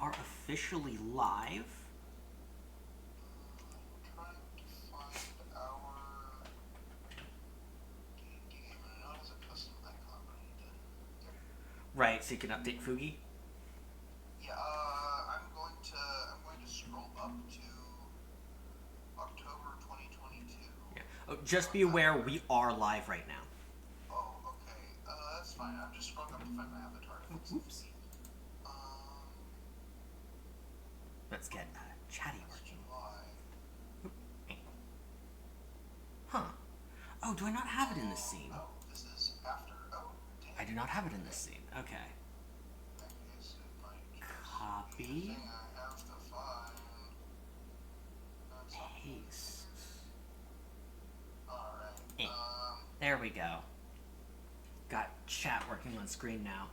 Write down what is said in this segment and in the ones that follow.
are officially live. I'm trying to find our game. I know it has a custom icon, but I need to... Yep. Right, so you can update Fugi. Yeah, I'm going to scroll up to October 2022. Yeah. Oh, just be aware we are live right now. Oh, okay. That's fine. I'm just scrolling up to find my avatar. Oops. Let's get chatty working. Huh. Oh, do I not have it in this scene? Oh, this is after. Oh, damn. I do not have it in this scene. Okay. Copy. I have to find. Paste. Alright. There we go. Got chat working on screen now.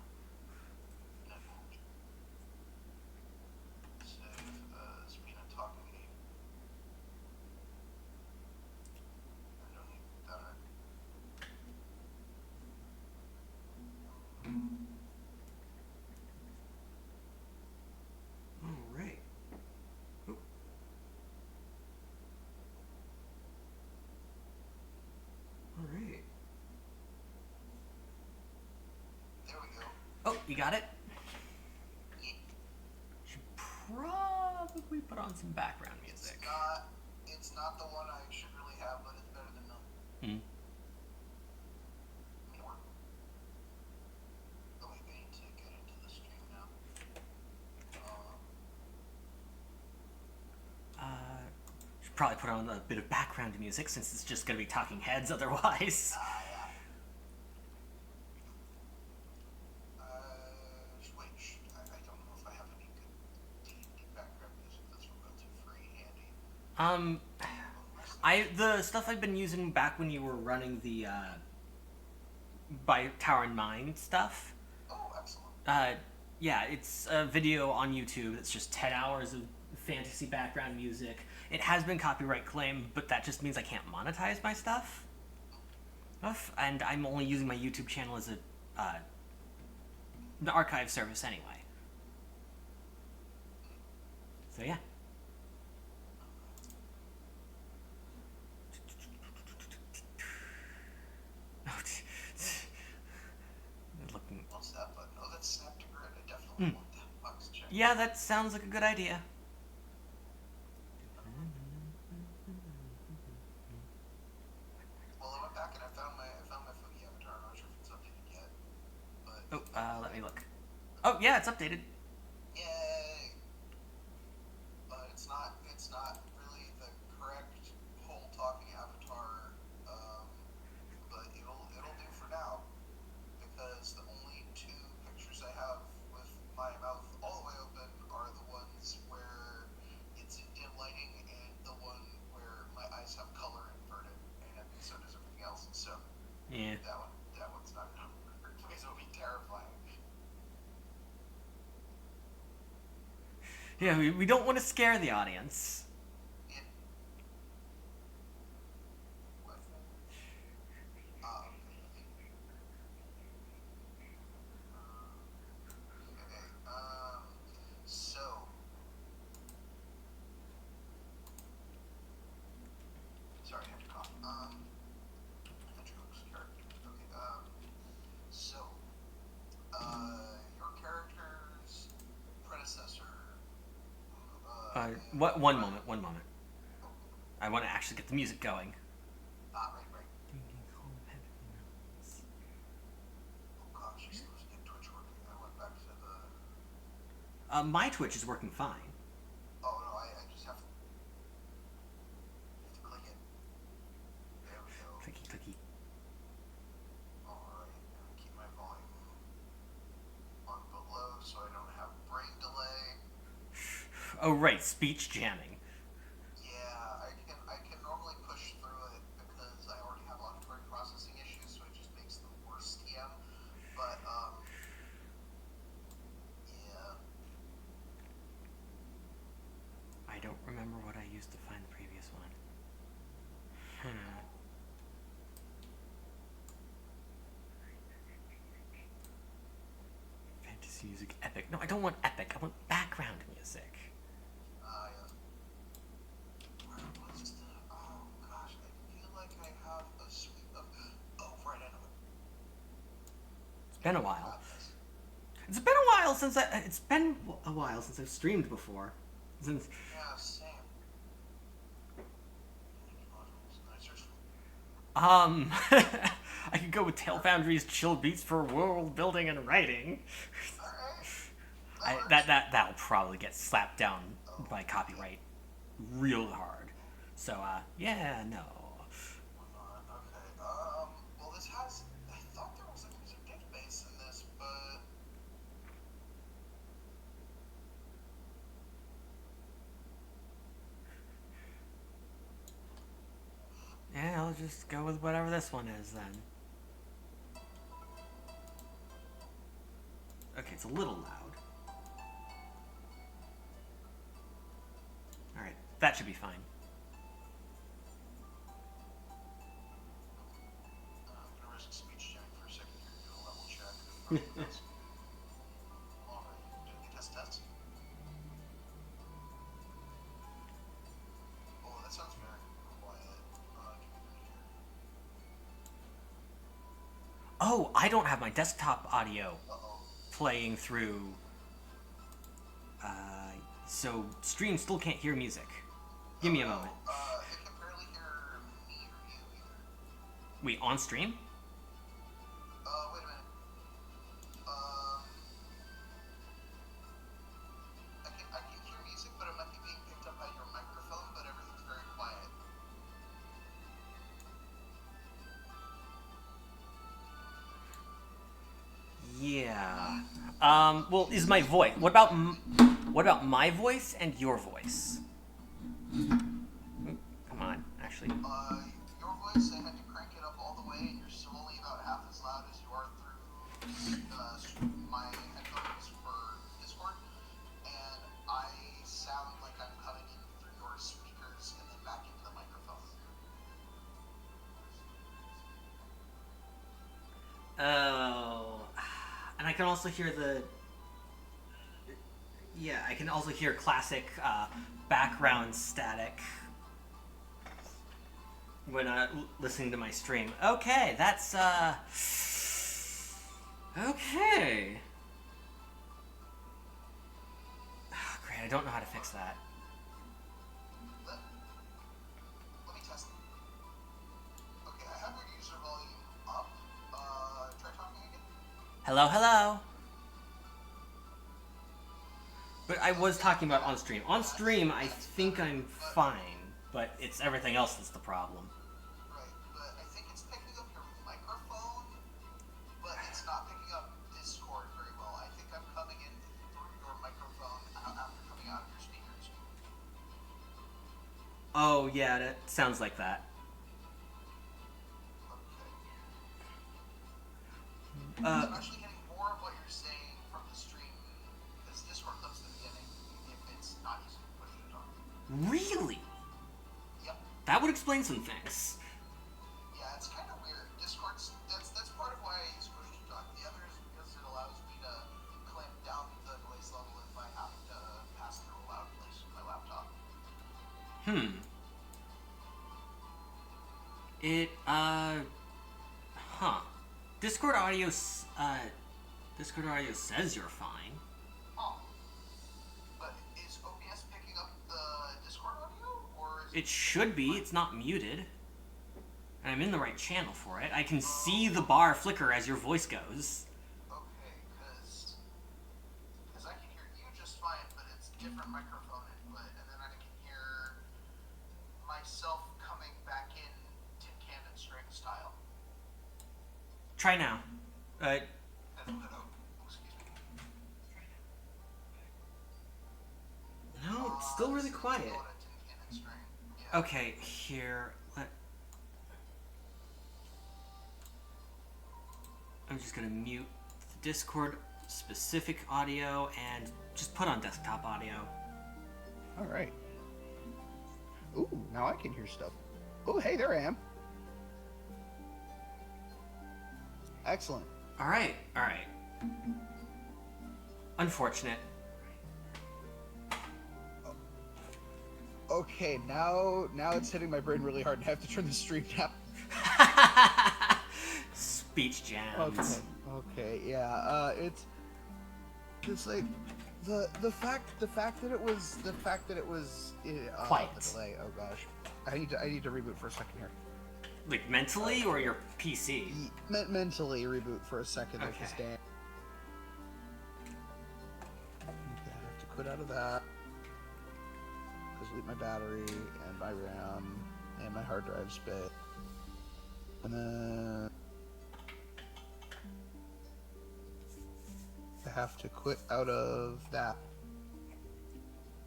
Alright. Alright. There we go. Oh, you got it? Should probably put on some background music. It's not the one I should really have, but it's better than none. Oh wait, I need to get into the stream now. Should probably put on a bit of background music since it's just going to be talking heads otherwise. Yeah. Wait, I don't know if I have any good D&D background music that's relatively free handy. The stuff I've been using back when you were running the by Tower and Mine stuff. Oh, excellent. Yeah, it's a video on YouTube. It's just 10 hours of fantasy background music. It has been copyright claimed, but that just means I can't monetize my stuff. And I'm only using my YouTube channel as an archive service anyway. So yeah. Looking. What's that button? Oh, that's Snap to Grid. I definitely want that box check. Yeah, that sounds like a good idea. Well, I went back and I found my Fugi avatar. I'm not sure if it's updated yet, but Let me look. Oh yeah, it's updated. Yay! But it's not really the correct whole talking avatar. But it'll do for now because the only two pictures I have with my mouth all the way open are the ones where it's in dim lighting and the one where my eyes have color inverted, and so does everything else. And so Yeah. that one's not enough. Because it would be terrifying. Yeah, we don't want to scare the audience. Sorry, I had to cough. Your character's predecessor. One moment. I want to actually get the music going. Right. Oh gosh, I supposed to get Twitch working. I went back to the... My Twitch is working fine. Oh no, I just have to click it. There we go. Clicky. Alright, I'm gonna keep my volume on below so I don't have brain delay. Oh right, speech jamming. Yeah, I can normally push through it because I already have auditory processing issues, so it just makes them worse TM. But yeah. I don't remember what I used to find the previous one. Fantasy music epic. No, I don't want epic. I want background been a while. Madness. It's been a while since I've streamed before. Since Yeah, same. I could go with Tail Foundry's chill beats for world building and writing. Alright. That'll probably get slapped down by copyright real hard. So yeah, no. Okay. Well, this has. I thought there was a music database in this, but. Yeah, I'll just go with whatever this one is then. Okay, it's a little loud. Alright, that should be fine. I'm gonna risk speech jamming for a second here to do a level check. Alright, do the test. Oh, that sounds very quiet. Can we hear? Oh, I don't have my desktop audio Uh-oh. playing through. So stream still can't hear music. Give me a moment. It can barely hear me or you either. Wait, on stream? Wait a minute. I can hear music, but it might be being picked up by your microphone, but everything's very quiet. Yeah. Well, is my voice? What about my voice and your voice? Come on, actually. Your voice, I had to crank it up all the way, and you're still only about half as loud as you are through my headphones for Discord, and I sound like I'm coming in through your speakers and then back into the microphone. Oh. And I can also hear I can also hear classic background static when listening to my stream. Okay, that's okay. Oh, great, I don't know how to fix that. Let me test it. Okay, I have your user volume up. Try talking again. Hello, hello. But I was talking about on stream. On stream, I think I'm fine, but it's everything else that's the problem. Right, but I think it's picking up your microphone, but it's not picking up Discord very well. I think I'm coming in through your microphone after coming out of your speakers. Oh, yeah, that sounds like that. Okay. I'm actually getting more of what you're saying from the stream, because Discord comes to the beginning if it's not easy to push it on. Really? Yep. That would explain some things. Yeah, it's kind of weird. Discord's that's part of why I use push to talk. The other is because it allows me to clamp down the noise level if I have to pass through a loud place with my laptop. Discord audio says you're fine. Oh. But is OBS picking up the Discord audio, or is It should be. It's not muted. And I'm in the right channel for it. I can see the bar flicker as your voice goes. Okay, because I can hear you just fine, but it's different microphone input, and then I can hear myself coming back in tin can and string style. Try now. Excuse me. No, it's still really quiet. Still on a tin can and string. Yeah. Okay, here. I'm just gonna mute the Discord specific audio and just put on desktop audio. All right. Ooh, now I can hear stuff. Oh, hey, there I am. Excellent. All right. Unfortunate. Okay, now it's hitting my brain really hard, and I have to turn the stream down. Speech jams. Okay. Okay, yeah. It's like the fact that it was Quiet. the delay. Oh gosh, I need to reboot for a second here. Like mentally or your PC? Mentally reboot for a second. Like Okay. this damn. I have to quit out of that because delete my battery and my RAM and my hard drive space, and then I have to quit out of that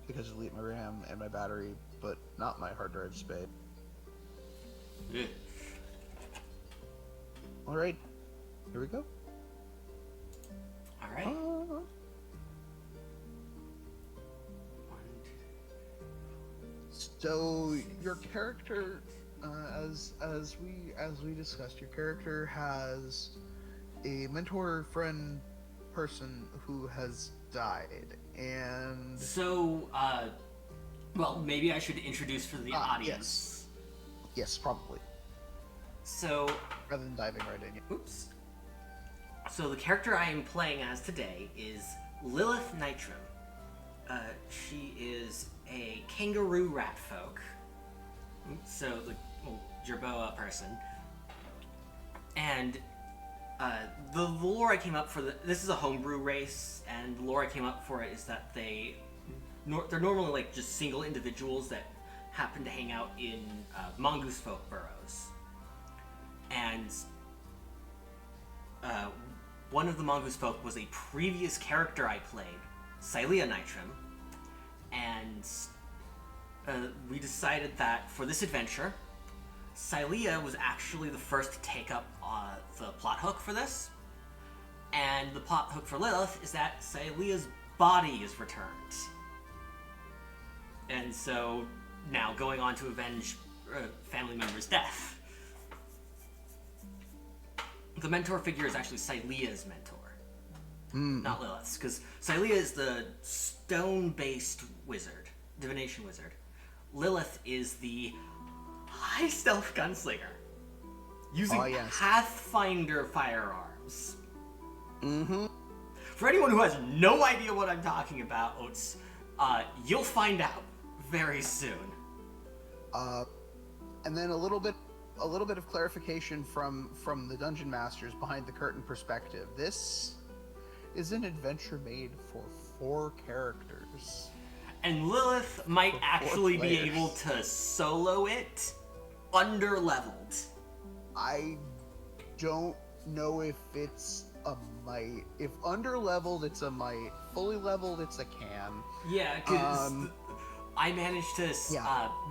because delete my RAM and my battery, but not my hard drive space. Ugh. All right, here we go. All right. 1, 2. So your character, as we discussed, your character has a mentor friend person who has died, and So, well, maybe I should introduce for the audience. yes, probably, So, rather than diving right in. oops. So the character I am playing as today is Lillith Nytrim. She is a kangaroo rat folk. So the Jerboa person. And the lore I came up for, this is a homebrew race, and the lore I came up for it is that they're normally like just single individuals that happen to hang out in mongoose folk burrows. And one of the mongoose folk was a previous character I played, Cylea Nytrim, and we decided that for this adventure, Cylea was actually the first to take up the plot hook for this, and the plot hook for Lilith is that Cylea's body is returned. And so, now going on to avenge family member's death. The mentor figure is actually Cylea's mentor, not Lilith's, because Cylea is the stone-based wizard, divination wizard. Lilith is the high stealth gunslinger, using Pathfinder firearms. Mm-hmm. For anyone who has no idea what I'm talking about, you'll find out very soon. And then a little bit of clarification from the dungeon masters behind the curtain perspective. This is an adventure made for 4 characters. And Lilith might actually be able to solo it under-leveled. I don't know if it's a might. If under-leveled, it's a might. Fully leveled, it's a can. Yeah, because I managed to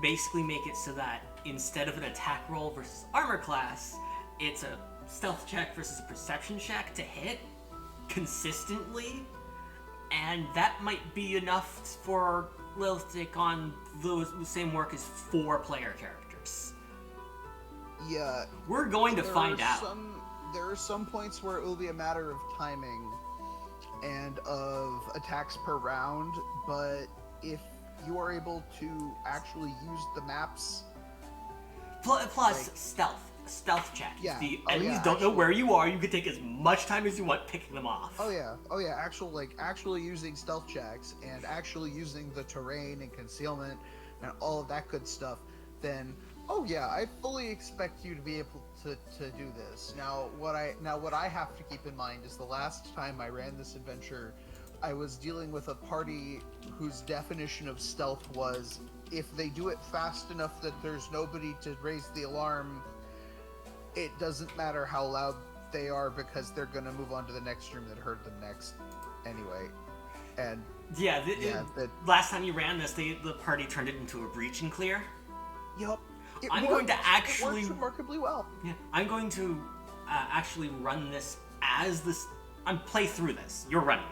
basically make it so that instead of an attack roll versus armor class, it's a stealth check versus a perception check to hit consistently, and that might be enough for Lilith to take on the same work as 4 player characters. Yeah. We're going to find out. There are some points where it will be a matter of timing and of attacks per round, but if you are able to actually use the maps... Plus, stealth check. Yeah. If the enemies don't know where you are, you can take as much time as you want picking them off. Oh yeah. Actually using stealth checks and actually using the terrain and concealment and all of that good stuff, then I fully expect you to be able to do this. Now what I have to keep in mind is the last time I ran this adventure, I was dealing with a party whose definition of stealth was if they do it fast enough that there's nobody to raise the alarm, it doesn't matter how loud they are because they're going to move on to the next room that heard them next anyway. And last time you ran this, the party turned it into a breach and clear. Yup. It works remarkably well. Yeah, I'm going to actually run this as this. Play through this. You're running it.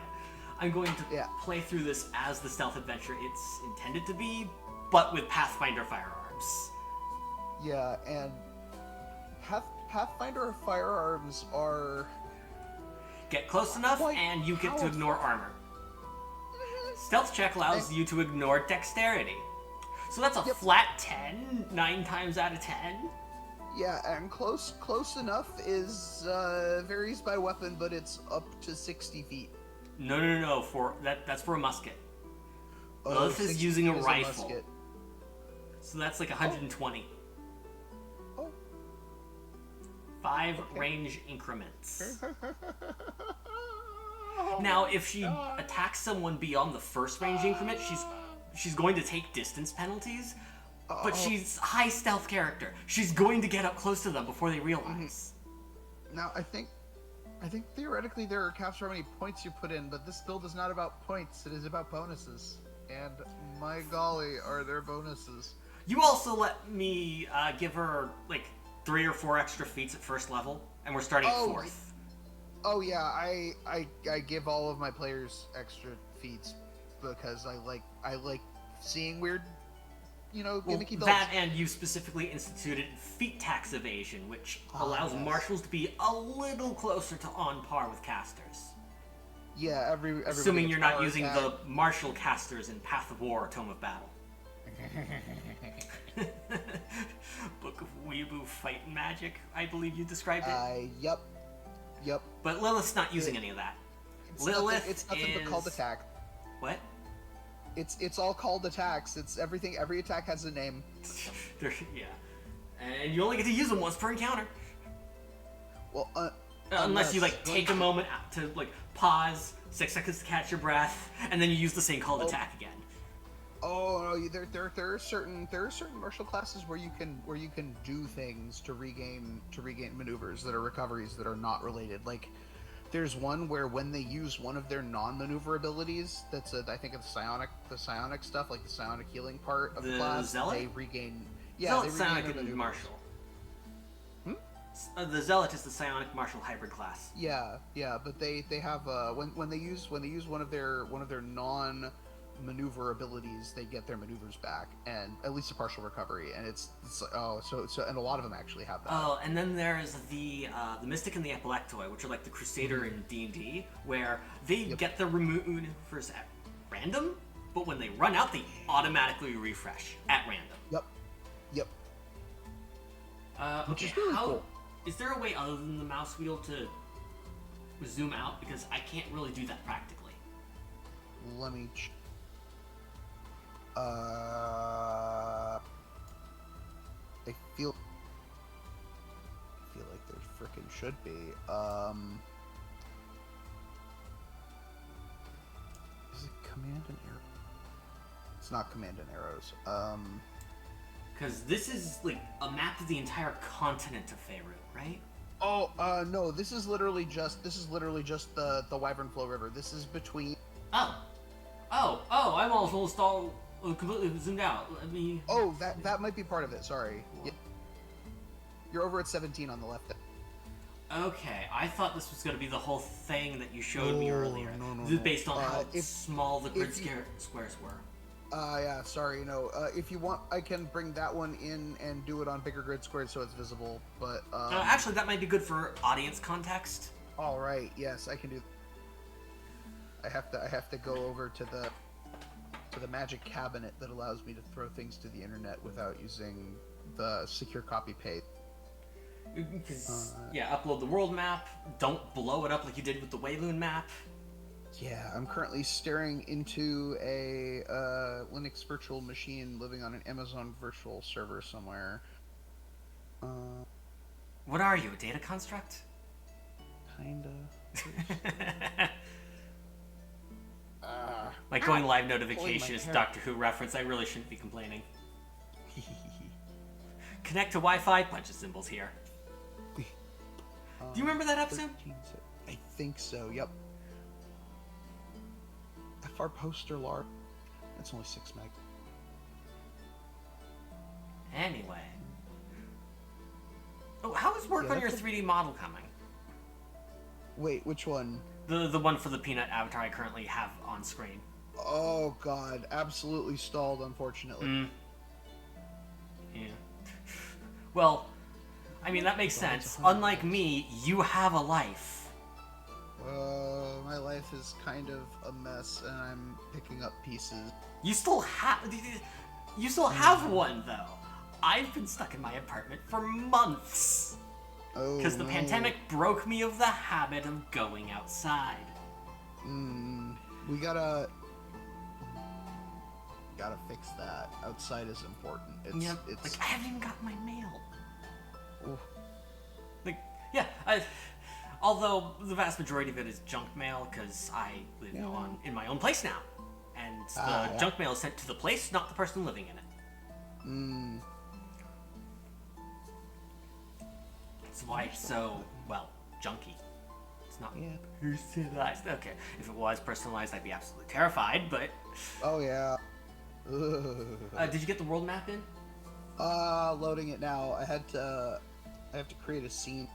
I'm going to play through this as the stealth adventure it's intended to be, but with Pathfinder firearms. Yeah, and Pathfinder firearms are... Get close enough, and you get to ignore armor. Stealth check allows you to ignore dexterity. So that's a flat 10, 9 times out of 10. Yeah, and close enough is varies by weapon, but it's up to 60 feet. No. That's for a musket. Oh, Lillith is 60 using a feet is rifle. musket. So that's like 120. Oh. 5 Okay. range increments. Now, if she attacks someone beyond the first range increment, she's going to take distance penalties. But she's high stealth character. She's going to get up close to them before they realize. Now, I think theoretically there are caps for how many points you put in, but this build is not about points. It is about bonuses. And my golly, are there bonuses? You also let me give her like 3 or 4 extra feats at first level, and we're starting at 4th. Oh yeah, I give all of my players extra feats because I like seeing weird, gimmicky builds. That, and you specifically instituted feat tax evasion, which allows marshals to be a little closer to on par with casters. Yeah, everybody Assuming you're not gets using power the martial casters in Path of War or Tome of Battle. Book of Weeaboo Fight Magic, I believe you described it. Yep. But Lilith's not using any of that. Lilith it's nothing but called attack. What? It's all called attacks. It's everything. Every attack has a name. Yeah. And you only get to use them once per encounter. Well, unless you take a moment to pause, 6 seconds to catch your breath, and then you use the same called attack again. Oh no, there are certain martial classes where you can do things to regain maneuvers that are recoveries that are not related. Like there's one where when they use one of their non-maneuver abilities, I think it's the psionic stuff, like the psionic healing part of the class, Zealot? they regain. Yeah, they Psionic regain and martial. The Zealot is the psionic martial hybrid class. Yeah, but they have when they use one of their non-maneuver abilities, they get their maneuvers back, and at least a partial recovery. And it's and a lot of them actually have that. Oh, and then there's the Mystic and the Epilectoi, which are like the Crusader in D&D, where they get their maneuvers at random, but when they run out, they automatically refresh at random. Yep. Which Okay, is really cool. Is there a way other than the mouse wheel to zoom out? Because I can't really do that practically. Let me. I feel like there frickin' should be. Is it command and arrow? It's not command and arrows. Because this is like a map of the entire continent of Faerun, right? Oh, no. This is literally just the Wyvern Flow River. This is between. Oh, I'm almost all completely zoomed out. Let me. Oh, that might be part of it. Sorry. Yep. You're over at 17 on the left. Okay, I thought this was going to be the whole thing that you showed me earlier. No. Based on how small the grid squares were. Yeah, sorry, no. If you want, I can bring that one in and do it on bigger grid squares so it's visible, but, actually, that might be good for audience context. Alright, yes, I can do... I have to go over to the magic cabinet that allows me to throw things to the internet without using the secure copy paste. Upload the world map, don't blow it up like you did with the Wayloon map. Yeah, I'm currently staring into a Linux virtual machine living on an Amazon virtual server somewhere. What are you, a data construct? Kinda. Like going live notification is Doctor Who reference, I really shouldn't be complaining. Connect to Wi-Fi, punch the symbols here. Do you remember that episode? I think so, yep. FR poster LARP. That's only 6 meg. Anyway. Oh, how is work on your 3D model coming? Wait, which one? The one for the Peanut avatar I currently have on screen. Oh god, absolutely stalled, unfortunately. Yeah. Well, I mean, that makes sense. Unlike me, you have a life. My life is kind of a mess, and I'm picking up pieces. You still have one, though. I've been stuck in my apartment for months. Oh, Because the no. pandemic broke me of the habit of going outside. We gotta fix that. Outside is important. It's Like, I haven't even gotten my mail. oof. Like, yeah, although the vast majority of it is junk mail, because I live in my own place now. And the junk mail is sent to the place, not the person living in it. That's why it's so, well, junky. It's not personalized. Okay, if it was personalized, I'd be absolutely terrified, but... Oh, yeah. Ugh. Did you get the world map in? Loading it now. I have to create a scene.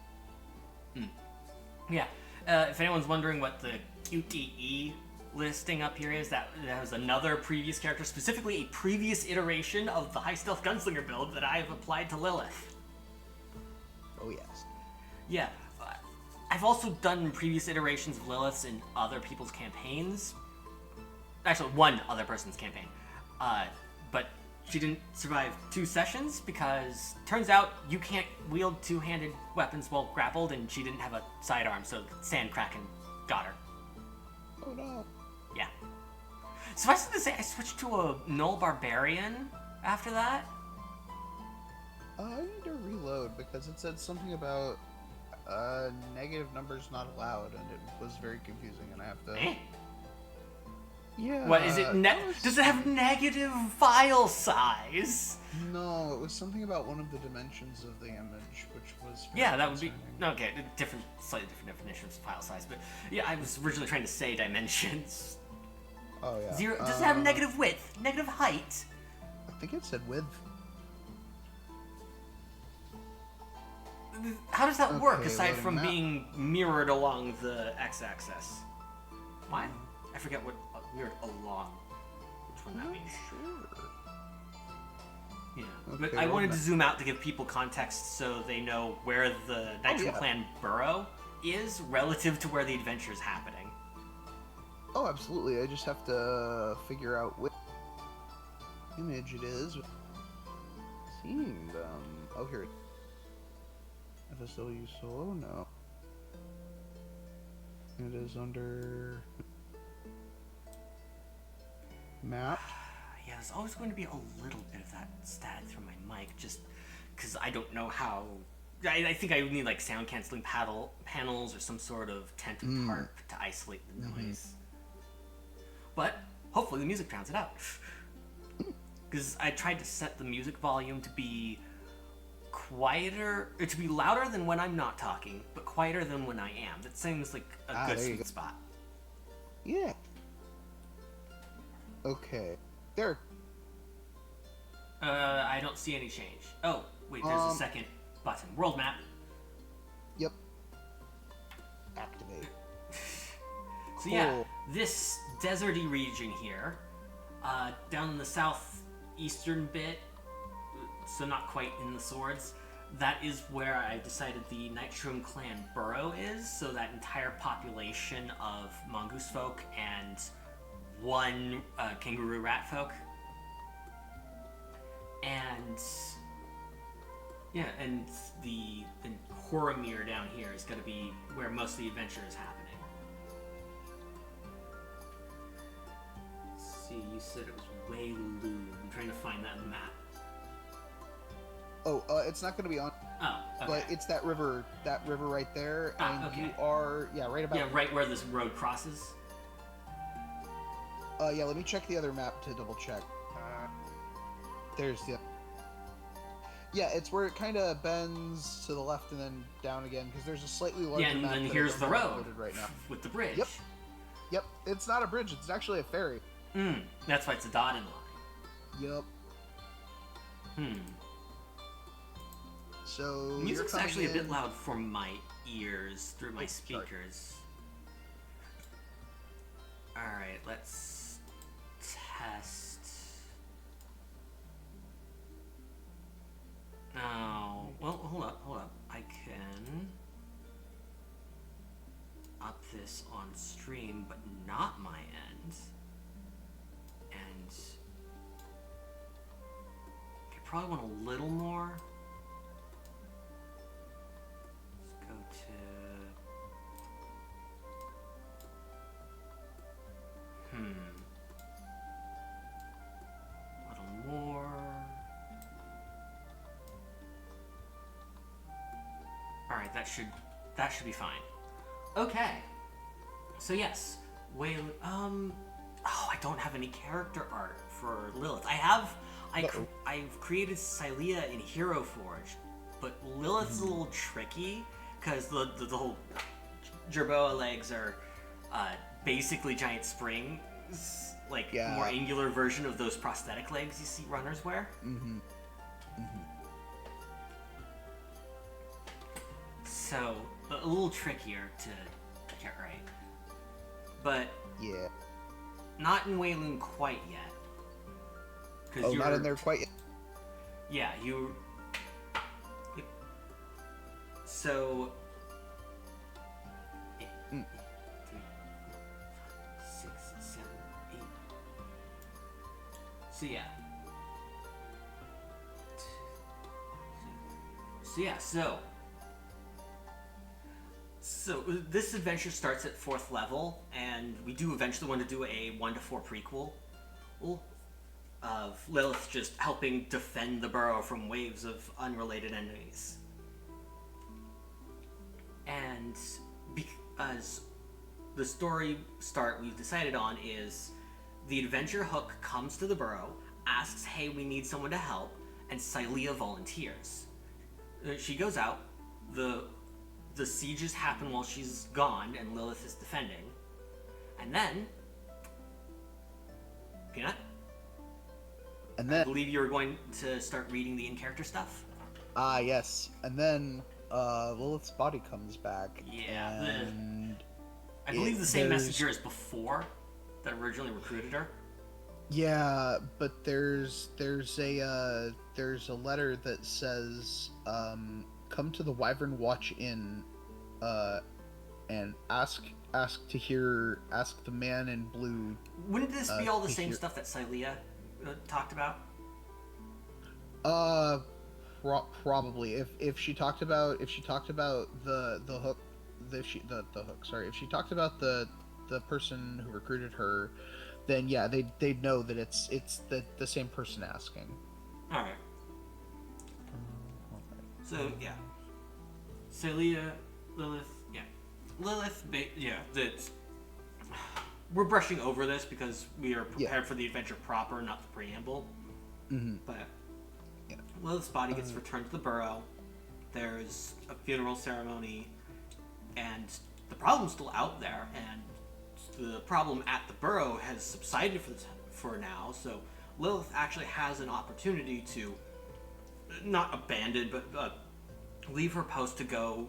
Yeah. If anyone's wondering what the QTE listing up here is, that was another previous character, specifically a previous iteration of the high stealth gunslinger build that I have applied to Lillith. Oh, yes. Yeah. I've also done previous iterations of Liliths in other people's campaigns. Actually, one other person's campaign. But she didn't survive 2 sessions because turns out you can't wield two-handed weapons while grappled, and she didn't have a sidearm, so Sand Kraken got her. Oh, no. Yeah. Suffice it to say, I switched to a Null Barbarian after that. I need to reload because it said something about negative numbers not allowed, and it was very confusing, and I have to... Eh? Yeah. What is it? Does it have negative file size? No, it was something about one of the dimensions of the image, which was very Yeah, that would be concerning. okay. Slightly different definitions of file size, but yeah, I was originally trying to say dimensions. Oh, yeah. Zero. Does it have negative width? Negative height? I think it said width. How does that work Okay, aside loading from map. being mirrored along the x-axis? Why? I forget what mirrored along. Which one that means. Sure. Yeah, Okay, but I wanted roadmap. to zoom out to give people context so they know where the Nyrtim-Clan Burrow is relative to where the adventure is happening. Oh, absolutely. I just have to figure out which image it is. Seeing them. Oh, here. FSW solo? No. It is under map. Yeah, there's always going to be a little bit of that static through my mic, just because I don't know how. I think I would need like sound canceling panels or some sort of tent or tarp to isolate the noise. But hopefully the music drowns it out. Because I tried to set the music volume to be quieter, or to be louder than when I'm not talking, but quieter than when I am. That seems like a good there you sweet go. spot. Yeah. Okay. There. I don't see any change. Oh, wait, there's a second button. World map. Yep. Activate. So yeah, Cool. this deserty region here, down in the southeastern bit, so not quite in the swords, that is where I decided the Nyrtim-Clan Burrow is, so that entire population of mongoose folk and one kangaroo rat folk. And yeah, and the Cormyr down here is going to be where most of the adventure is happening. Let's see, you said it was Wayloon. I'm trying to find that in the map. Oh, it's not going to be on, Oh, okay. but it's that river right there, and okay. you are, right about. Yeah, right where this road crosses. Yeah, let me check the other map to double check. There's the. Yeah, it's where it kind of bends to the left and then down again, because there's a slightly larger Yeah, and map then that here's is the road uploaded right now. with the bridge. Yep, it's not a bridge, it's actually a ferry. That's why it's a dotted line. Yep. So The music's you're coming actually a bit in- loud for my ears through my Oh, sorry. speakers. Alright, let's test. Oh, well, hold up. I can up this on stream, but not my end. And probably want a little more. Let's go to... A little more. Alright, that should be fine. Okay. So yes, Waylon, I don't have any character art for Lilith. I've created Cylea in Hero Forge, but Lilith's a little tricky because the whole Jerboa legs are basically giant springs, like more angular version of those prosthetic legs you see runners wear. So a little trickier to get right, but not in Waylon quite yet. Oh, not in there quite yet. Yeah, you. Yep. So. 3, 6, 7, 8. So yeah. So this adventure starts at 4th level, and we do eventually want to do a 1 to 4 prequel of Lilith just helping defend the burrow from waves of unrelated enemies. And because the story start we've decided on is the adventure hook comes to the burrow, asks, hey, we need someone to help, and Cylea volunteers. She goes out, the sieges happen while she's gone, and Lilith is defending. And then... Peanut? And then... I believe you were going to start reading the in-character stuff? Ah, yes. And then, Lilith's body comes back. Yeah, and... I believe the same messenger as before that originally recruited her. Yeah, but there's a letter that says, come to the Wyvern Watch Inn, and ask the man in blue. Wouldn't this be all the same stuff that Cylea talked about? Probably. If she talked about the hook, if she talked about the person who recruited her, then yeah, they'd know that it's the same person asking. All right. So yeah, Cylea, Lilith, that's. We're brushing over this because we are prepared for the adventure proper, not the preamble. But Lilith's body gets returned to the burrow. There's a funeral ceremony, and the problem's still out there. And the problem at the burrow has subsided for now. So Lilith actually has an opportunity to not abandon, but leave her post to go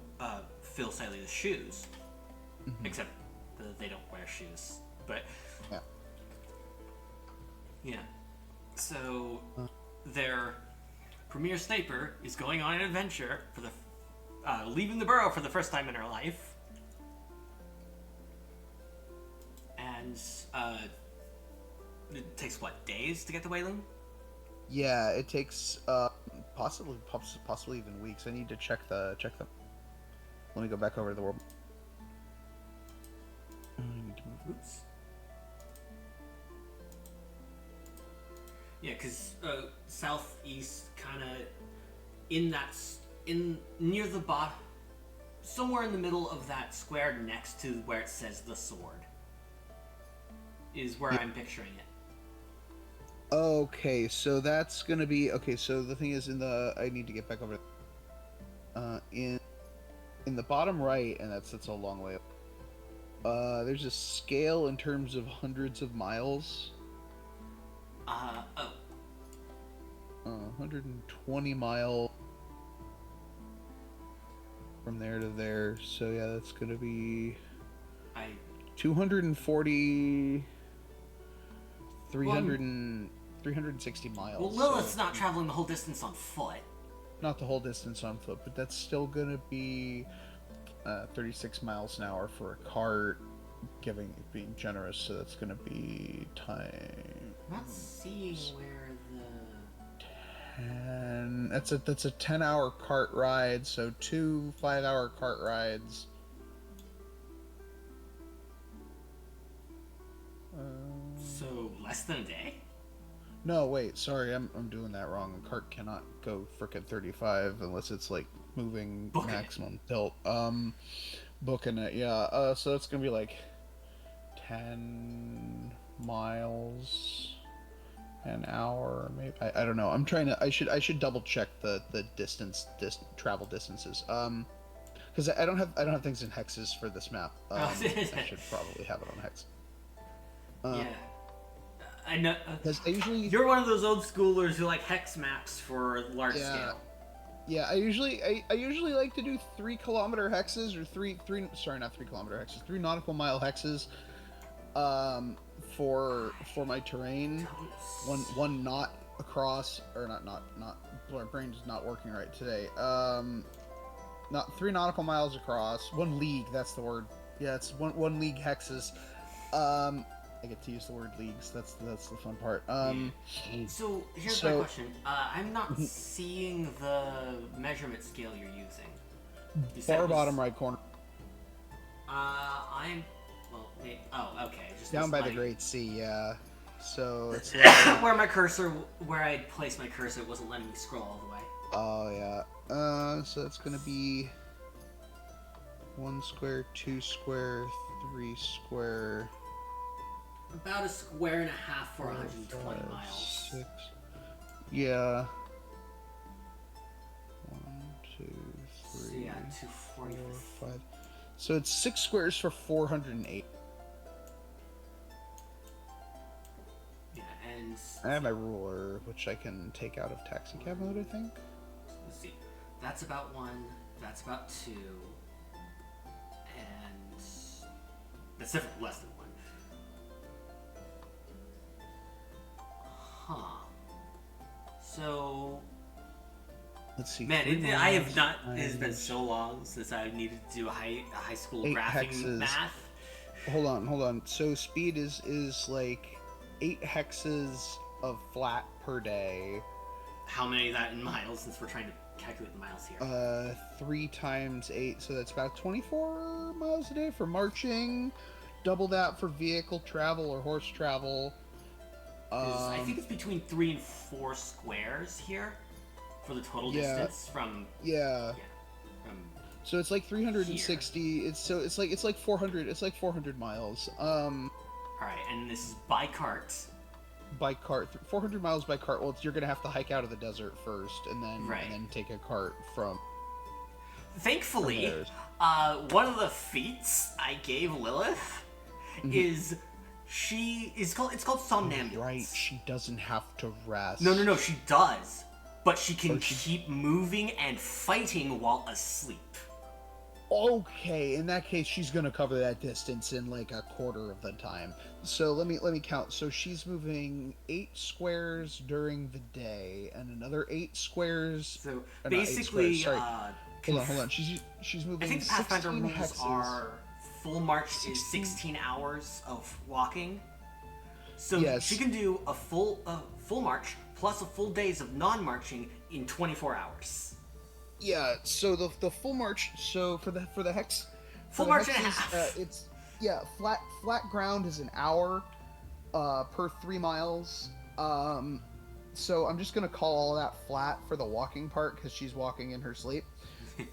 fill Cylea's shoes. Except they don't wear shoes. But yeah. So their premier sniper is going on an adventure for the leaving the burrow for the first time in her life, and it takes what, days to get to Waylon? Yeah, it takes possibly even weeks. I need to check the. Let me go back over to the world. I need to move. Oops. Yeah, because southeast, kind of near the bottom, somewhere in the middle of that square next to where it says the sword, is where I'm picturing it. Okay, so that's gonna be okay. So the thing is, I need to get back over. In the bottom right, and that's a long way up. There's a scale in terms of hundreds of miles. 120 miles from there to there. So yeah, that's gonna be 240, 360 miles. Well, Lilith's not traveling the whole distance on foot. Not the whole distance on foot, but that's still gonna be 36 miles an hour for a cart, being generous. So that's gonna be time. I'm not seeing where the That's a 10-hour cart ride, so 2 5-hour cart rides. So less than a day? No, wait, sorry, I'm doing that wrong. A cart cannot go frickin' 35 unless it's like moving Booking maximum tilt. Booking it, yeah. So it's gonna be like 10 miles an hour, maybe. I don't know. I'm trying to. I should double check the travel distances. Because I don't have things in hexes for this map. I should probably have it on hex. Yeah. I know. Because I usually. You're one of those old schoolers who like hex maps for large scale. Yeah, I usually like to do 3 kilometer hexes or not 3 kilometer hexes, 3 nautical mile hexes, for my terrain. One knot across, or not. My brain's not working right today. Not 3 nautical miles across, 1 league. That's the word. Yeah, it's one league hexes. I get to use the word leagues. That's the fun part. So here's my question. I'm not seeing the measurement scale you're using. You said Far bottom right corner. Oh, okay. Just Down by the like, Great Sea, yeah. So it's where I placed my cursor wasn't letting me scroll all the way. Oh yeah. So it's gonna be 1 square, 2 square, 3 square. About a square and a half for 120 miles. 6. Yeah. 1, 2, 3. So yeah, 240. 4, 5. So it's 6 squares for 408. Yeah, and I have my ruler, which I can take out of taxi cab mode, I think. let's see. That's about 1. That's about 2. And that's definitely less than 1. Huh. So, Let's see. man, 3 I have miles, not. It has 9 been so long since I needed to do a high school 8 graphing hexes. math. Hold on. So speed is like 8 hexes of flat per day. How many of that in miles? Since we're trying to calculate the miles here. 3 times 8, so that's about 24 miles a day for marching. Double that for vehicle travel or horse travel. I think it's between 3 and 4 squares here for the total distance from. Yeah. From So it's like 360. Here. It's like 400. It's like 400 miles. All right, and this is by cart. By cart, 400 miles by cart. Well, you're gonna have to hike out of the desert first, and then take a cart from. Thankfully, one of the feats I gave Lilith is. It's called somnambulance. Right, she doesn't have to rest. No, she does. But she can keep moving and fighting while asleep. Okay, in that case, she's gonna cover that distance in like a quarter of the time. So let me count. So she's moving 8 squares during the day, and another 8 squares. So basically, hold on. She's moving. I think the Pathfinder rules hexes. are full march is 16 hours of walking. So yes. she can do a full march plus a full days of non-marching in 24 hours. Yeah. So the full march. So for the hex. Full march and a half. It's flat ground is an hour, per 3 miles. So I'm just gonna call all that flat for the walking part because she's walking in her sleep.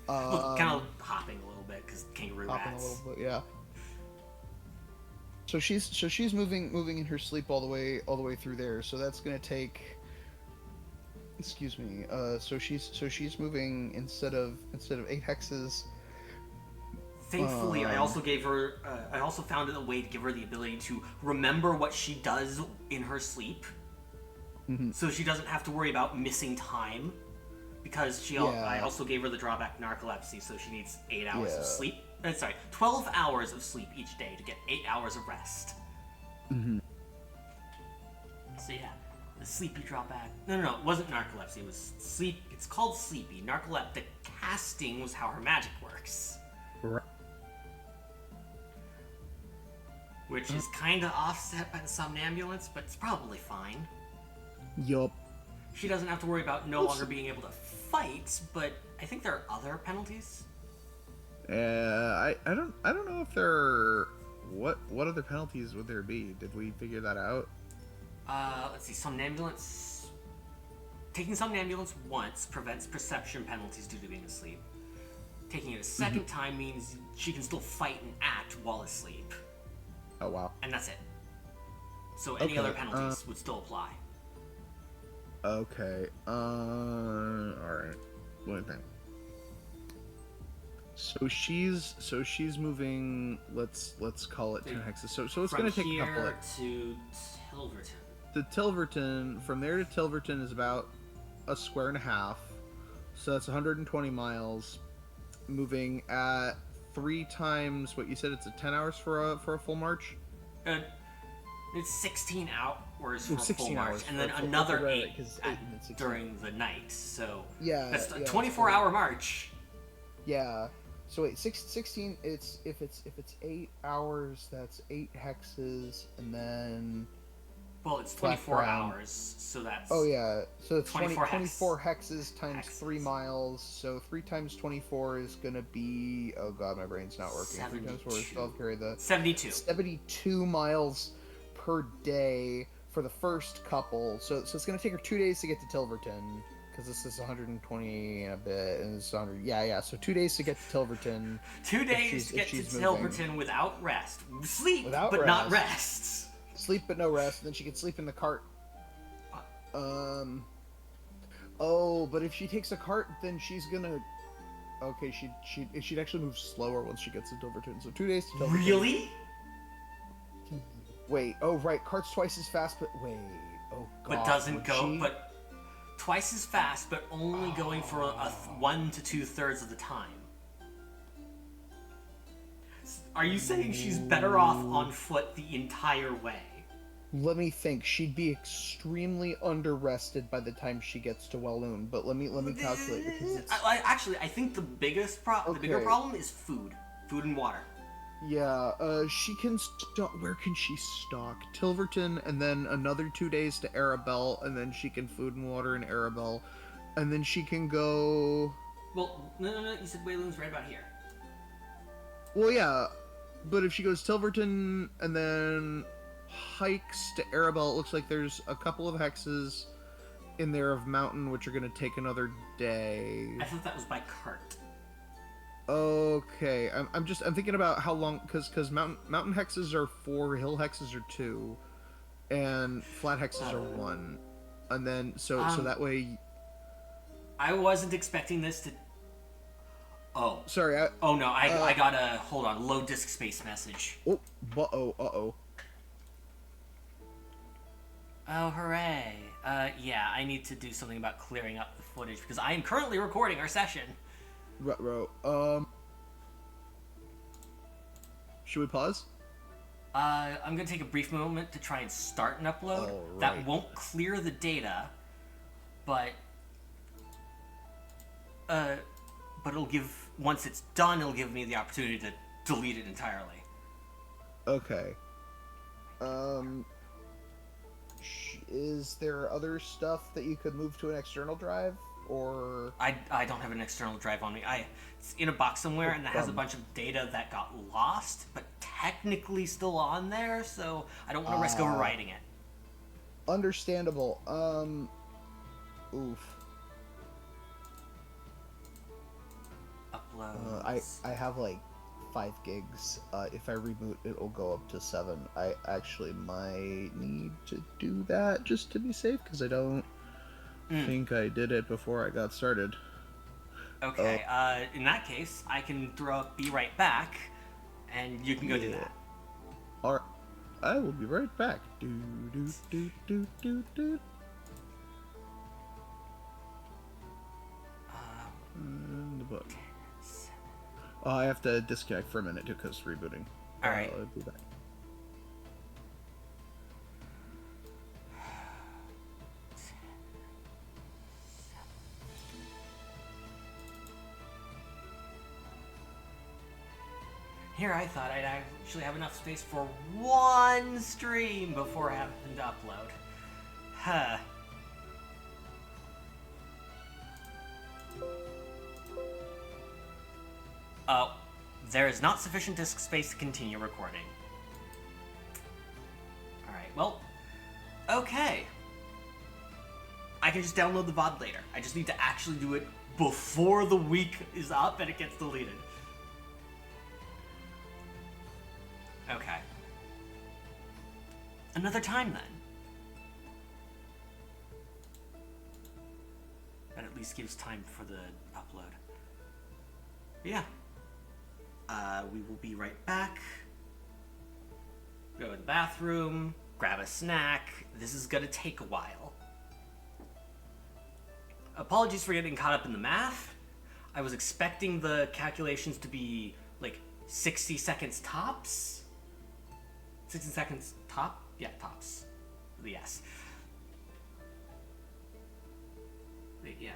Kind of hopping a little bit because kangaroo hopping rats. a little bit, yeah. So she's moving in her sleep all the way through there. So that's gonna take. Excuse me. So she's moving instead of 8 hexes. Thankfully, I also gave her. I also found a way to give her the ability to remember what she does in her sleep, so she doesn't have to worry about missing time. Because I also gave her the drawback narcolepsy, so she needs 8 hours of sleep. 12 hours of sleep each day to get 8 hours of rest. So yeah, the sleepy drawback. No, it wasn't narcolepsy. It was sleep. It's called sleepy. Narcoleptic casting was how her magic works. Right. Which is kind of offset by the somnambulance, but it's probably fine. Yup. She doesn't have to worry about no longer being able to fight, but I think there are other penalties. I don't know if there are... What other penalties would there be? Did we figure that out? Let's see. Somnambulance. Taking somnambulance once prevents perception penalties due to being asleep. Taking it a second time means she can still fight and act while asleep. Oh, wow. And that's it. So any other penalties would still apply. Okay. Alright. Let me think. So she's moving. Let's call it 10 hexes. So it's going to take a couple of... to Tilverton. To Tilverton, from there to Tilverton is about a square and a half. So that's 120 miles. Moving at 3 times what you said. It's 10 hours for a full march. It's 16 hours for a 16 full march, hours and then for another right, 8 'cause 8 and 16. during the night. So Yeah, that's a yeah, 24-hour march. Yeah. So wait, 16. If it's 8 hours, that's 8 hexes, and then. Well, it's Flat 24 ground. hours, so that's... Oh yeah, so it's 24 24 hexes times hexes. 3 miles. So 3 times 24 is gonna be. Oh god, my brain's not working. 3 times 4 is 12. Carry the 72. 72 miles per day for the first couple. So it's gonna take her 2 days to get to Tilverton. Because this is 120 and a bit, and it's 100. Yeah. So 2 days to get to Tilverton. 2 days to get to Tilverton without rest. Sleep, Without but not rest. rest. Sleep but no rest. And then she can sleep in the cart. Oh, but if she takes a cart, then she's gonna. Okay, she'd actually move slower once she gets to Tilverton. So 2 days to Tilverton. Really? Wait. Oh right, cart's twice as fast, but wait. Oh god. But doesn't would go. she? But twice as fast, but only going for 1 to 2/3 of the time. Are you saying she's better off on foot the entire way? Let me think. She'd be extremely under-rested by the time she gets to Walloon. But let me calculate because it's... I think the bigger problem is food and water. Yeah, she can where can she stock? Tilverton, and then another 2 days to Arabelle, and then she can food and water in Arabelle, and then she can go... Well, no, you said Walloon's right about here. Well, yeah, but if she goes Tilverton, and then hikes to Arabelle, it looks like there's a couple of hexes in there of mountain, which are going to take another day. I thought that was by cart. Okay, I'm thinking about how long, because mountain hexes are 4, hill hexes are 2, and flat hexes are 1, and then so that way. I wasn't expecting this to. Oh. Sorry. I got a hold on low disk space message. Oh, uh-oh. Oh, hooray! Yeah, I need to do something about clearing up the footage because I am currently recording our session. Should we pause? I'm gonna take a brief moment to try and start an upload. Alright. That won't clear the data, but it'll give, once it's done, it'll give me the opportunity to delete it entirely. Okay. Is there other stuff that you could move to an external drive, or... I don't have an external drive on me. It's in a box somewhere, and it has a bunch of data that got lost, but technically still on there, so I don't want to risk overwriting it. Understandable. Oof. Upload. I have like 5 gigs. If I reboot, it'll go up to 7. I actually might need to do that just to be safe, because I don't think I did it before I got started. Okay, in that case, I can throw up be right back, and you can go do that. Alright, I will be right back. Do. The book. I have to disconnect for a minute too, because rebooting. Alright. I'll be back. Here, I thought I'd actually have enough space for one stream before having to upload. Huh. There is not sufficient disk space to continue recording. Alright, well, okay. I can just download the VOD later. I just need to actually do it before the week is up and it gets deleted. Okay. Another time, then. That at least gives time for the upload. But yeah. We will be right back. Go to the bathroom, grab a snack. This is gonna take a while. Apologies for getting caught up in the math. I was expecting the calculations to be like 60 seconds tops. 60 seconds top? Yeah, tops. Yes. Yeah.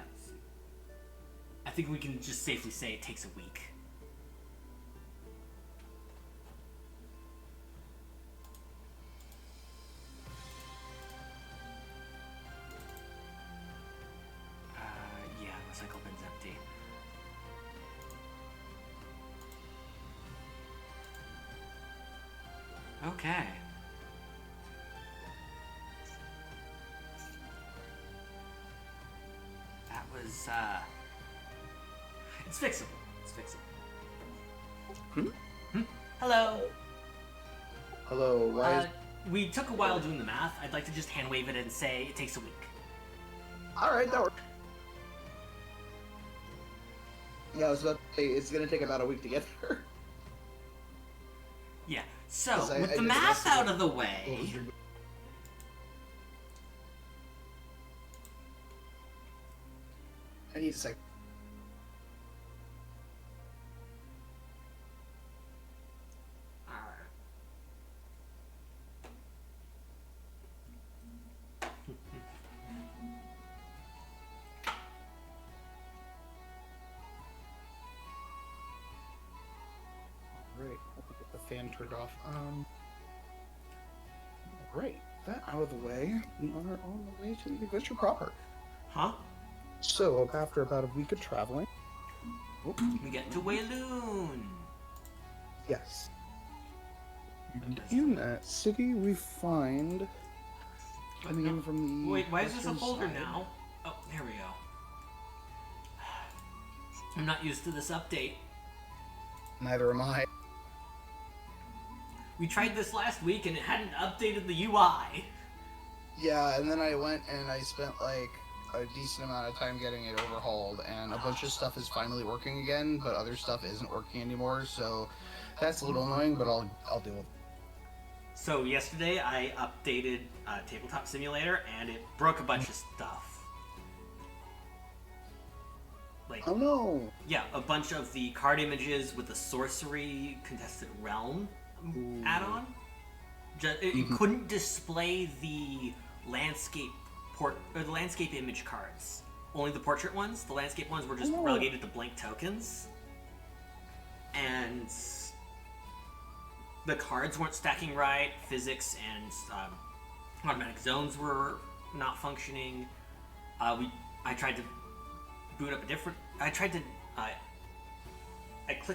I think we can just safely say it takes a week. Yeah, recycle bin's empty. Okay. That was, it's fixable. It's fixable. Hello. Hello, why is... We took a while doing the math. I'd like to just hand wave it and say it takes a week. Alright, that works. Yeah, I was about to say, it's gonna take about a week to get there. Yeah. So, 'Cause with I the did math the out of the way... I need a sec. Alright. Right, we'll get the fan turned off. Right, that out of the way, we are on the way to the adventure proper. Huh? So, after about a week of traveling, We get to Wayloon. yes. And in that city, we find coming in from the Wait, why is this a western folder side. now? Oh, there we go. I'm not used to this update. Neither am I. We tried this last week and it hadn't updated the UI. Yeah, and then I went and I spent like a decent amount of time getting it overhauled, and a bunch of stuff is finally working again, but other stuff isn't working anymore. So that's a little annoying, but I'll deal with it. So yesterday I updated Tabletop Simulator and it broke a bunch of stuff. Like, Oh no! yeah, a bunch of the card images with the sorcery contested realm Ooh. add-on. It couldn't display the landscape the landscape image cards. Only the portrait ones. The landscape ones were just Oh. relegated to blank tokens. And the cards weren't stacking right. Physics and automatic zones were not functioning. I tried to boot up a different. I clicked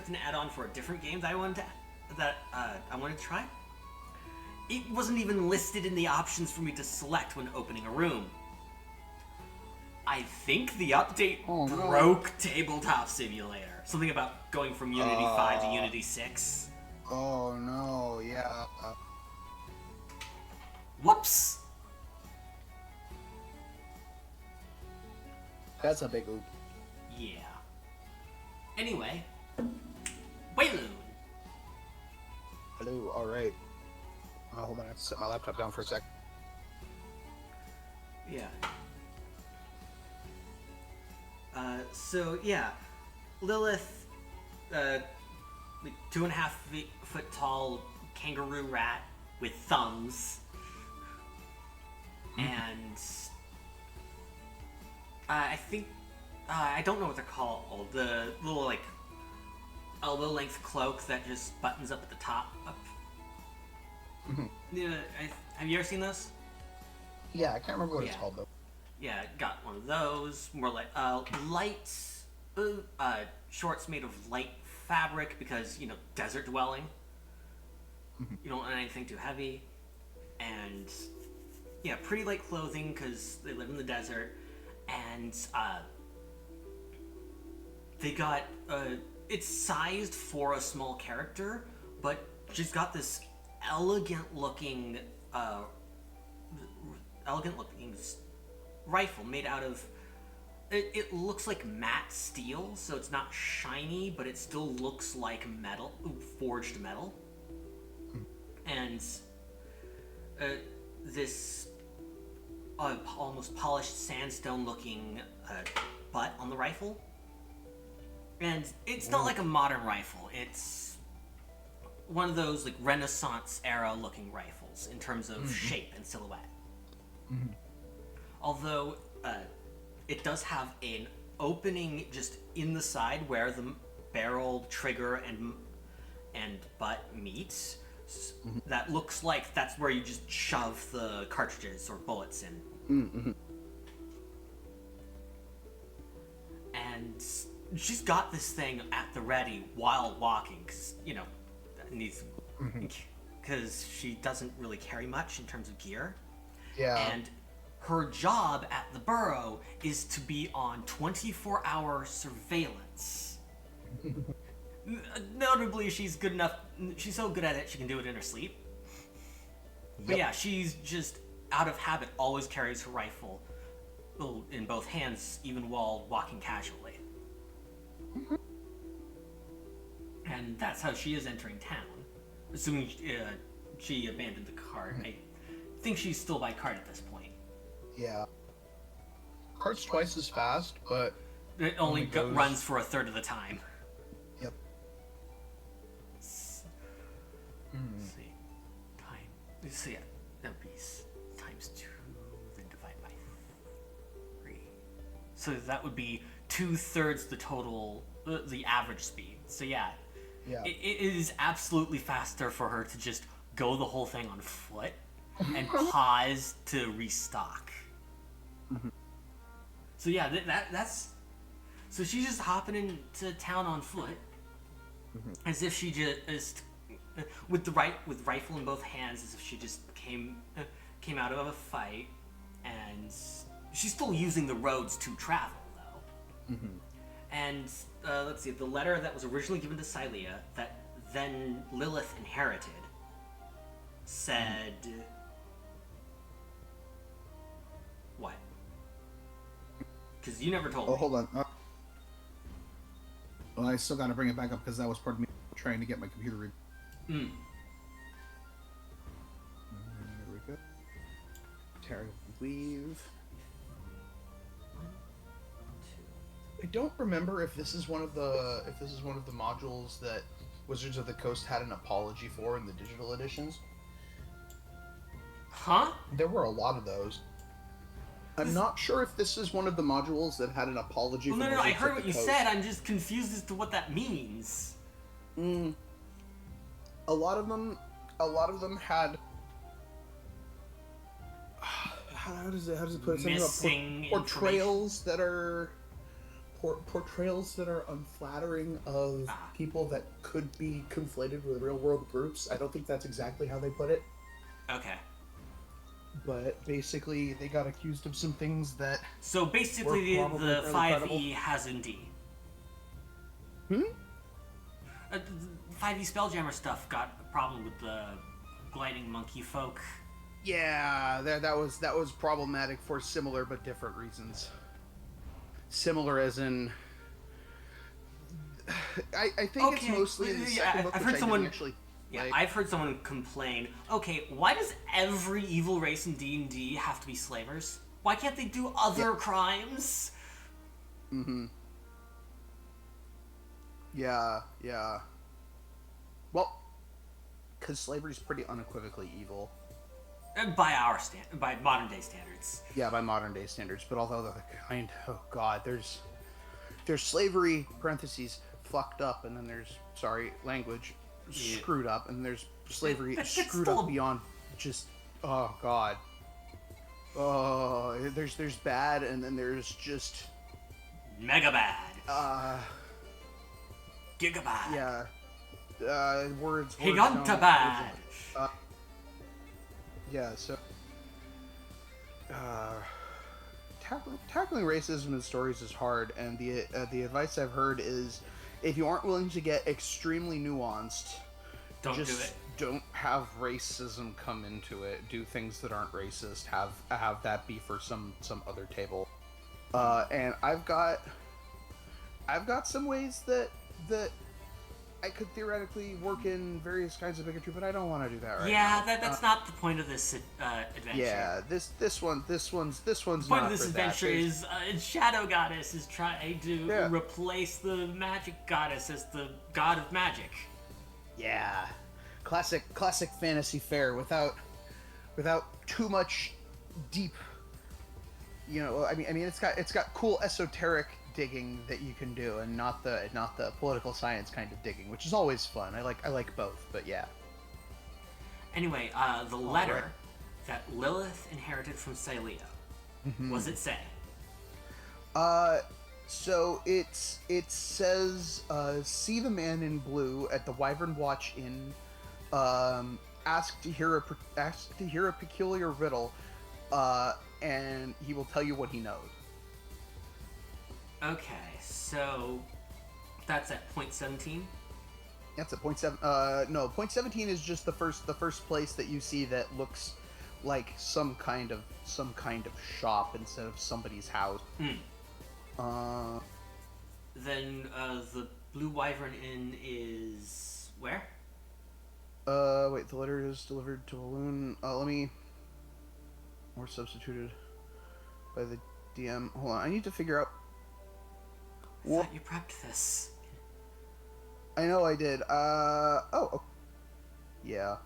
an add-on for a different game that I wanted to try. It wasn't even listed in the options for me to select when opening a room. I think the update Oh, no. broke Tabletop Simulator. Something about going from Unity 5 to Unity 6. Oh no! Yeah. Whoops! That's a big oop. Yeah. Anyway, Wayloon. Hello. All right. Hold on. I have to set my laptop down for a sec. Yeah. So yeah, Lillith, like 2.5 foot tall kangaroo rat with thumbs, and I think I don't know what they're called. The little like elbow length cloak that just buttons up at the top. Yeah, have you ever seen those? Yeah, I can't remember what it's Yeah. called though. Yeah, got one of those. More like light shorts made of light fabric because, desert dwelling. You don't want anything too heavy. And, yeah, pretty light clothing because they live in the desert. And, they got, it's sized for a small character, but she's got this elegant looking rifle made out of, it looks like matte steel, so it's not shiny, but it still looks like metal, forged metal. And this almost polished sandstone looking butt on the rifle. And it's not like a modern rifle. It's one of those like Renaissance era looking rifles in terms of shape and silhouette. Although it does have an opening just in the side where the barrel, trigger, and butt meet. That looks like that's where you just shove the cartridges or bullets in. And she's got this thing at the ready while walking, because, needs, because she doesn't really carry much in terms of gear. Yeah. And her job at the Burrow is to be on 24-hour surveillance. Notably, she's so good at it, she can do it in her sleep. But yeah, she's just, out of habit, always carries her rifle in both hands, even while walking casually. And that's how she is entering town. Assuming she abandoned the cart. I think she's still by cart at this point. Yeah. Cart's twice as fast, but it only runs for a third of the time. Yep. Let's see. So yeah, that would be times 2, then divide by 3. So that would be 2/3 the total, the average speed. So yeah, it is absolutely faster for her to just go the whole thing on foot and pause to restock. So yeah, that's. So she's just hopping into town on foot, as if she just with rifle in both hands, as if she just came out of a fight, and she's still using the roads to travel though. And let's see, the letter that was originally given to Cylea that then Lillith inherited said what? Because you never told me. Oh, hold on. Well, I still got to bring it back up because that was part of me trying to get my computer read. There we go. Terry, leave. I don't remember if this is one of the modules that Wizards of the Coast had an apology for in the digital editions. Huh? There were a lot of those. I'm not sure if this is one of the modules that had an apology. Well, no, I heard what you said. I'm just confused as to what that means. A lot of them had. How does it put it? Missing portrayals that are unflattering of people that could be conflated with real world groups. I don't think that's exactly how they put it. Okay. But basically, they got accused of some things that. So basically, the 5e has in D. 5e Spelljammer stuff got a problem with the gliding monkey folk. Yeah, that was problematic for similar but different reasons. Similar as in, I think it's mostly in the second book, I've which heard someone actually. Yeah, I've heard someone complain. Okay, why does every evil race in D&D have to be slavers? Why can't they do other crimes? Yeah. Well, because slavery's pretty unequivocally evil. By modern day standards. Yeah, by modern day standards. But although the kind, oh god, there's slavery parentheses fucked up, and then there's language screwed up, and there's slavery screwed up beyond just oh god. Oh, there's bad, and then there's just mega bad. Gigabyte. Yeah. Words. Gigantabyte. Yeah. So. Tackling racism in stories is hard, and the advice I've heard is, if you aren't willing to get extremely nuanced, Don't do just it. don't have racism come into it. Do things that aren't racist. Have that be for some other table. And I've got some ways that I could theoretically work in various kinds of bigotry, but I don't want to do that right now. Yeah, that's not the point of this adventure. Yeah, this one's The point not of this for adventure that. is Shadow Goddess is trying to replace the Magic Goddess as the God of Magic. Yeah, classic fantasy fare without too much deep. You know, I mean, it's got cool esoteric digging that you can do, and not the political science kind of digging, which is always fun. I like both, but yeah. Anyway, the letter that Lilith inherited from Cylea. What does it say? So it says, see the man in blue at the Wyvern Watch Inn. Ask to hear a peculiar riddle, and he will tell you what he knows. Okay, so that's at point 17. That's at point 7. No, point 17 is just the first place that you see that looks like some kind of shop instead of somebody's house. Then the Blue Wyvern Inn is where? Wait, the letter is delivered to Walloon. Or substituted by the DM. Hold on, I need to figure out. I thought you prepped this. I know I did. Oh. Yeah.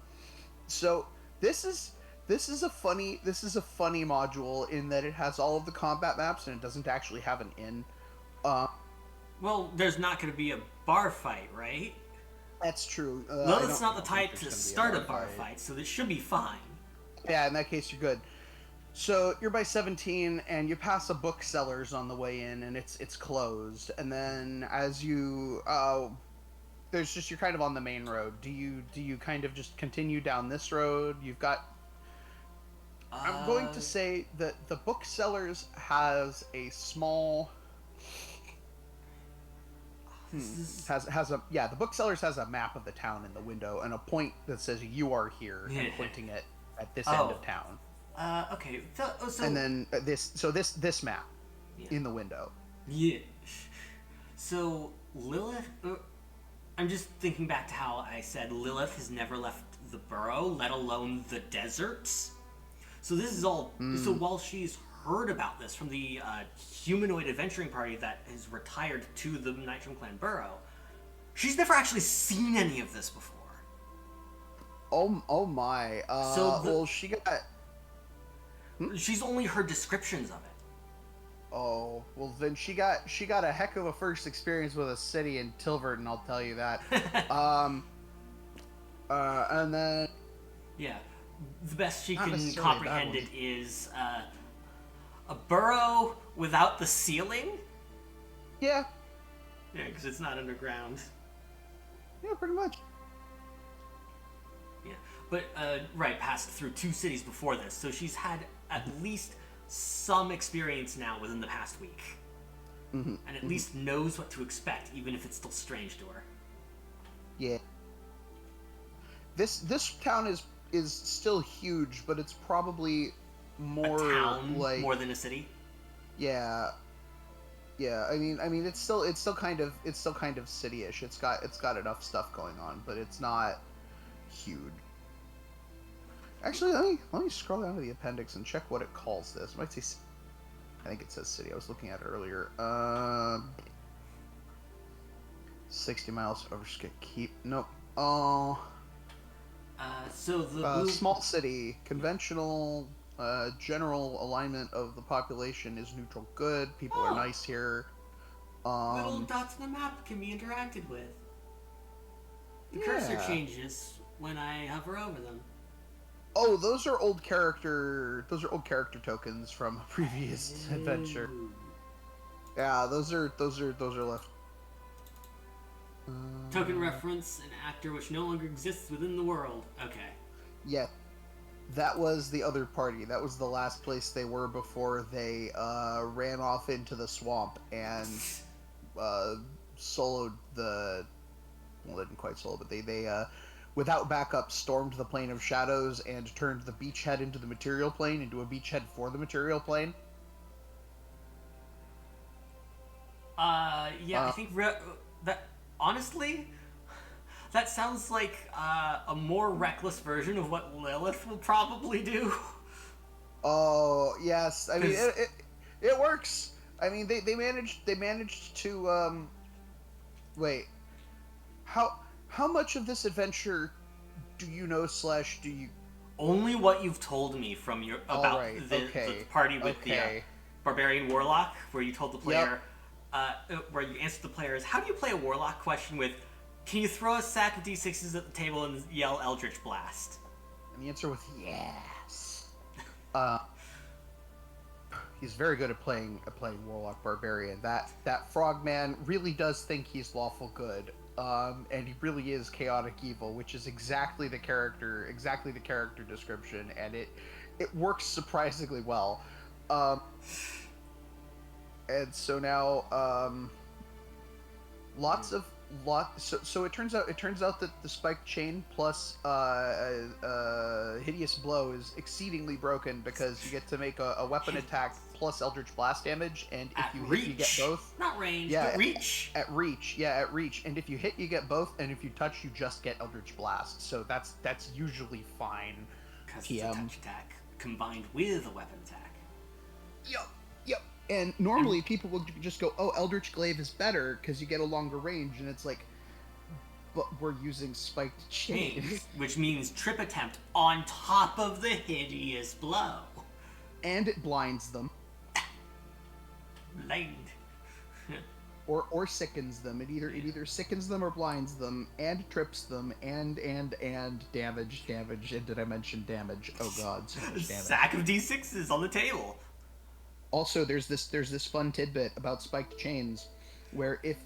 So this is a funny module in that it has all of the combat maps and it doesn't actually have an inn. Well, there's not going to be a bar fight, right? That's true. Lilith's not the type to start a bar fight, so this should be fine. Yeah, in that case you're good. So you're by 17, and you pass a bookseller's on the way in, and it's closed. And then as you, you're kind of on the main road. Do you kind of just continue down this road? You've got. I'm going to say that the bookseller's has a small. The bookseller's has a map of the town in the window and a point that says you are here, and pointing it at this end of town. Okay. So and then this map in the window. Yeah. So Lilith, I'm just thinking back to how I said Lilith has never left the burrow, let alone the deserts. So this is all. So while she's heard about this from the humanoid adventuring party that is retired to the Nyrtim-Clan Burrow, she's never actually seen any of this before. Oh my. Well, she got. She's only heard descriptions of it. Oh, well then she got a heck of a first experience with a city in Tilverton, I'll tell you that. And then yeah, the best she can comprehend it is a burrow without the ceiling. Yeah. Yeah, because it's not underground. Yeah, pretty much. Yeah, but passed through 2 cities before this, so she's had at least some experience now within the past week, and at least knows what to expect, even if it's still strange to her. Yeah. This town is still huge, but it's probably more a town, like more than a city. Yeah. Yeah, I mean it's still kind of city-ish. It's got enough stuff going on, but it's not huge. Actually, let me scroll down to the appendix and check what it calls this. It might say, I think it says city. I was looking at it earlier. 60 miles over Keep. Nope. Oh. So the small city, conventional, general alignment of the population is neutral good. People are nice here. Little dots on the map can be interacted with. The cursor changes when I hover over them. Oh, those are old character tokens from a previous adventure. Yeah, those are left. Token reference, an actor which no longer exists within the world. Okay. Yeah, that was the other party. That was the last place they were before they ran off into the swamp and soloed the... Well, they didn't quite solo, but they without backup, stormed the Plane of Shadows and turned the beachhead into the material plane into a beachhead for the material plane. I think that honestly, that sounds like a more reckless version of what Lilith will probably do. Oh yes, I mean it works. I mean they managed to wait. How much of this adventure do you know / do you only what you've told me from your about the party with the barbarian warlock, where you told the player, where you answered the players, how do you play a warlock question with, can you throw a sack of d6s at the table and yell Eldritch Blast? And the answer was yes. He's very good at playing warlock barbarian. That frogman really does think he's lawful good. And he really is chaotic evil, which is exactly the character description, and it works surprisingly well. And so now, so it turns out that the spiked chain plus hideous blow is exceedingly broken, because you get to make a weapon attack plus Eldritch Blast damage, and if you hit, you get both. Not range, but reach. At reach, and if you hit, you get both, and if you touch, you just get Eldritch Blast. So that's usually fine. Because it's a touch attack combined with a weapon attack. Yep. And normally people will just go, oh, Eldritch Glaive is better because you get a longer range, and it's like, but we're using spiked chains. Which means trip attempt on top of the hideous blow. And it blinds them. Blind. or sickens them. It either sickens them or blinds them, and trips them, and damage. And did I mention damage? Oh god, so much damage. Sack of d6s on the table. Also, there's this fun tidbit about spiked chains, where if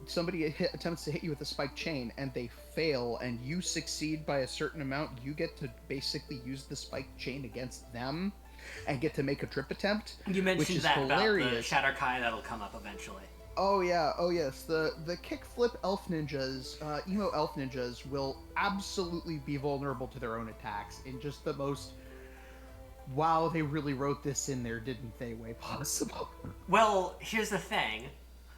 somebody attempts to hit you with a spiked chain and they fail and you succeed by a certain amount, you get to basically use the spiked chain against them and get to make a trip attempt. You mentioned which is that hilarious. About the Shatterkai that'll come up eventually. Oh yes, the kickflip elf ninjas, emo elf ninjas, will absolutely be vulnerable to their own attacks in just the most, wow, they really wrote this in there, didn't they, way possible. Well, here's the thing.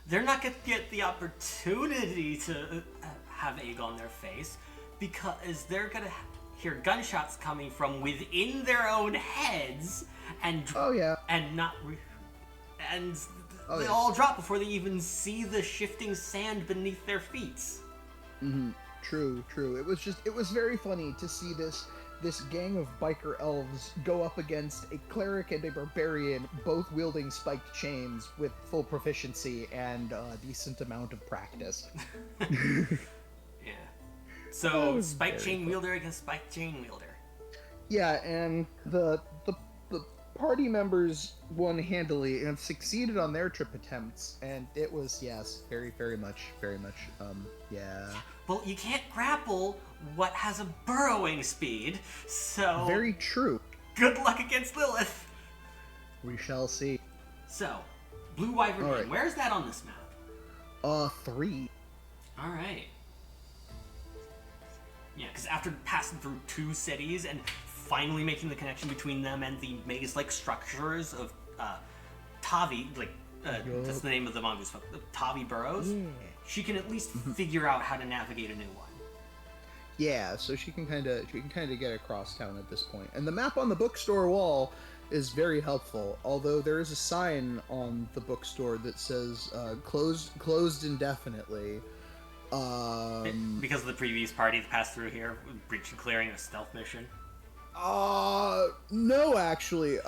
They're not going to get the opportunity to have egg on their face, because they're going to hear gunshots coming from within their own heads, and they all drop before they even see the shifting sand beneath their feet. Mm-hmm. True. It was very funny to see this gang of biker elves go up against a cleric and a barbarian, both wielding spiked chains with full proficiency and a decent amount of practice. Yeah. So, spiked chain wielder against spiked chain wielder. Yeah, and the party members won handily and succeeded on their trip attempts, and it was, yes, very, very much, yeah. Well, you can't grapple what has a burrowing speed, so... Very true. Good luck against Lilith. We shall see. So, Blue Wyvern Inn, right. Where's that on this map? 3. Alright. Yeah, because after passing through 2 cities and finally making the connection between them and the maze-like structures of Tavi, that's the name of the mongoose folk, the Tavi burrows, she can at least figure out how to navigate a new one. Yeah, so she can kind of get across town at this point. And the map on the bookstore wall is very helpful, although there is a sign on the bookstore that says closed indefinitely. Because of the previous party that passed through here, breach and clearing a stealth mission. No, actually,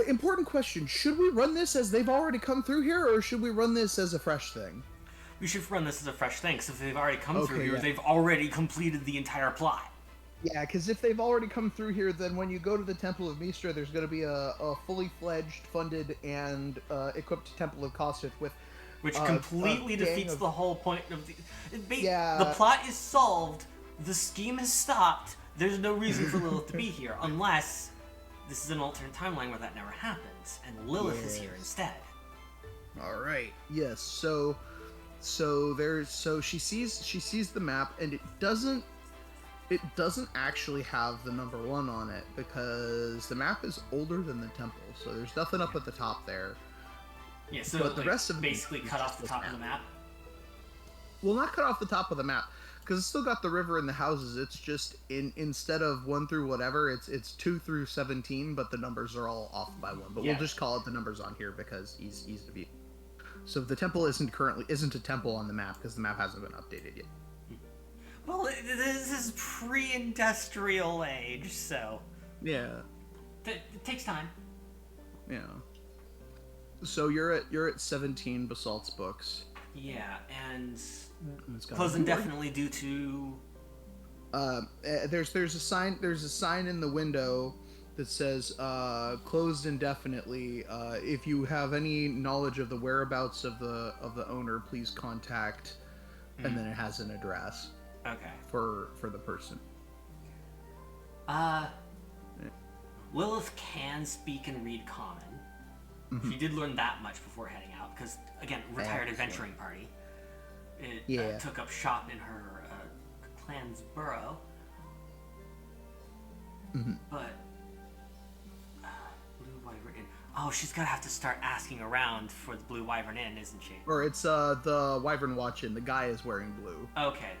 important question. Should we run this as they've already come through here, or should we run this as a fresh thing? We should run this as a fresh thing, because if they've already come through here, they've already completed the entire plot. Yeah, because if they've already come through here, then when you go to the Temple of Mystra, there's going to be a fully fledged, funded, and equipped Temple of Kossuth with which a completely gang defeats of- the whole point of the. Yeah. The plot is solved. The scheme is stopped. There's no reason for Lilith to be here unless this is an alternate timeline where that never happens, and Lilith is here Yes. instead. All right. Yes. So she sees the map, and it doesn't actually have the number 1 on it because the map is older than the temple. So there's nothing up at the top there. Yeah, so But the like, rest of it basically is cut just off the the top of the map. Well, not cut off the top of the map because it's still got the river and the houses. It's just instead of 1 through whatever, it's 2 through 17, but the numbers are all off by 1. But Yeah. we'll just call it the numbers on here because easy to view. So the temple isn't a temple on the map because the map hasn't been updated yet. Well, this is pre-industrial age, so Yeah. it takes time. Yeah. So you're at 17 Basalt's books. Yeah, and And it's got closed a- indefinitely due to. There's a sign in the window that says closed indefinitely. If you have any knowledge of the whereabouts of the owner, please contact. And then it has an address Okay. for the person. Lilith can speak and read Common. She did learn that much before heading out, because, again, retired Excellent. adventuring party. It Yeah. took up shop in her clan's burrow. But, Blue Wyvern Inn. Oh, she's gonna have to start asking around for the Blue Wyvern Inn, isn't she? Or it's the Wyvern Watch Inn. The guy is wearing blue. Okay.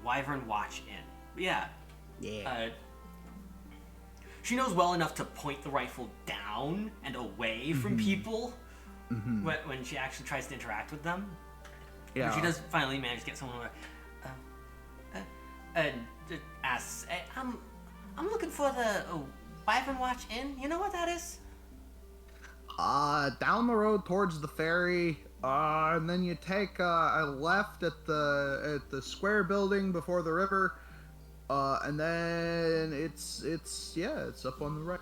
Wyvern Watch Inn. Yeah. Yeah. She knows well enough to point the rifle down and away from people when she actually tries to interact with them. Yeah. When she does finally manage to get someone asks, hey, I'm looking for the Wyvern Watch Inn. You know what that is? Down the road towards the ferry, and then you take a left at the square building before the river, and then it's up on the right.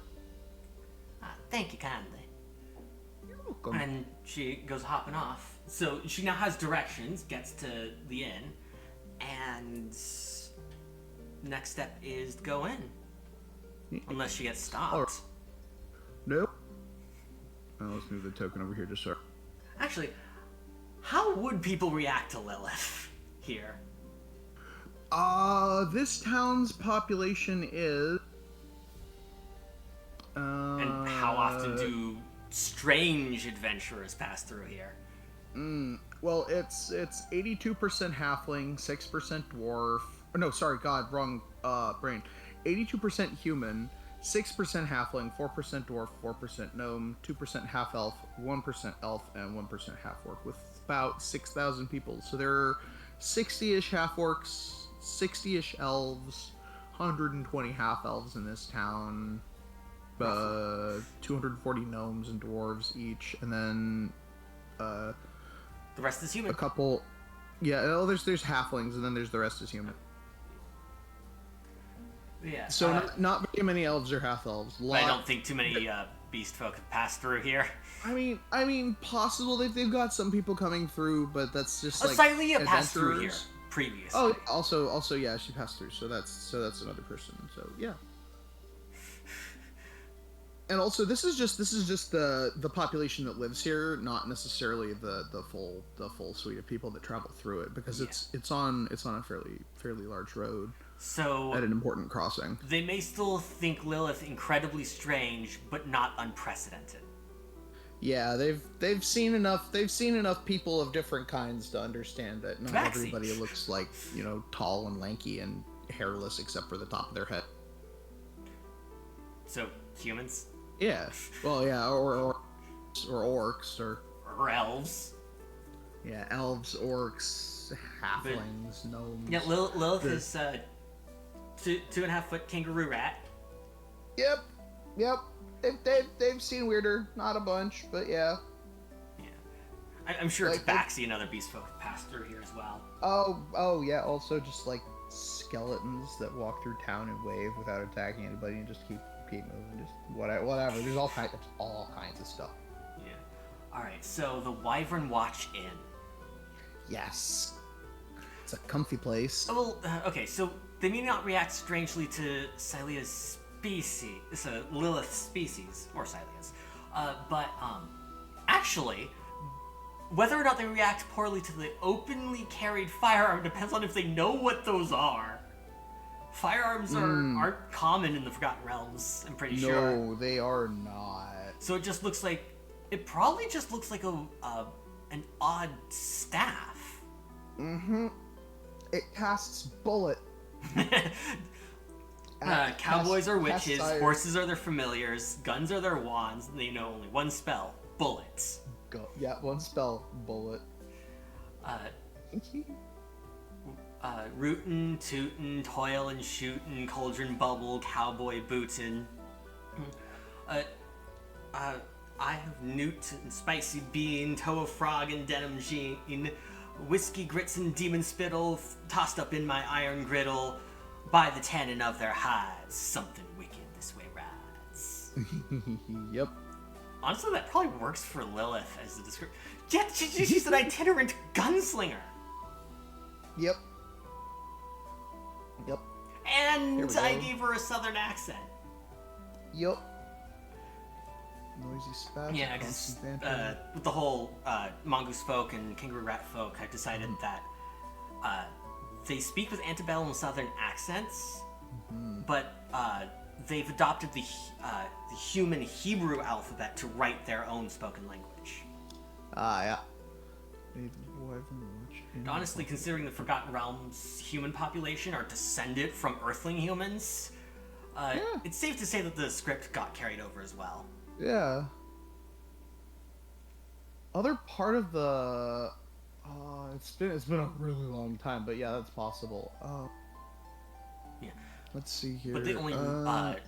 Thank you kindly. You're welcome. And she goes hopping off. So she now has directions, gets to the inn, and next step is go in. Unless she gets stopped. Alright. Nope. Let's move the token over here just so. Actually, how would people react to Lilith here? This town's population is. And how often do strange adventurers pass through here? Well, it's 82% halfling, 6% dwarf. Oh, no, sorry, God, wrong brain. 82% human, 6% halfling, 4% dwarf, 4% gnome, 2% half elf, 1% elf, and 1% half orc, with about 6,000 people. So there are 60-ish half orcs, 60-ish elves, 120 half elves in this town, 240 gnomes and dwarves each, and then The rest is human. a couple. Yeah, oh, there's halflings, and then there's the rest is human. Yeah. So not very many elves or half elves. I don't think too many beast folk have passed through here. I mean, possible they've got some people coming through, but that's just like Cylea passed through here adventurers. previously. Oh, also, yeah, she passed through. So that's another person. So yeah. And also, this is just the population that lives here, not necessarily the full suite of people that travel through it, because it's on a fairly large road So at an important crossing. they may still think Lilith incredibly strange, but not unprecedented. Yeah, they've seen enough people of different kinds to understand that not Tabaxi. everybody looks like, tall and lanky and hairless except for the top of their head. So humans Yeah. Well, yeah, or orcs or elves. yeah, elves, orcs, halflings, gnomes. Yeah, Lilith is 2.5 foot kangaroo rat. Yep. They've seen weirder, not a bunch, but yeah. Yeah, I'm sure Like, Tabaxi and other beast folk have passed through here as well. Oh yeah. Also, just like skeletons that walk through town and wave without attacking anybody and just keep moving, just whatever. There's all kinds of stuff. Yeah. All right. So the Wyvern Watch Inn. Yes. It's a comfy place. Well, okay, so they may not react strangely to Cylea's species, so Lilith's species, or Cylea's, but actually, whether or not they react poorly to the openly carried firearm depends on if they know what those are. Firearms aren't common in the Forgotten Realms, I'm pretty sure. No, they are not. So it just looks like, it probably just looks like an odd staff. Mm-hmm. It casts bullet. Cowboys are Cast witches, fire. horses are their familiars, guns are their wands, and they know only one spell, bullets. Go. Yeah, one spell, bullet. Rootin', tootin', toil and shootin', cauldron bubble, cowboy bootin'. I have newt and spicy bean, toe of frog and denim jean, whiskey grits and demon spittle, tossed up in my iron griddle, by the tannin of their hides, something wicked this way rides. Yep. Honestly, that probably works for Lilith as the description. Yeah, she's an itinerant gunslinger. Yep. Yep. And Here we I go. gave her a southern accent. Yep. Noisy spats. Yeah, because constant banter. with the whole mongoose folk and kangaroo rat folk, I've decided that they speak with antebellum southern accents, but they've adopted the human Hebrew alphabet to write their own spoken language. Yeah. And honestly, considering the Forgotten Realms human population are descended from Earthling humans, it's safe to say that the script got carried over as well. Yeah. Other part of the it's been a really long time, but yeah, that's possible. Yeah. Let's see here. But they only but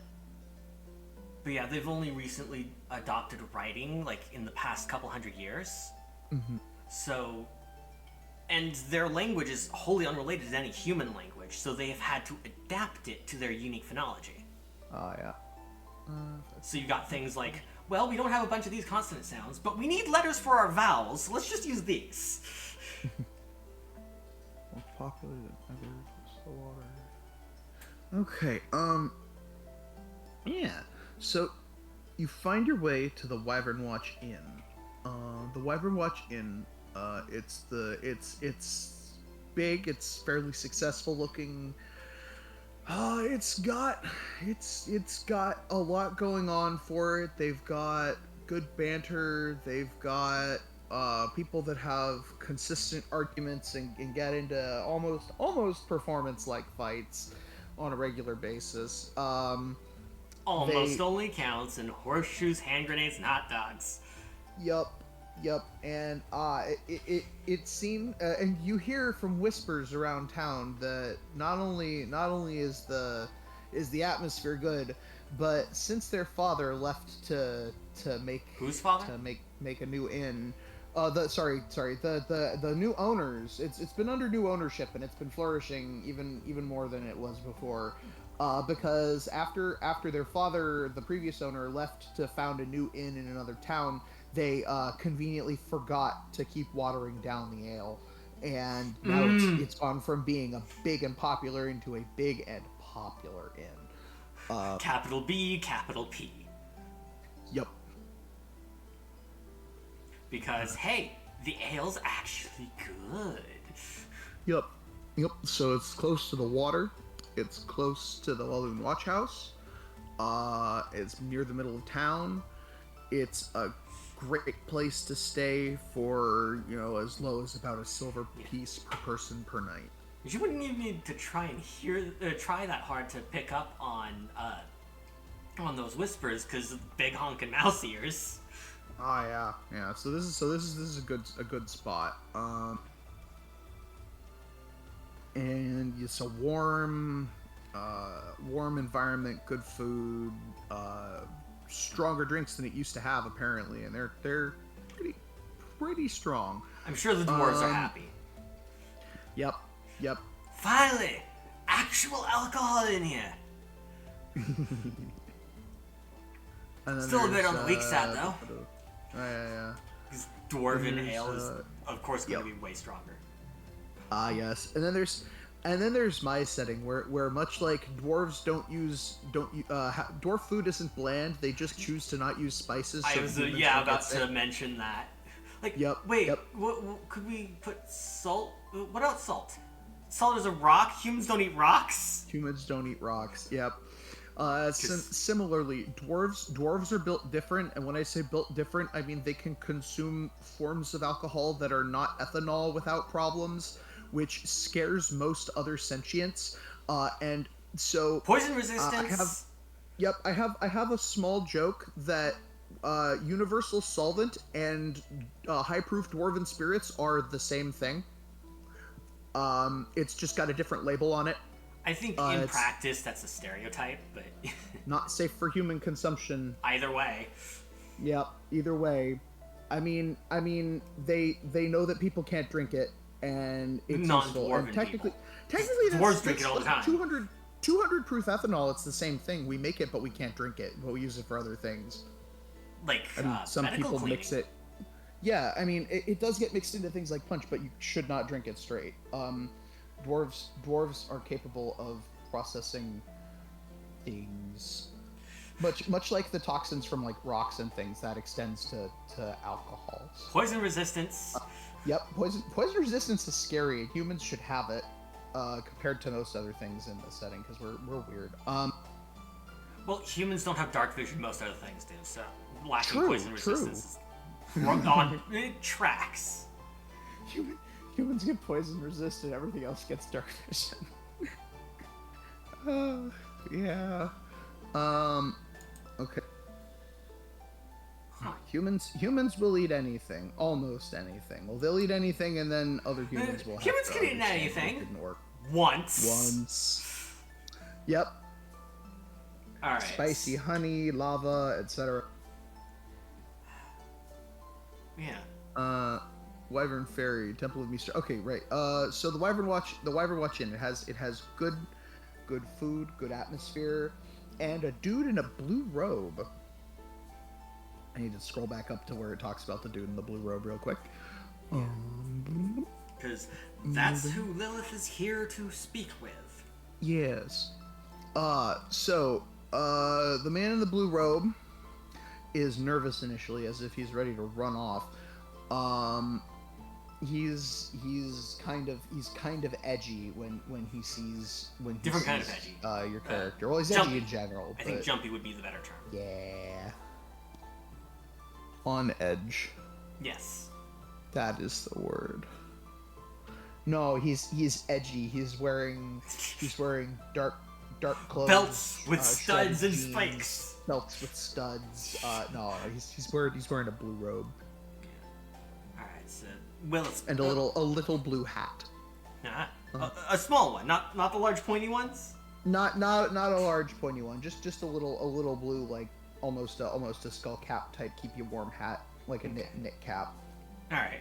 yeah, they've only recently adopted writing, like in the past couple hundred years. Mhm. So, and their language is wholly unrelated to any human language, so they have had to adapt it to their unique phonology. Yeah. So you got things like, well, we don't have a bunch of these consonant sounds, but we need letters for our vowels, so let's just use these. More popular than ever. Close to the water. Okay. Yeah. So, you find your way to the Wyvern Watch Inn. The Wyvern Watch Inn. It's big. It's fairly successful looking. It's got a lot going on for it. They've got good banter. They've got people that have consistent arguments and get into almost performance-like fights on a regular basis. Almost only counts in horseshoes, hand grenades, and hot dogs. Yep. And it seemed, and you hear from whispers around town that not only is the atmosphere good, but since their father left to make Whose father? to make a new inn, the new owners, it's been under new ownership and it's been flourishing even more than it was before. Because after their father, the previous owner, left to found a new inn in another town, they conveniently forgot to keep watering down the ale, and now it's gone from being a big and popular into a big and popular inn. Capital B, capital P. Yep. Because, hey, the ale's actually good. Yep. So it's close to the water. It's close to the Walloon Watch House. It's near the middle of town. It's a great place to stay for, as low as about a silver piece per person per night. You wouldn't even need to try that hard to pick up on those whispers, because of big honkin' mouse ears. Yeah. So this is a good spot. And it's a warm environment, good food, stronger drinks than it used to have apparently, and they're pretty strong. I'm sure the dwarves are happy. Yep. Finally, actual alcohol in here. And then Still a bit there's, on the weak side though. Yeah. Because dwarven There's, ale is, of course, going to yep. be way stronger. Ah, yes. And then there's my setting where much like dwarves dwarf food isn't bland. They just choose to not use spices. So I was humans yeah don't about get to sick. mention that. Like, Yep, wait, yep. what could we put salt? What about salt? Salt is a rock. Humans don't eat rocks. Humans don't eat rocks. Yep. Just- Similarly, dwarves are built different, and when I say built different, I mean they can consume forms of alcohol that are not ethanol without problems, which scares most other sentients. And so Poison I resistance. I have a small joke that universal solvent and high proof dwarven spirits are the same thing. It's just got a different label on it. I think in practice that's a stereotype, but Not safe for human consumption. either way. Yep. Either way, I mean, they know that people can't drink it, and it's useful. Non-dwarven And technically, Dwarves that's drink it all the like time. 200 proof ethanol. It's the same thing. We make it, but we can't drink it. But we use it for other things. Like I mean, some medical people cleaning. mix it. Yeah, I mean, it does get mixed into things like punch, but you should not drink it straight. Dwarves are capable of processing things, much like the toxins from like rocks and things that extends to alcohol. Poison resistance. Yep, poison resistance is scary. Humans should have it compared to most other things in this setting because we're weird. Well, humans don't have dark vision. Most other things do. So lacking True, poison true. resistance is on it tracks. Humans get poison resistant. Everything else gets dark vision. Yeah. Okay. Huh. Humans will eat anything, almost anything. Well, they'll eat anything, and then other humans will. Humans have to can eat understand anything. It didn't work Once. Yep. All right. Spicy honey, lava, etc. Yeah. Wyvern Fairy, Temple of Mystra. Okay, right. So the Wyvern Watch Inn. It has good food, good atmosphere, and a dude in a blue robe. I need to scroll back up to where it talks about the dude in the blue robe real quick. Because that's who Lilith is here to speak with. Yes. So the man in the blue robe is nervous initially, as if he's ready to run off. He's kind of edgy when he sees Different kind of edgy. Your character. Well, he's Jumpy. edgy in general. I think but- jumpy would be the better term. Yeah. On edge. Yes. That is the word. No, he's edgy. He's wearing dark clothes. Belts with shredded studs and jeans, spikes. Belts with studs. No, he's wearing a blue robe All right. So Willis and a little blue hat. a small one, not the large pointy ones. Not a large pointy one. Just a little blue, like almost a skull cap type, keep you warm hat, like a knit cap. All right.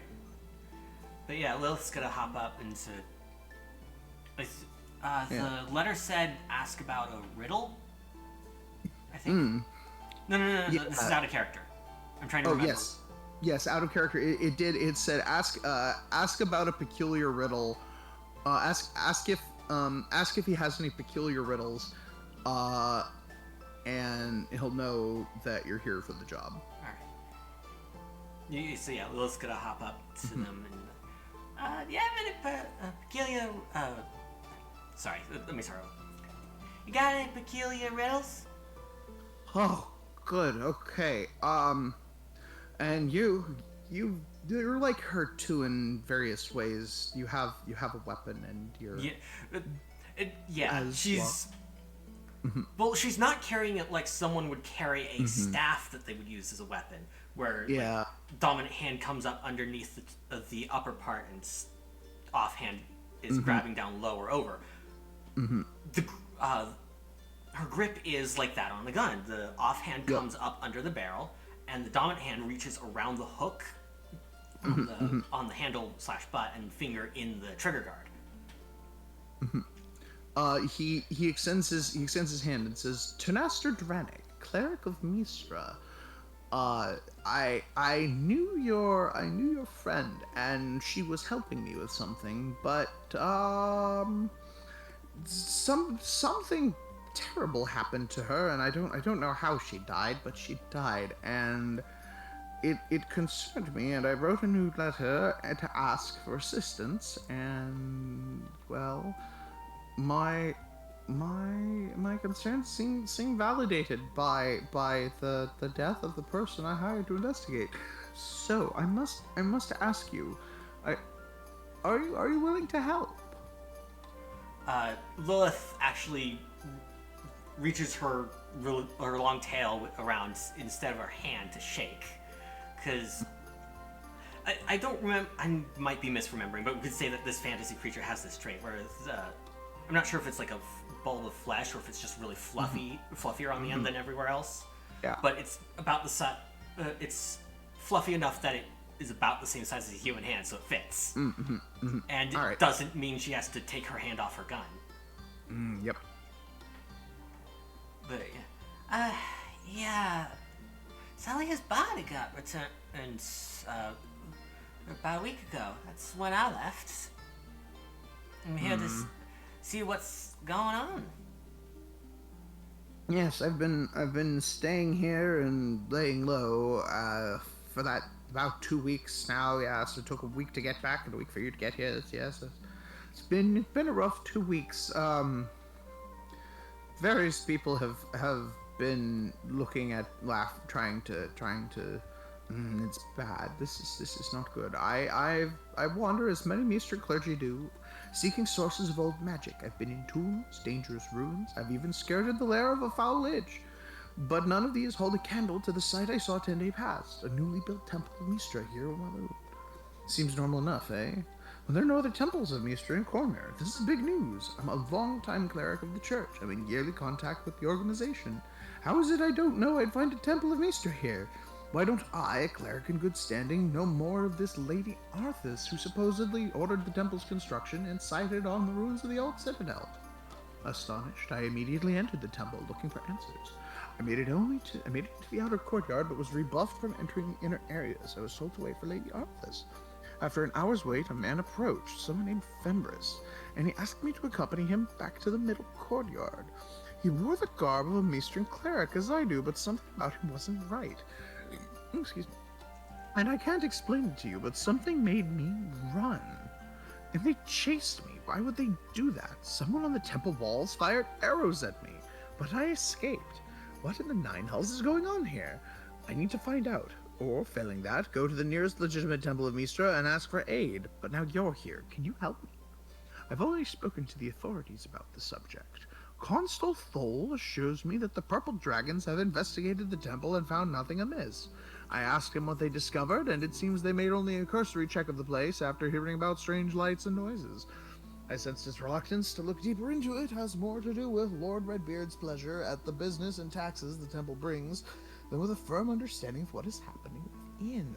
But yeah, Lilith's gonna hop up into. The letter said, "Ask about a riddle." I think. No. Yeah. This is out of character. I'm trying to remember. Yes, out of character. It said ask about a peculiar riddle. Ask if he has any peculiar riddles, and he'll know that you're here for the job. All right. So yeah, Lilith's gonna hop up to them and. Do you have any peculiar? Sorry, let me start over. You got any peculiar riddles? Oh, good. Okay. And you're like her too in various ways. You have a weapon, and you're As she's. Well, she's not carrying it like someone would carry a staff that they would use as a weapon, where like, dominant hand comes up underneath the upper part and offhand is grabbing down low or over. Her grip is like that on the gun. The offhand comes up under the barrel, and the dominant hand reaches around the hook on the handle / butt and finger in the trigger guard. He extends his hand and says, "Tenaster Dranik, cleric of Mystra. I knew your friend, and she was helping me with something, but something terrible happened to her, and I don't know how she died, but she died, and it concerned me, and I wrote a new letter to ask for assistance, and well, my concerns seem validated by the death of the person I hired to investigate. So I must ask you, are you willing to help? Lilith actually reaches her long tail around instead of her hand to shake, because I don't remember. I might be misremembering, but we could say that this fantasy creature has this trait where I'm not sure if it's like a ball of flesh or if it's just really fluffier on the end than everywhere else. Yeah. But it's about the size. It's fluffy enough that it is about the same size as a human hand, so it fits. And it doesn't mean she has to take her hand off her gun. Yep. But yeah, Cylea's body got returned about a week ago. That's when I left. I'm here to see what's going on. Yes, I've been staying here and laying low for that about 2 weeks now. Yeah, so it took a week to get back and a week for you to get here. Yes, it's been a rough 2 weeks. Various people have been looking at trying to. It's bad. This is not good. I wander as many Mystra clergy do, seeking sources of old magic. I've been in tombs, dangerous ruins. I've even skirted the lair of a foul lich. But none of these hold a candle to the sight I saw 10 days past. A newly built temple of Mystra here on my road. Seems normal enough, eh? Well, there are no other temples of Mystra in Cormyr. This is big news. I'm a long-time cleric of the church. I'm in yearly contact with the organization. How is it I don't know I'd find a temple of Mystra here? Why don't I, a cleric in good standing, know more of this Lady Arthas, who supposedly ordered the temple's construction and sighted on the ruins of the old citadel? Astonished, I immediately entered the temple, looking for answers. I made it into the outer courtyard, but was rebuffed from entering the inner areas. I was told to wait for Lady Arthas. After an hour's wait, a man approached, someone named Fembris, and he asked me to accompany him back to the middle courtyard. He wore the garb of a Mystran cleric, as I do, but something about him wasn't right. Excuse me. And I can't explain it to you, but something made me run. And they chased me. Why would they do that? Someone on the temple walls fired arrows at me, but I escaped. What in the nine hells is going on here? I need to find out. Or, failing that, go to the nearest legitimate temple of Mystra and ask for aid. But now you're here. Can you help me? I've already spoken to the authorities about the subject. Constable Thole assures me that the purple dragons have investigated the temple and found nothing amiss. I asked him what they discovered, and it seems they made only a cursory check of the place after hearing about strange lights and noises. I sensed his reluctance to look deeper into it has more to do with Lord Redbeard's pleasure at the business and taxes the temple brings than with a firm understanding of what is happening within.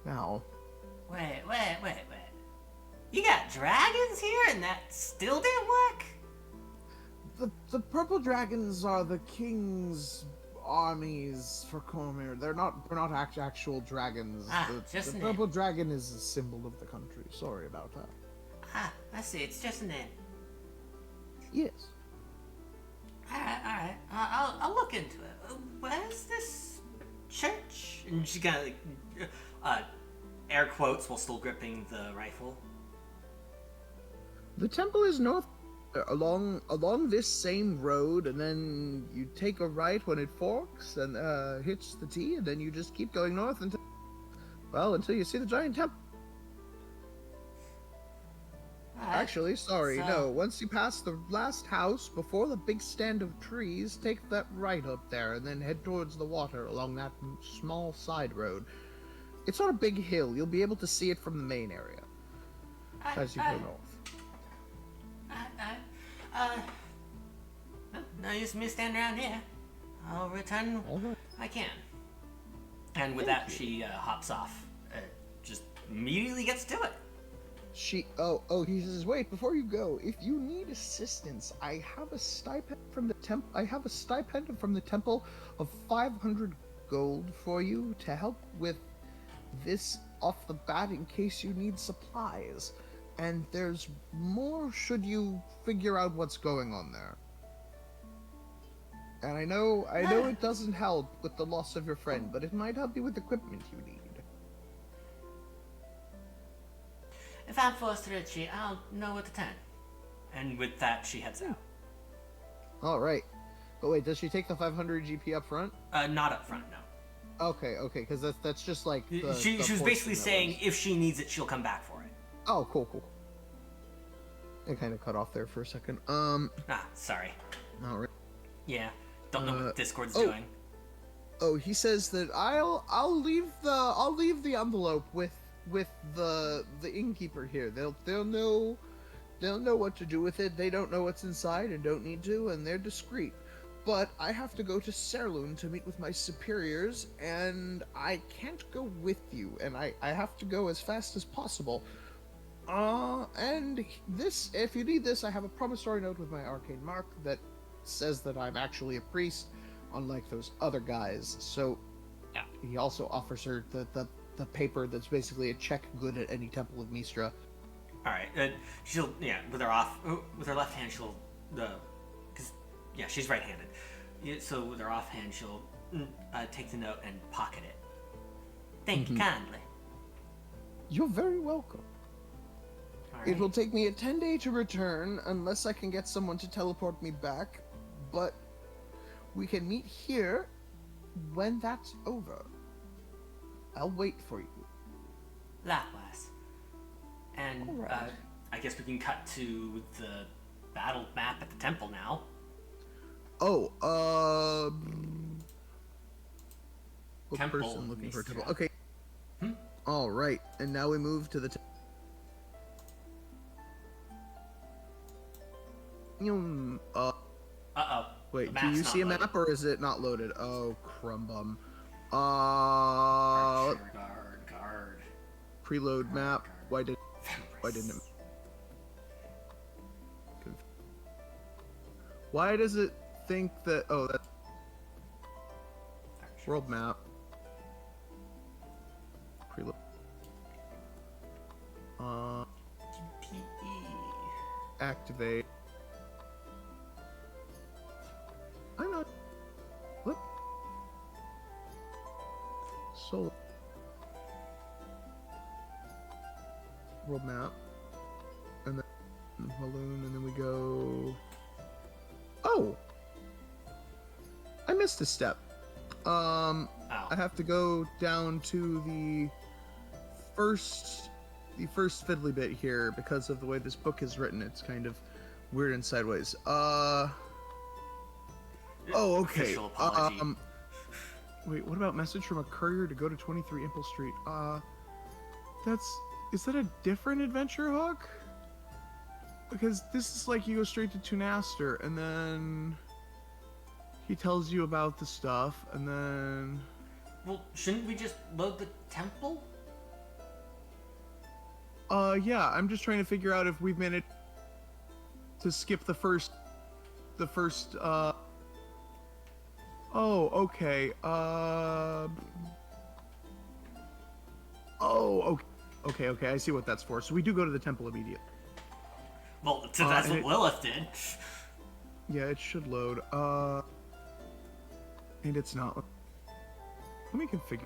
Now... Wait. You got dragons here and that still didn't work? The purple dragons are the king's armies for Cormyr. They're not actual dragons. The purple dragon is a symbol of the country. Sorry about that. I see. It's just a name. Yes. Alright. I'll look into it. Where's this church? And she's gonna air quotes while still gripping the rifle. The temple is north along this same road, and then you take a right when it forks and hits the T, and then you just keep going north until you see the giant temple. Actually, sorry, no. Once you pass the last house before the big stand of trees, take that right up there, and then head towards the water along that small side road. It's on a big hill. You'll be able to see it from the main area as you go north. No use me standing around here. I'll return when I can. And with that, she hops off. Just immediately gets to it. He says, wait, before you go, if you need assistance, I have a stipend from the temple of 500 gold for you to help with this off the bat in case you need supplies. And there's more should you figure out what's going on there. And I know it doesn't help with the loss of your friend, but it might help you with equipment you need. If I'm forced to retreat, I'll know what to turn. And with that, she heads out. All right. But wait, does she take the 500 GP up front? Not up front, no. Okay, because that's just like she was basically saying if she needs it, she'll come back for it. Oh, cool. I kind of cut off there for a second. Sorry. All right. Yeah, don't know what Discord's doing. Oh, he says that I'll leave the envelope with the innkeeper here. They'll know what to do with it. They don't know what's inside and don't need to, and they're discreet. But I have to go to Serlun to meet with my superiors, and I can't go with you, and I have to go as fast as possible. And this, if you need this, I have a promissory note with my arcane mark that says that I'm actually a priest, unlike those other guys. So, yeah, he also offers her the paper that's basically a check good at any temple of Mystra. All right, she'll with her left hand she'll she's right-handed. So with her offhand she'll take the note and pocket it. Thank you kindly. You're very welcome. Right. It will take me a 10-day to return unless I can get someone to teleport me back, but we can meet here when that's over. I'll wait for you. Likewise. And right. I guess we can cut to the battle map at the temple now. Temple person looking for a temple. Mystra. Okay. All right, and now we move to the wait, do you see a map or is it not loaded? Oh, crumbum. Guard. Preload map. Why didn't it? Why does it think that? Oh, that's world map. Preload. Activate. I'm not. What? Solar. World map. And then balloon, and then we go. Oh! I missed a step. I have to go down to the first fiddly bit here because of the way this book is written. It's kind of weird and sideways. Oh, okay. Wait, what about message from a courier to go to 23 Impel Street? Is that a different adventure hook? Because this is like you go straight to Tunaster, and then he tells you about the stuff, and then... Well, shouldn't we just load the temple? Yeah, I'm just trying to figure out if we've managed to skip the first, Oh, okay, Oh, okay, I see what that's for. So we do go to the temple immediately. Well, that's what Lillith did. Yeah, it should load. And it's not. Let me configure.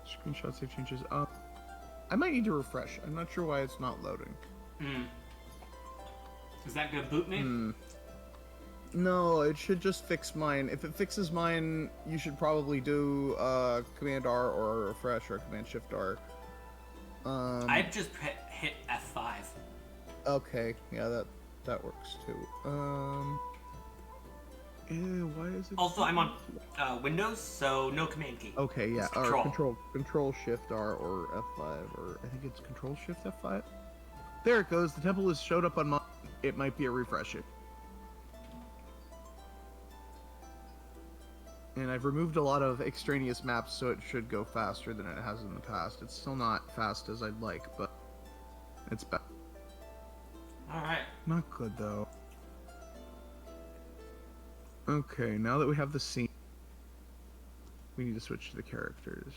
Screenshot save changes. I might need to refresh. I'm not sure why it's not loading. Is that gonna boot me? No, it should just fix mine. If it fixes mine, you should probably do Command R or refresh or Command Shift R. I've just hit F5. Okay, yeah, that works too. Why is it? Also, I'm on Windows, so no command key. Okay, yeah, It's or Control Shift R or F5, or I think it's Control Shift F5. There it goes. The temple has showed up on my. It might be a refresh. And I've removed a lot of extraneous maps, so it should go faster than it has in the past. It's still not fast as I'd like, but it's better. Alright. Not good, though. Okay, now that we have the scene, we need to switch to the characters.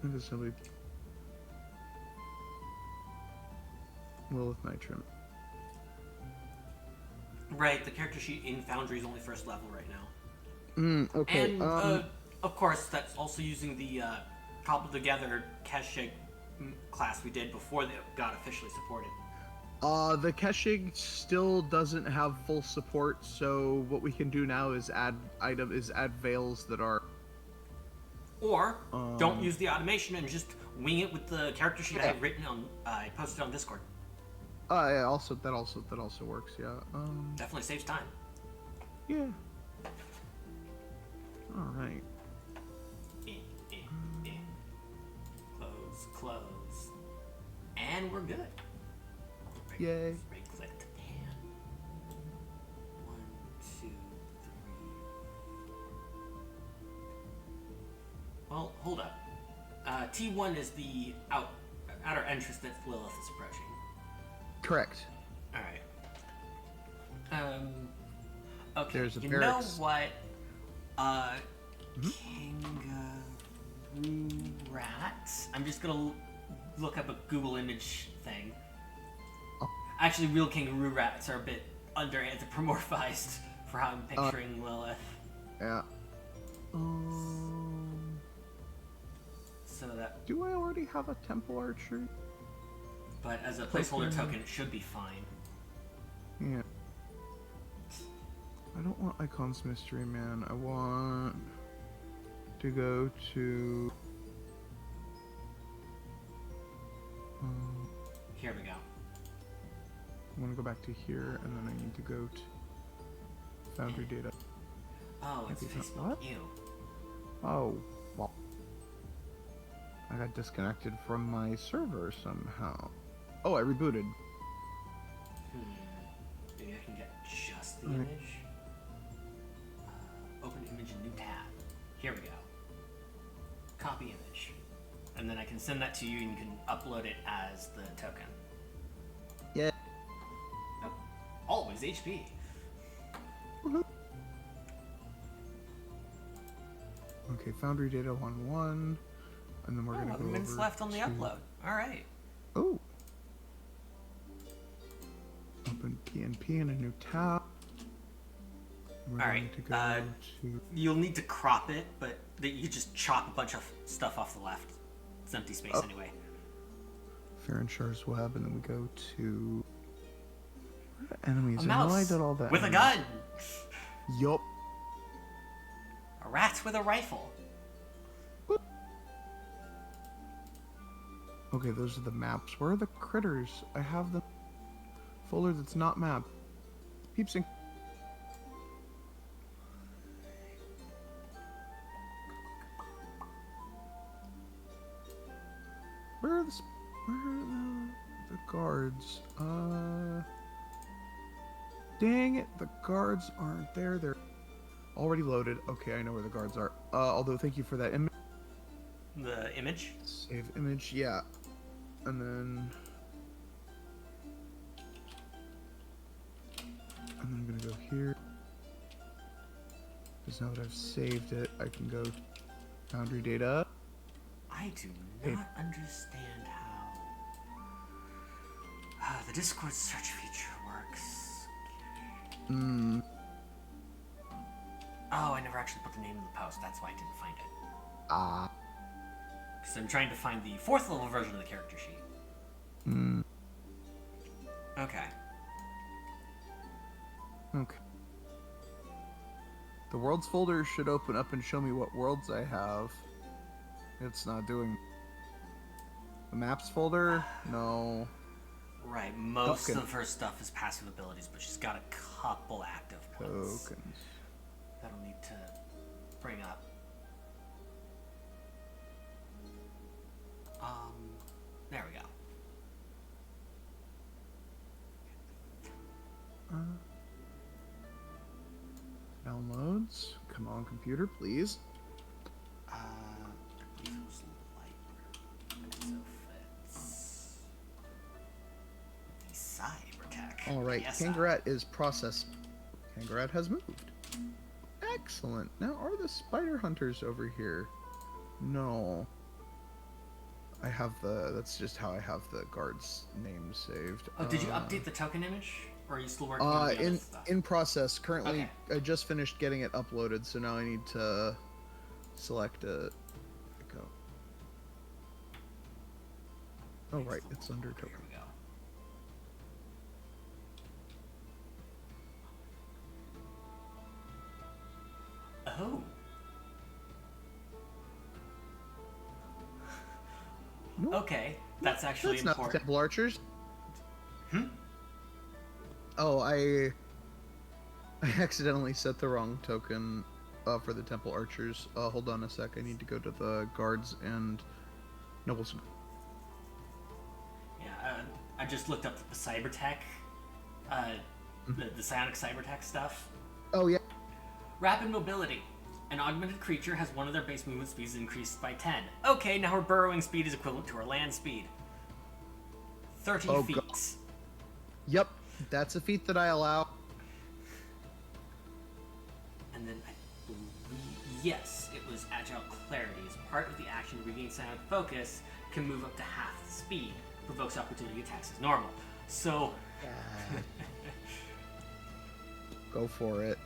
There's somebody... Lillith Nytrim. Right, the character sheet in Foundry is only first level right now. Okay. And, of course, that's also using the cobbled together Keshig class we did before they got officially supported. The Keshig still doesn't have full support, so what we can do now is add veils that are... Or, don't use the automation and just wing it with the character sheet I posted on Discord. Yeah, that also works, yeah. Definitely saves time. Yeah. Alright. Close. And we're good. Yay. Right clicked. And 1, 2, 3. Well, hold up. T1 is the outer entrance that Lillith is approaching. Correct. Alright. Okay, There's a you barracks. know what? Kangaroo rats? I'm just gonna look up a Google image thing. Oh. Actually, real kangaroo rats are a bit under-anthropomorphized for how I'm picturing Lillith. Yeah. So that... Do I already have a temple archer? But as a placeholder token, it should be fine. Yeah. I don't want Icon's Mystery Man. I want to go to... Here we go. I want to go back to here, and then I need to go to Foundry Data. Oh, it's Okay, Facebook. what? Ew. Oh, well. I got disconnected from my server somehow. Oh, I rebooted. Maybe I can get just the Right. image. Open image in new tab. Here we go. Copy image. And then I can send that to you and you can upload it as the token. Yeah. Oh, always HP. Woohoo. Okay, Foundry Data 1-1. And then we're gonna go 11 minutes over left on the to... upload. Alright. Oh. Open PNP in a new tab. We're Alright, going to go to... You'll need to crop it, but you just chop a bunch of stuff off the left. It's empty space anyway. Farenshar's Web, and then we go to... Where are the enemies? A I know I mouse did all that. with a gun! Yup. A rat with a rifle. Okay, those are the maps. Where are the critters? I have the folder that's not mapped. Peepsing. Where are the guards? Dang it, the guards aren't there. They're already loaded. Okay, I know where the guards are. Although thank you for that image. The image? Save image, yeah. And then I'm gonna go here. Because now that I've saved it, I can go to Foundry Data. I do not understand how the Discord search feature works. Oh, I never actually put the name in the post. That's why I didn't find it. Because I'm trying to find the 4th level version of the character sheet. Okay. Okay. The worlds folder should open up and show me what worlds I have. It's not doing... The maps folder? No. Right, most Token. of her stuff is passive abilities, but she's got a couple active ones Tokens. that'll need to bring up. There we go. downloads. Come on, computer, please. I believe it was light. Exofits. The cyber tech. All right, Yes, Kangarat is processed. Kangarat has moved. Excellent. Now, are the spider hunters over here? No. I have the... That's just how I have the guard's name saved. Oh, did you update the token image? Or are you still working on the other stuff? In process. Currently, Okay. I just finished getting it uploaded, so now I need to select it. Go. Oh, right. It's under Here token. we go. Oh. No, Okay, that's actually that's not the important. Temple Archers. Hmm? Oh, I accidentally set the wrong token for the Temple Archers. Hold on a sec. I need to go to the guards and nobles. Yeah, I just looked up the cyber tech, the psionic cyber tech stuff. Oh yeah. Rapid mobility. An augmented creature has one of their base movement speeds increased by 10. Okay, now her burrowing speed is equivalent to her land speed. 30 Oh, feet. God. Yep, that's a feat that I allow. And then I believe, yes, it was agile clarity. As part of the action to regain psionic focus, can move up to half the speed. Provokes opportunity attacks as normal. So, Go for it.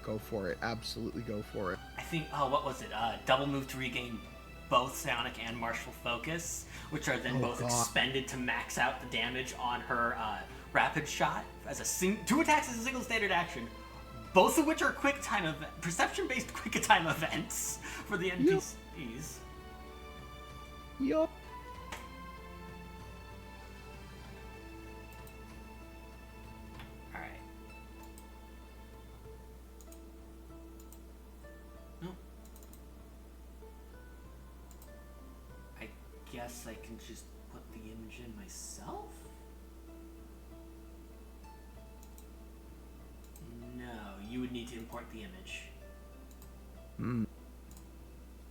Go for it. Absolutely go for it. I think, what was it? Double move to regain both psionic and martial focus, which are then both God. expended to max out the damage on her rapid shot as two attacks as a single standard action, both of which are quick time perception-based quick time events for the NPCs. Yup. All right. No. I guess I can just put the image in myself? No, you would need to import the image. Hmm.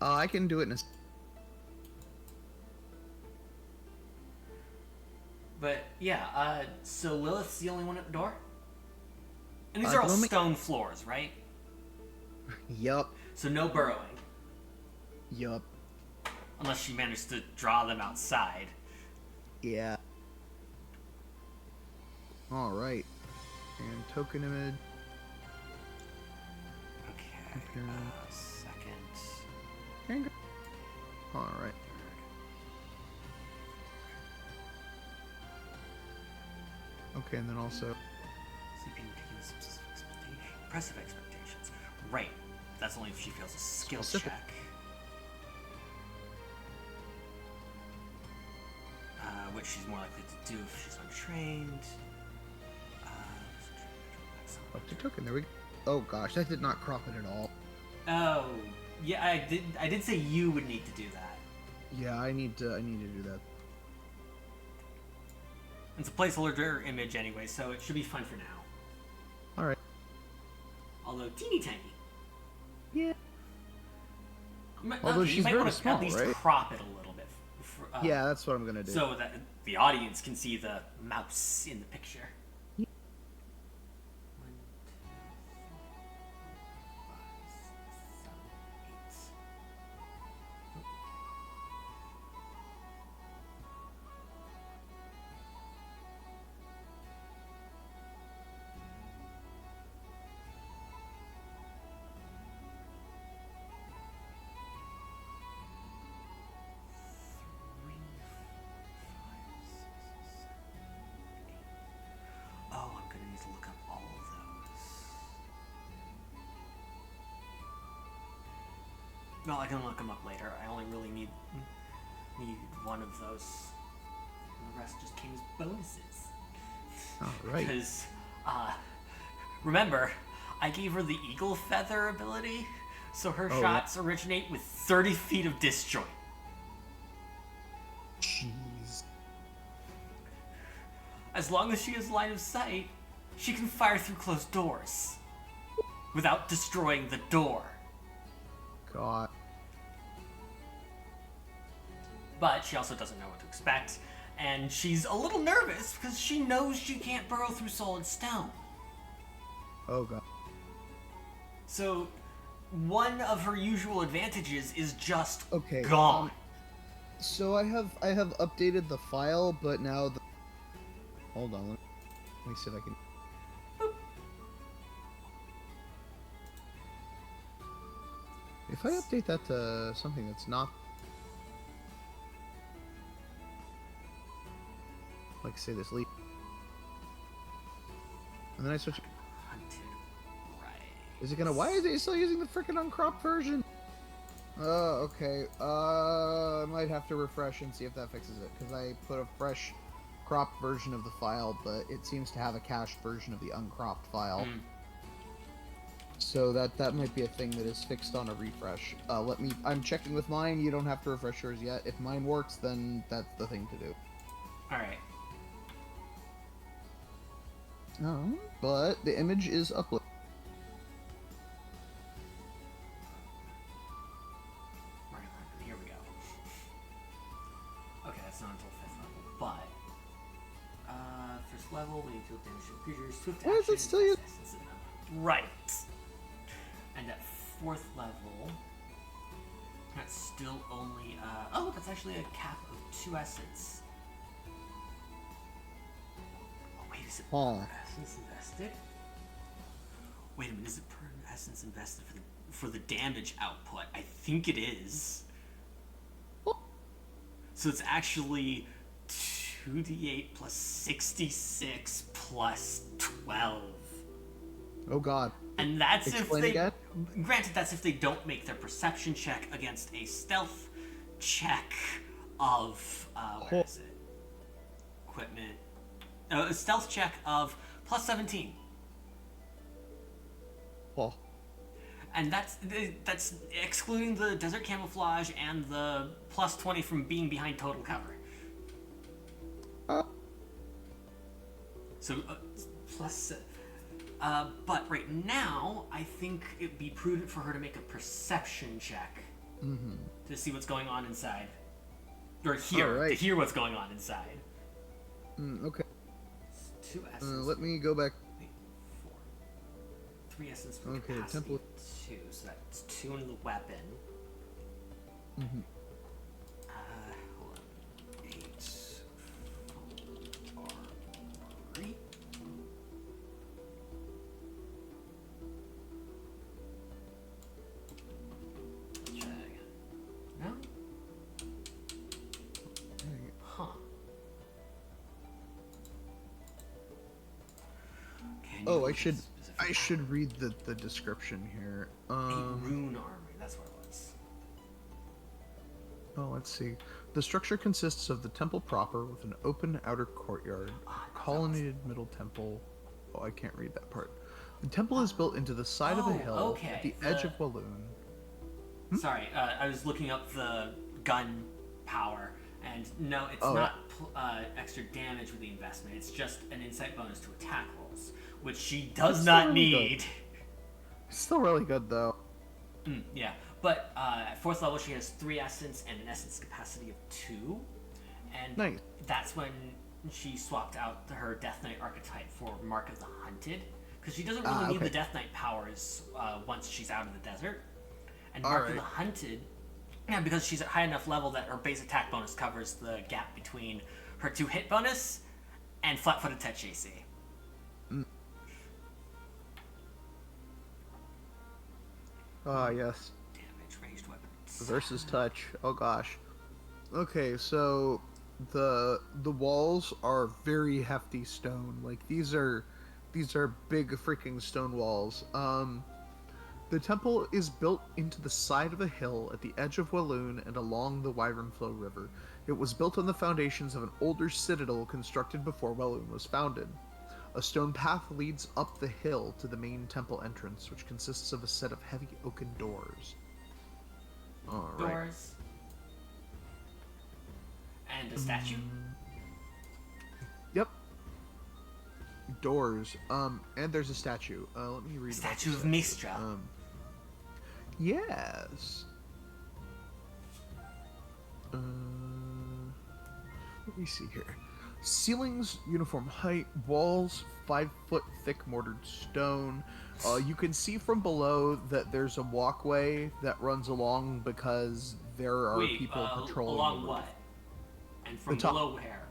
I can do it in a... But yeah, so Lilith's the only one at the door? And these At are the all moment- stone floors, right? Yup. So no burrowing. Yup. Unless she managed to draw them outside. Yeah. Alright. And token image. Okay, Okay. second. And go. Alright. Okay, and then also... Sleeping ridiculous impressive expectations. Right. That's only if she fails a skill Specific. check. Which she's more likely to do if she's untrained. Select the token, there we go. Oh gosh, that did not crop it at all. Oh, yeah, I did say you would need to do that. Yeah, I need to do that. It's a placeholder image anyway, so it should be fun for now. Alright. Although teeny tiny. Yeah. Although Although you she's might very want to small, at least right? crop it a little bit. Yeah, that's what I'm gonna do. So that the audience can see the mouse in the picture. Yeah. 1, 2, 3, 4, 5, 6, 7, 8. Oh, I'm gonna need to look up all of those. No, I can look them up later. I only really need one of those. And the rest just came as bonuses. Alright. Because, remember, I gave her the eagle feather ability, so her Oh, yeah. shots originate with 30 feet of disjoint. Jeez. As long as she has line of sight, she can fire through closed doors. without destroying the door. God. But she also doesn't know what to expect, and she's a little nervous because she knows she can't burrow through solid stone. Oh god. So, one of her usual advantages is just Okay. gone. So I have updated the file, but now hold on. Let me see if I can. If I update that to something that's not, like say this leaf, and then I switch. Hunted. Right. Is it gonna? Why is it still using the freaking uncropped version? Okay. I might have to refresh and see if that fixes it, because I put a fresh cropped version of the file, but it seems to have a cached version of the uncropped file. So that might be a thing that is fixed on a refresh. I'm checking with mine. You don't have to refresh yours yet. If mine works, then that's the thing to do. Alright. But the image is uploaded. Here we go. Okay, that's not until 5th level, but... first level, when you deal damage to creatures, swift Why is action, it still using... essence in them. Right. And at 4th level, that's still only, oh, that's actually a cap of 2 essence. Oh, wait, is it per essence invested? Wait a minute, is it per essence invested for the damage output? I think it is. So it's actually 2d8 plus 66 plus 12. Oh god. And that's Explain if they... again? Granted, that's if they don't make their perception check against a stealth check of... where is it? Equipment. A stealth check of plus 17. Oh. And that's excluding the desert camouflage and the plus 20 from being behind total cover. So, plus... but right now, I think it'd be prudent for her to make a perception check to see what's going on inside, or to hear what's going on inside. Okay. 2 essence. Let me go back. 4. 3 essence for Okay, capacity. temple. 2, so that's 2 in the weapon. Hold on. 8. 4. 3. No? Huh. Oh, I should read the description here. 8 rune armor, that's what it was. Oh, let's see. The structure consists of the temple proper with an open outer courtyard, colonnaded middle temple. Oh, I can't read that part. The temple is built into the side of a hill at the edge of Walloon. Sorry, I was looking up the gun power, and no, it's not extra damage with the investment. It's just an insight bonus to attack rolls, which she does not need. It's still really good, though. Yeah, but at 4th level, she has 3 essence and an essence capacity of 2, and that's when she swapped out her Death Knight archetype for Mark of the Hunted, because she doesn't really need the Death Knight powers once she's out of the desert. And Mark of the Hunted, because she's at high enough level that her base attack bonus covers the gap between her 2 hit bonus and flat-footed touch AC. Yes. Damage, ranged weapons. Versus touch. Oh gosh. Okay, so the walls are very hefty stone. Like these are big freaking stone walls. The temple is built into the side of a hill at the edge of Walloon and along the Wyvernflow River. It was built on the foundations of an older citadel constructed before Walloon was founded. A stone path leads up the hill to the main temple entrance, which consists of a set of heavy oaken doors. All right. Doors. And a statue. Yep. doors. And there's a statue. Let me read. about the Statue of Mystra. Yes. Let me see here. Ceilings, uniform height, walls, 5-foot thick mortared stone. You can see from below that there's a walkway that runs along because there are people patrolling. Along what? And from below where?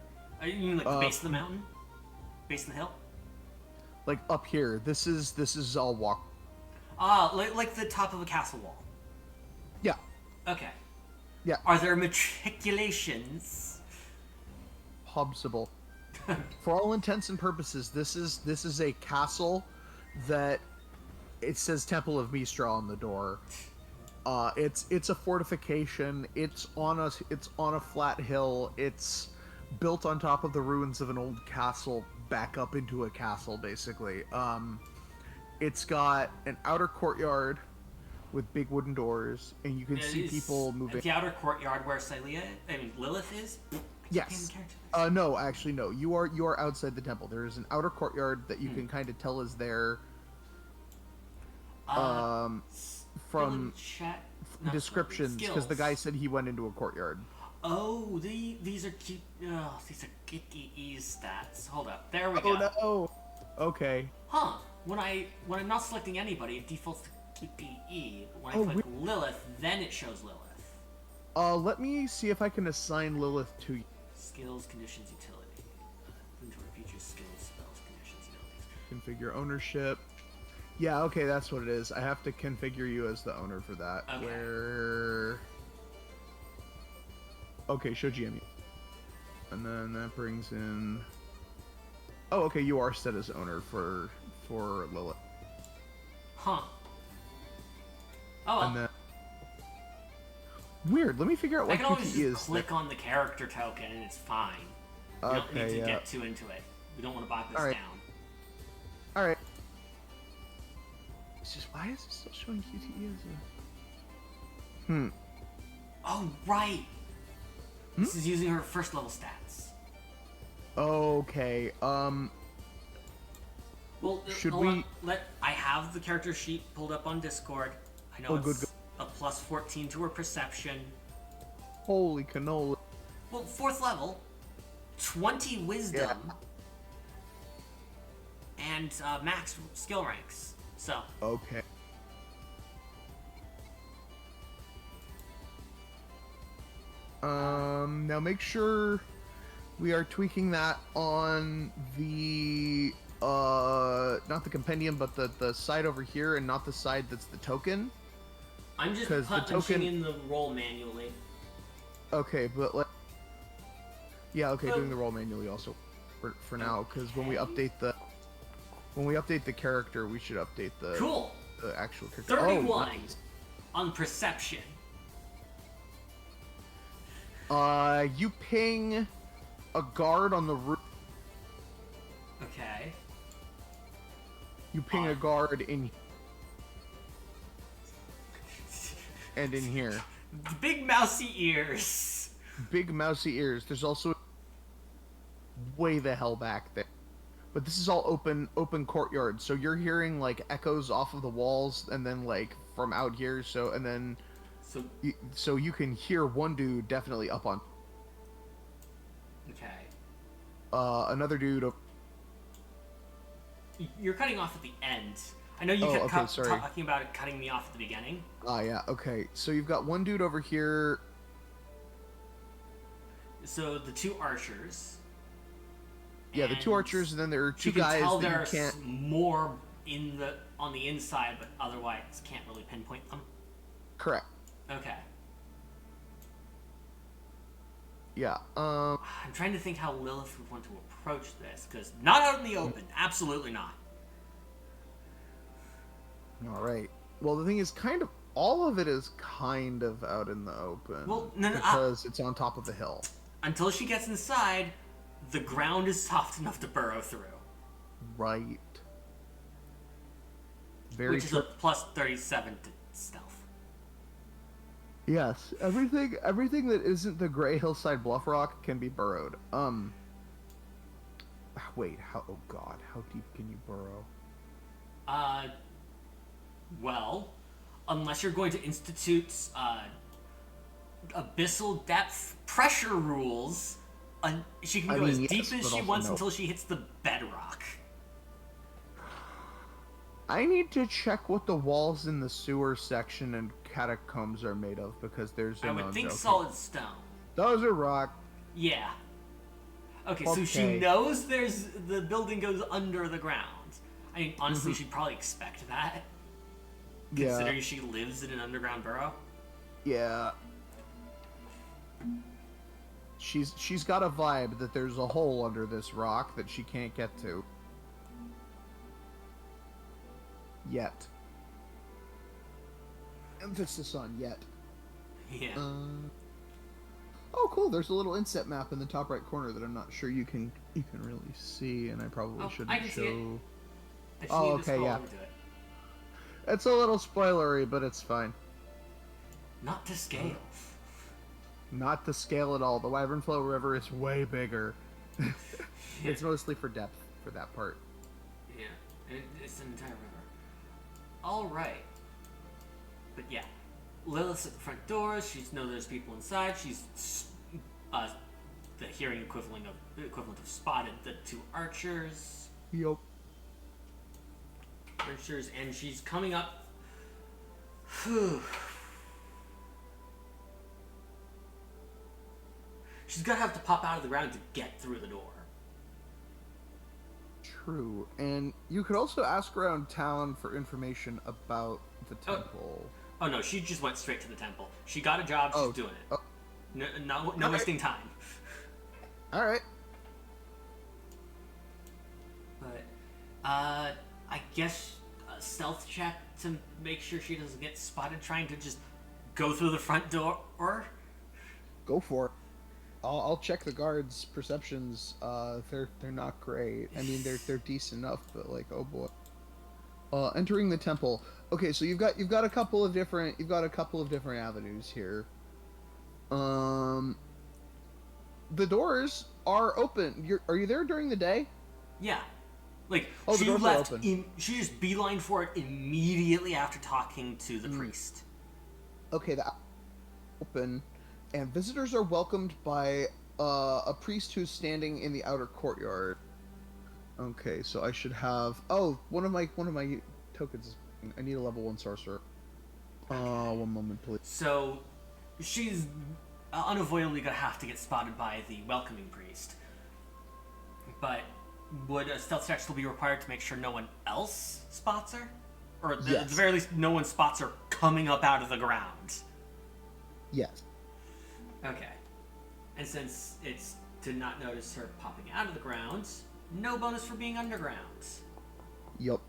You mean like the base of the mountain? Base of the hill? Like up here. This is all walk. Like the top of a castle wall. Yeah. Okay. Yeah. Are there matriculations? Possible. For all intents and purposes, this is a castle that it says Temple of Mystra on the door. It's a fortification. It's on a flat hill. It's built on top of the ruins of an old castle, back up into a castle, basically. It's got an outer courtyard with big wooden doors, and you can see people moving. The outer courtyard where Lilith is? Yes. No, actually, no. You are outside the temple. There is an outer courtyard that you can kind of tell is there. From descriptions, because the guy said he went into a courtyard. Oh, these are cute. Oh, these are geeky stats. Hold up. There we go. Oh no. Okay. Huh. When I'm not selecting anybody, it defaults to geeky. But when I click Lilith, then it shows Lilith. Let me see if I can assign Lilith to you. Skills, conditions, utility. Inventory features, skills, spells, conditions, abilities. Configure ownership. Yeah, okay, that's what it is. I have to configure you as the owner for that. Okay. Where... Okay, show GM. And then that brings in... Oh, okay, you are set as owner for Lilith. Huh. Oh, And then... Weird, let me figure out what I can always QTE just is. click on the character token and it's fine. We don't need to get too into it. We don't want to bog this down. Alright. It's just, why is it still showing QTE as a... Oh, right! This is using her first level stats. Okay, Well, should hold we... on. I have the character sheet pulled up on Discord. I know good. A plus 14 to her perception. Holy cannoli. Well, 4th level, 20 wisdom, and max skill ranks. So. Okay. Now make sure we are tweaking that on the not the compendium, but the side over here, and not the side that's the token. I'm just punching in the roll manually. Okay, but doing the roll manually also for now, because when we update the character, we should update the actual character. 31 nice. On perception. You ping a guard on the roof. Okay. You ping a guard in and in here. Big mousy ears. Big mousy ears. There's also way the hell back there. But this is all open courtyard, so you're hearing like echoes off of the walls, and then like from out here. So you can hear one dude definitely up on. Okay. Another dude. You're cutting off at the end. I know you kept talking about it cutting me off at the beginning. Yeah. Okay. So you've got one dude over here. So the 2 archers. Yeah, the 2 archers, and then there are 2 guys you can tell that there's you can't... more on the inside, but otherwise can't really pinpoint them. Correct. Okay. Yeah. I'm trying to think how Lilith would want to approach this, because not out in the open. Absolutely not. All right. Well, the thing is, kind of all of it is kind of out in the open. Well, because it's on top of the hill. Until she gets inside, the ground is soft enough to burrow through. Right. Which is a plus 37 to stealth. Yes, everything that isn't the gray hillside bluff rock can be burrowed. Wait, how? Oh God, how deep can you burrow? Well, unless you're going to institute abyssal depth pressure rules, she can go as deep as she wants until she hits the bedrock. I need to check what the walls in the sewer section and catacombs are made of, because there's. I would think solid stone. Those are rock. Yeah. Okay, so she knows the building goes under the ground. I mean, honestly, she'd probably expect that. Considering she lives in an underground burrow. Yeah. She's got a vibe that there's a hole under this rock that she can't get to. Yet. Emphasis on yet. Yeah. Oh, cool. There's a little inset map in the top right corner that I'm not sure you can really see, and I probably shouldn't show. Oh, okay, yeah. It's a little spoilery, but it's fine. Not to scale. Not to scale at all. The Wyvernflow River is way bigger. It's mostly for depth for that part. Yeah, it's an entire river. All right. But yeah, Lilith's at the front door. She knows there's people inside. She's the hearing equivalent of spotted the two archers. Yup. Archers, and she's coming up. She's gonna have to pop out of the ground to get through the door. True, and you could also ask around town for information about the temple. Oh no, she just went straight to the temple. She got a job, she's doing it. No wasting time. Alright. But, I guess a stealth check to make sure she doesn't get spotted trying to just go through the front door? Go for it. I'll check the guards' perceptions. They're not great. I mean, they're decent enough, but like, oh boy. Entering the temple. Okay, so you've got a couple of different avenues here. The doors are open. Are you there during the day? Yeah. Like, she left. She just beeline for it immediately after talking to the priest. Okay, the open. And visitors are welcomed by a priest who's standing in the outer courtyard. Okay, so I should have one of my tokens. I need a level 1 sorcerer. One moment, please. So she's unavoidably gonna have to get spotted by the welcoming priest. But would a stealth check still be required to make sure no one else spots her? Or at the very least, no one spots her coming up out of the ground? Yes. Okay. And since it's to not notice her popping out of the ground, no bonus for being underground. Yup.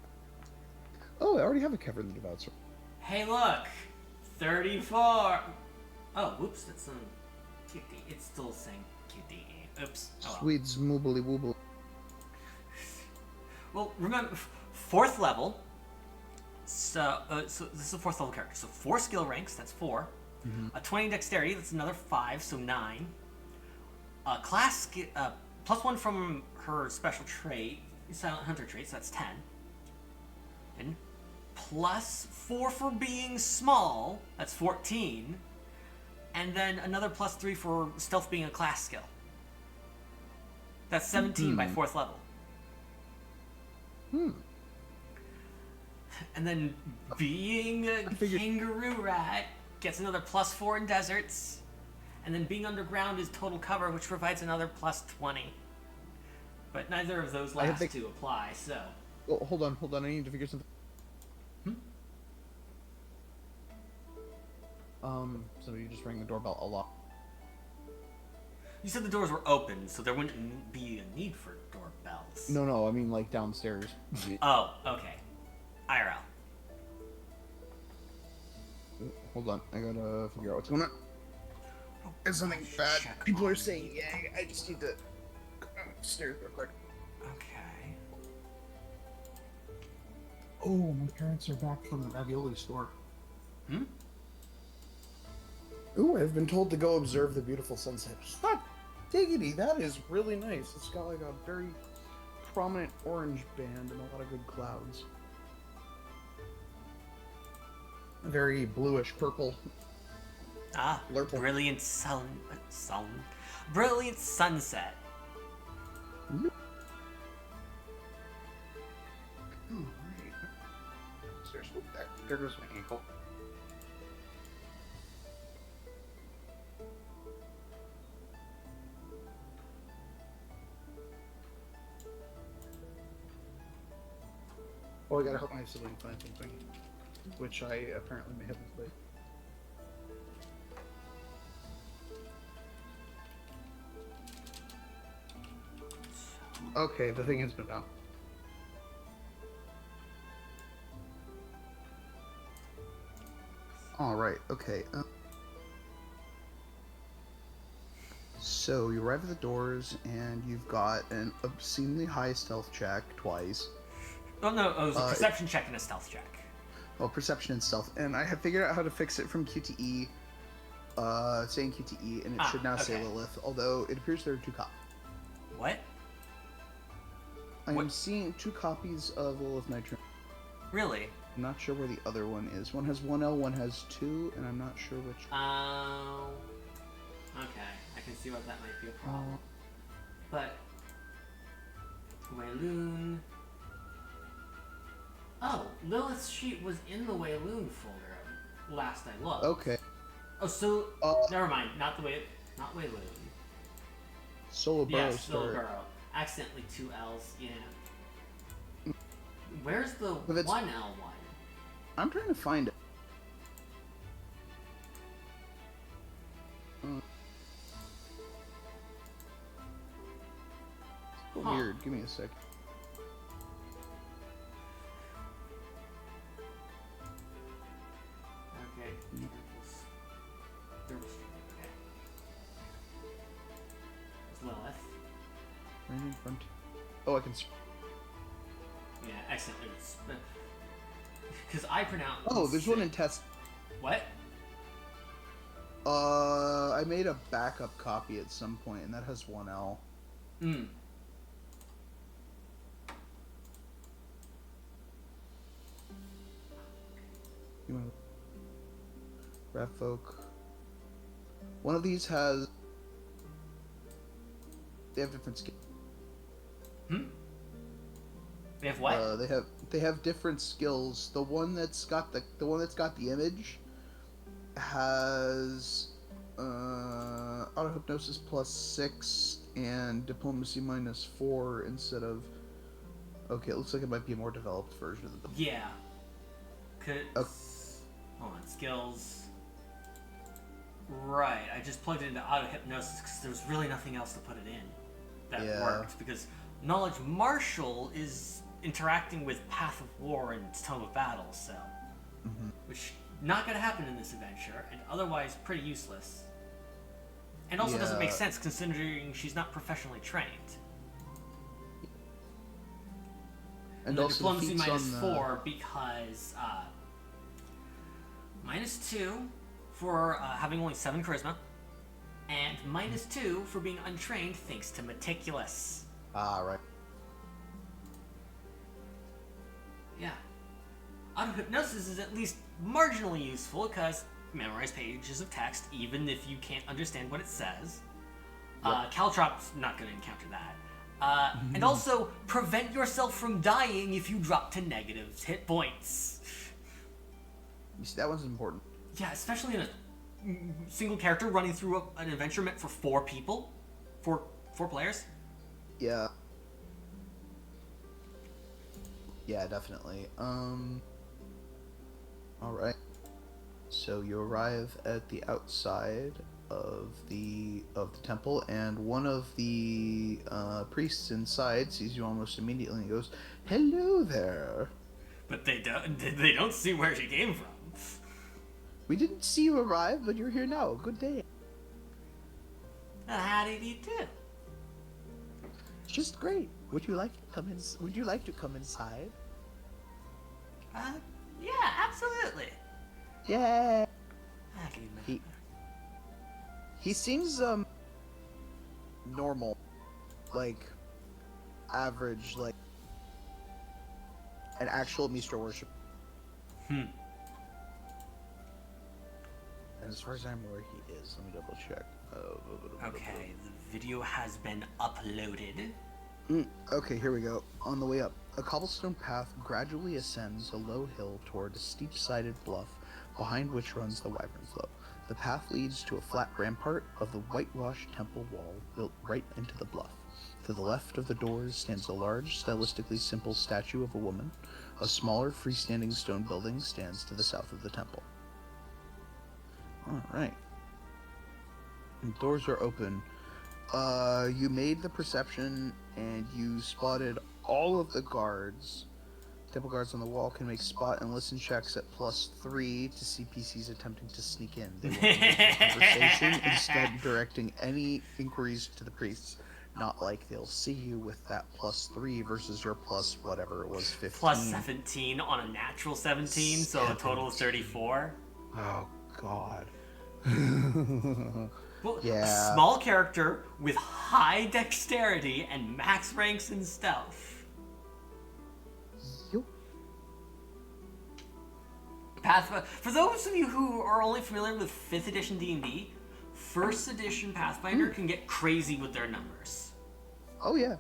Oh, I already have a Cavern of the Devout Sword. Hey, look! 34! Oh, whoops, that's QD. It's still saying QD. Oops. Oh, well. Sweet smoobly wooble. Well, remember, 4th level. So this is a 4th level character. So 4 skill ranks, that's 4. Mm-hmm. A 20 dexterity, that's another 5, so 9. Class plus 1 from her special trait, Silent Hunter trait, so that's 10. And plus 4 for being small, that's 14. And then another plus 3 for stealth being a class skill. That's 17 by 4th level. And then being a kangaroo rat gets another plus 4 in deserts. And then being underground is total cover, which provides another plus 20. But neither of those last two apply, so... Oh, hold on, I need to figure something... Somebody just rang the doorbell a lot. You said the doors were open, so there wouldn't be a need for doorbells. No, I mean like downstairs. Oh, okay. IRL. Hold on, I gotta figure out what's going on. It's something bad. People are saying, yeah, I just need to go upstairs real quick. Okay. Oh, my parents are back from the ravioli store. Ooh, I've been told to go observe the beautiful sunset. Hot diggity, that is really nice. It's got like a very prominent orange band and a lot of good clouds. Very bluish purple. Ah, Blurple. brilliant brilliant sunset. Alright. Seriously, there goes my ankle. Oh, I gotta help my sibling find something, which I apparently may have misplayed. Okay, the thing has been out. Alright, okay. So, you arrive at the doors, and you've got an obscenely high stealth check twice. Oh no, it was a perception check and a stealth check. Well, perception and stealth. And I have figured out how to fix it from QTE, saying QTE, and it should now say okay. Lillith, although it appears there are two copies. What? I am seeing two copies of Lillith Nytrim. Really? I'm not sure where the other one is. One has 1L, one has 2, and I'm not sure which. Oh. Okay, I can see what that might be a problem. But Wayloon. Oh, Lilith's sheet was in the Wayloon folder last I looked. Okay. Oh, so never mind. Not Wayloon. Solo Burrow. Yeah, Solo Burrow. Accidentally 2 L's. Yeah. Where's the 1L one? I'm trying to find it. Weird. Give me a sec. Okay. Okay. It's Lilith. Right in front. Oh, I can. Yeah, accidentally. Because I pronounce. Oh, there's one in test. What? I made a backup copy at some point, and that has 1L. Hmm. You want Rat Folk. One of these has. They have different skills. Hmm. They have what? They have different skills. The one that's got the image has auto hypnosis +6 and diplomacy -4 instead of. Okay, it looks like it might be a more developed version of the. Yeah. Could. Okay. Hold on, skills. Right, I just plugged it into auto hypnosis because there was really nothing else to put it in that worked. Because knowledge martial is interacting with Path of War and Tome of Battle, so which not going to happen in this adventure, and otherwise pretty useless. And also doesn't make sense considering she's not professionally trained. And the also diplomacy -4 because -2 for having only 7 charisma, and -2 for being untrained thanks to meticulous. Ah, right. Yeah. Auto-hypnosis is at least marginally useful because memorize pages of text even if you can't understand what it says. Caltrop's not going to encounter that. And also, prevent yourself from dying if you drop to negative hit points. You see, that one's important. Yeah, especially in a single character running through an adventure meant for 4 people. 4 players. Yeah. Yeah, definitely. Alright. So you arrive at the outside of the temple, and one of the priests inside sees you almost immediately and goes, "Hello there." But they don't see where she came from. We didn't see you arrive, but you're here now. Good day. How did you do? Just great. Would you like to come in? Would you like to come inside? Yeah, absolutely. Yeah. I can imagine. He seems normal. Like, average, like, an actual Mystra worship. Hmm. And as far as I'm aware, he is. Let me double check. Okay, the video has been uploaded. Okay, here we go. On the way up, a cobblestone path gradually ascends a low hill toward a steep-sided bluff, behind which runs the Wyvern Flow. The path leads to a flat rampart of the whitewashed temple wall built right into the bluff. To the left of the doors stands a large, stylistically simple statue of a woman. A smaller, freestanding stone building stands to the south of the temple. Alright. Doors are open. You made the perception, and you spotted all of the guards. Temple guards on the wall can make spot and listen checks at +3 to see PCs attempting to sneak in. They will engage in conversation, instead directing any inquiries to the priests. Not like they'll see you with that +3 versus your plus whatever it was, 15. Plus 17 on a natural 17, so a total of 34. Oh, God. Well, Yeah. A small character with high dexterity and max ranks in stealth. Yup. For those of you who are only familiar with 5th edition D&D, 1st edition Pathfinder can get crazy with their numbers. Oh, yeah.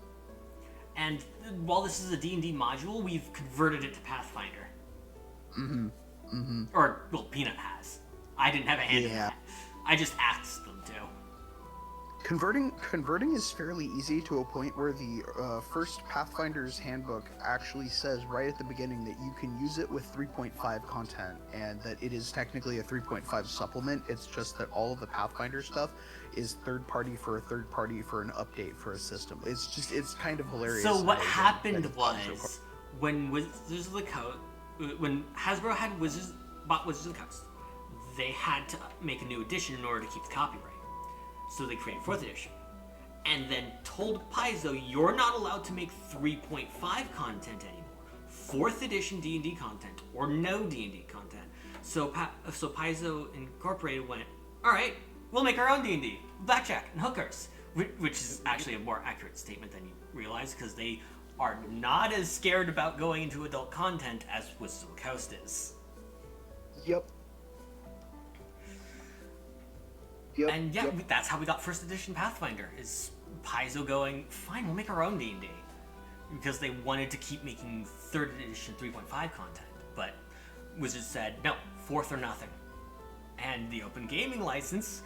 And while this is a D&D module, we've converted it to Pathfinder. Or, well, Peanut has. I didn't have a hand in Yeah. that. I just asked them to. Converting is fairly easy to a point where the first Pathfinder's handbook actually says right at the beginning that you can use it with 3.5 content, and that it is technically a 3.5 supplement. It's just that all of the Pathfinder stuff is third party for a third party for an update for a system. It's kind of hilarious. So what how happened it's was, so far. when Wizards of the Coast, when Hasbro had bought Wizards of the Coast, they had to make a new edition in order to keep the copyright. So they created 4th edition. And then told Paizo, you're not allowed to make 3.5 content anymore. 4th edition D&D content, or no D&D content. So Paizo Incorporated went, alright, we'll make our own D&D, blackjack and hookers. Which is actually a more accurate statement than you realize, because they are not as scared about going into adult content as Wizards of the Coast is. Yep. And yeah, that's how we got 1st edition Pathfinder, is Paizo going, fine, we'll make our own D&D. Because they wanted to keep making 3rd edition 3.5 content. But Wizards said, no, 4th or nothing. And the open gaming license,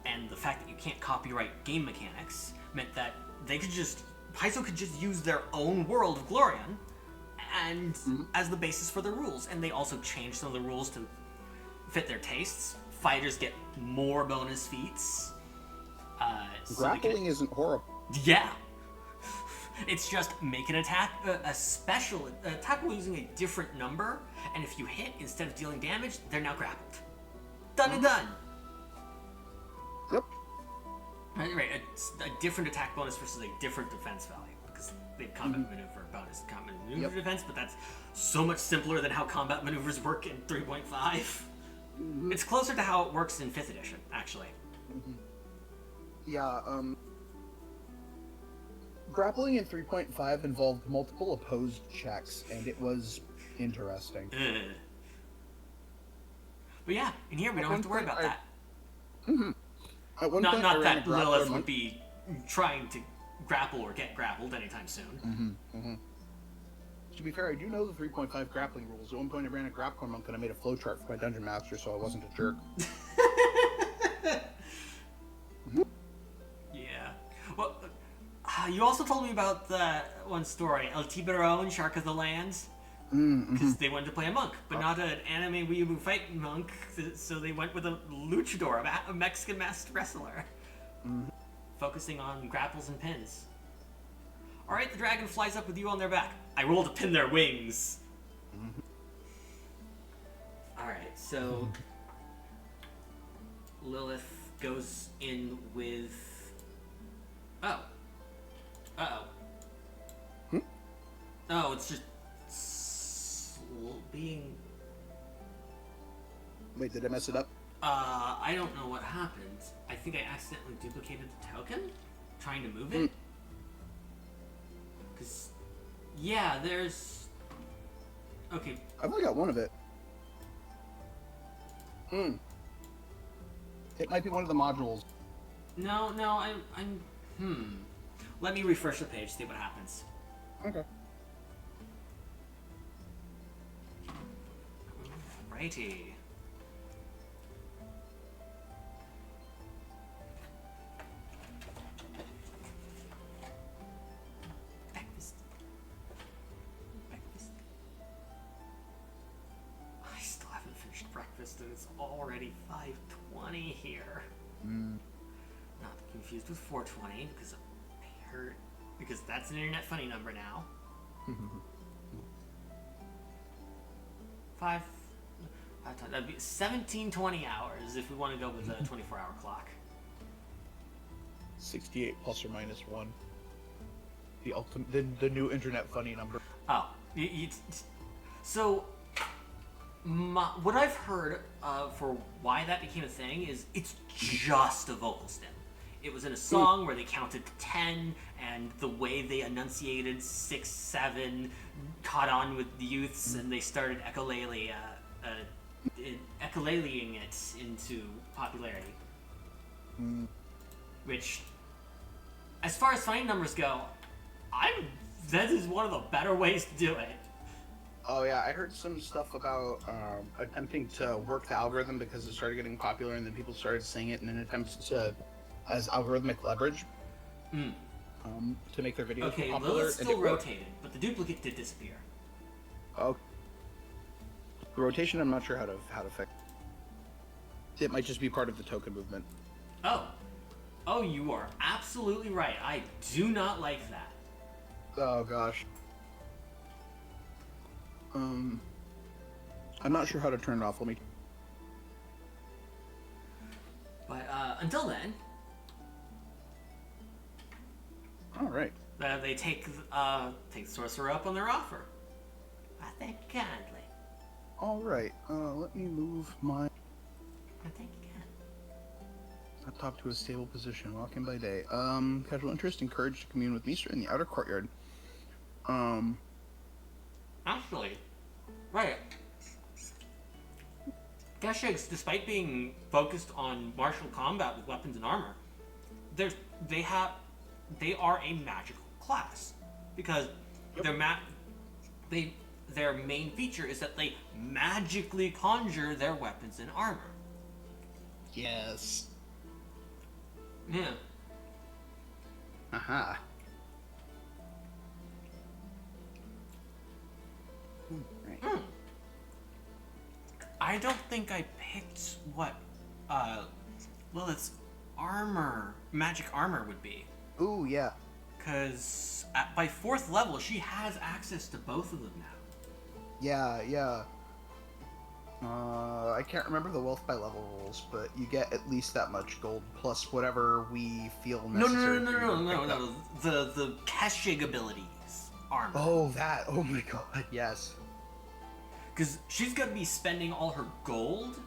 and the fact that you can't copyright game mechanics, meant that Paizo could just use their own world of Glorion and as the basis for the rules. And they also changed some of the rules to fit their tastes. Fighters get more bonus feats. Grappling isn't horrible. Yeah. It's just make an attack, a special attack using a different number, and if you hit, instead of dealing damage, they're now grappled. Done and done. Yep. Right, a different attack bonus versus a different defense value, because they have combat maneuver bonus, combat maneuver defense, but that's so much simpler than how combat maneuvers work in 3.5. It's closer to how it works in 5th edition, actually. Yeah, grappling in 3.5 involved multiple opposed checks, and it was interesting. But yeah, in here we don't have to worry about that. At one point, I Not ran a that grappler Lillith mon- would be trying to grapple or get grappled anytime soon. To be fair, I do know the 3.5 grappling rules. At one point, I ran a grappler monk, and I made a flowchart for my dungeon master, so I wasn't a jerk. Yeah. Well, you also told me about the one story, El Tiburon, Shark of the Lands. Because they wanted to play a monk, but not an anime weeaboo fight monk, so they went with a luchador, a Mexican masked wrestler. Focusing on grapples and pins. Alright, the dragon flies up with you on their back. I roll to pin their wings. Alright, so Lilith goes in with... Oh. Uh-oh. Oh, it's just... being... Wait, did I mess it up? I don't know what happened. I think I accidentally duplicated the token, trying to move it. Because, yeah, there's... Okay. I've only got one of it. It might be one of the modules. No, I'm... Let me refresh the page, see what happens. Okay. Righty. Breakfast. I still haven't finished breakfast and it's already 5:20 here. Not confused with 4:20 because I heard... Because that's an internet funny number now. that'd be 17-20 hours if we want to go with a 24-hour clock. 68 plus or minus 1. The ultimate, the new internet funny number. Oh, so what I've heard for why that became a thing is it's just a vocal stim. It was in a song where they counted to 10, and the way they enunciated 6, 7 caught on with the youths, and they started echolaliing it into popularity. Which, as far as funny numbers go, that is one of the better ways to do it. Oh yeah, I heard some stuff about attempting to work the algorithm because it started getting popular, and then people started saying it in an attempt to as algorithmic leverage to make their videos more popular. Okay, Lilith still rotated, but the duplicate did disappear. Oh, rotation. I'm not sure how to fix. It might just be part of the token movement. Oh, you are absolutely right. I do not like that. Oh gosh. I'm not sure how to turn it off. Let me. But until then, all right. They take the sorcerer up on their offer. I thank you kindly. All right. Let me move my I thank you kindly. laptop to a stable position. Walking by day. Casual interest encouraged to commune with Mystra in the outer courtyard. Actually, right. Keshigs, despite being focused on martial combat with weapons and armor, they are a magical class because their main feature is that they magically conjure their weapons and armor. Yes. Yeah. Aha. Right. I don't think I picked what Lilith's magic armor would be. Ooh, yeah. Because by 4th level, she has access to both of them now. Yeah. I can't remember the wealth by level rules, but you get at least that much gold plus whatever we feel necessary. No. The Keshig abilities armor. Oh, that. Oh my god, yes. Because she's going to be spending all her gold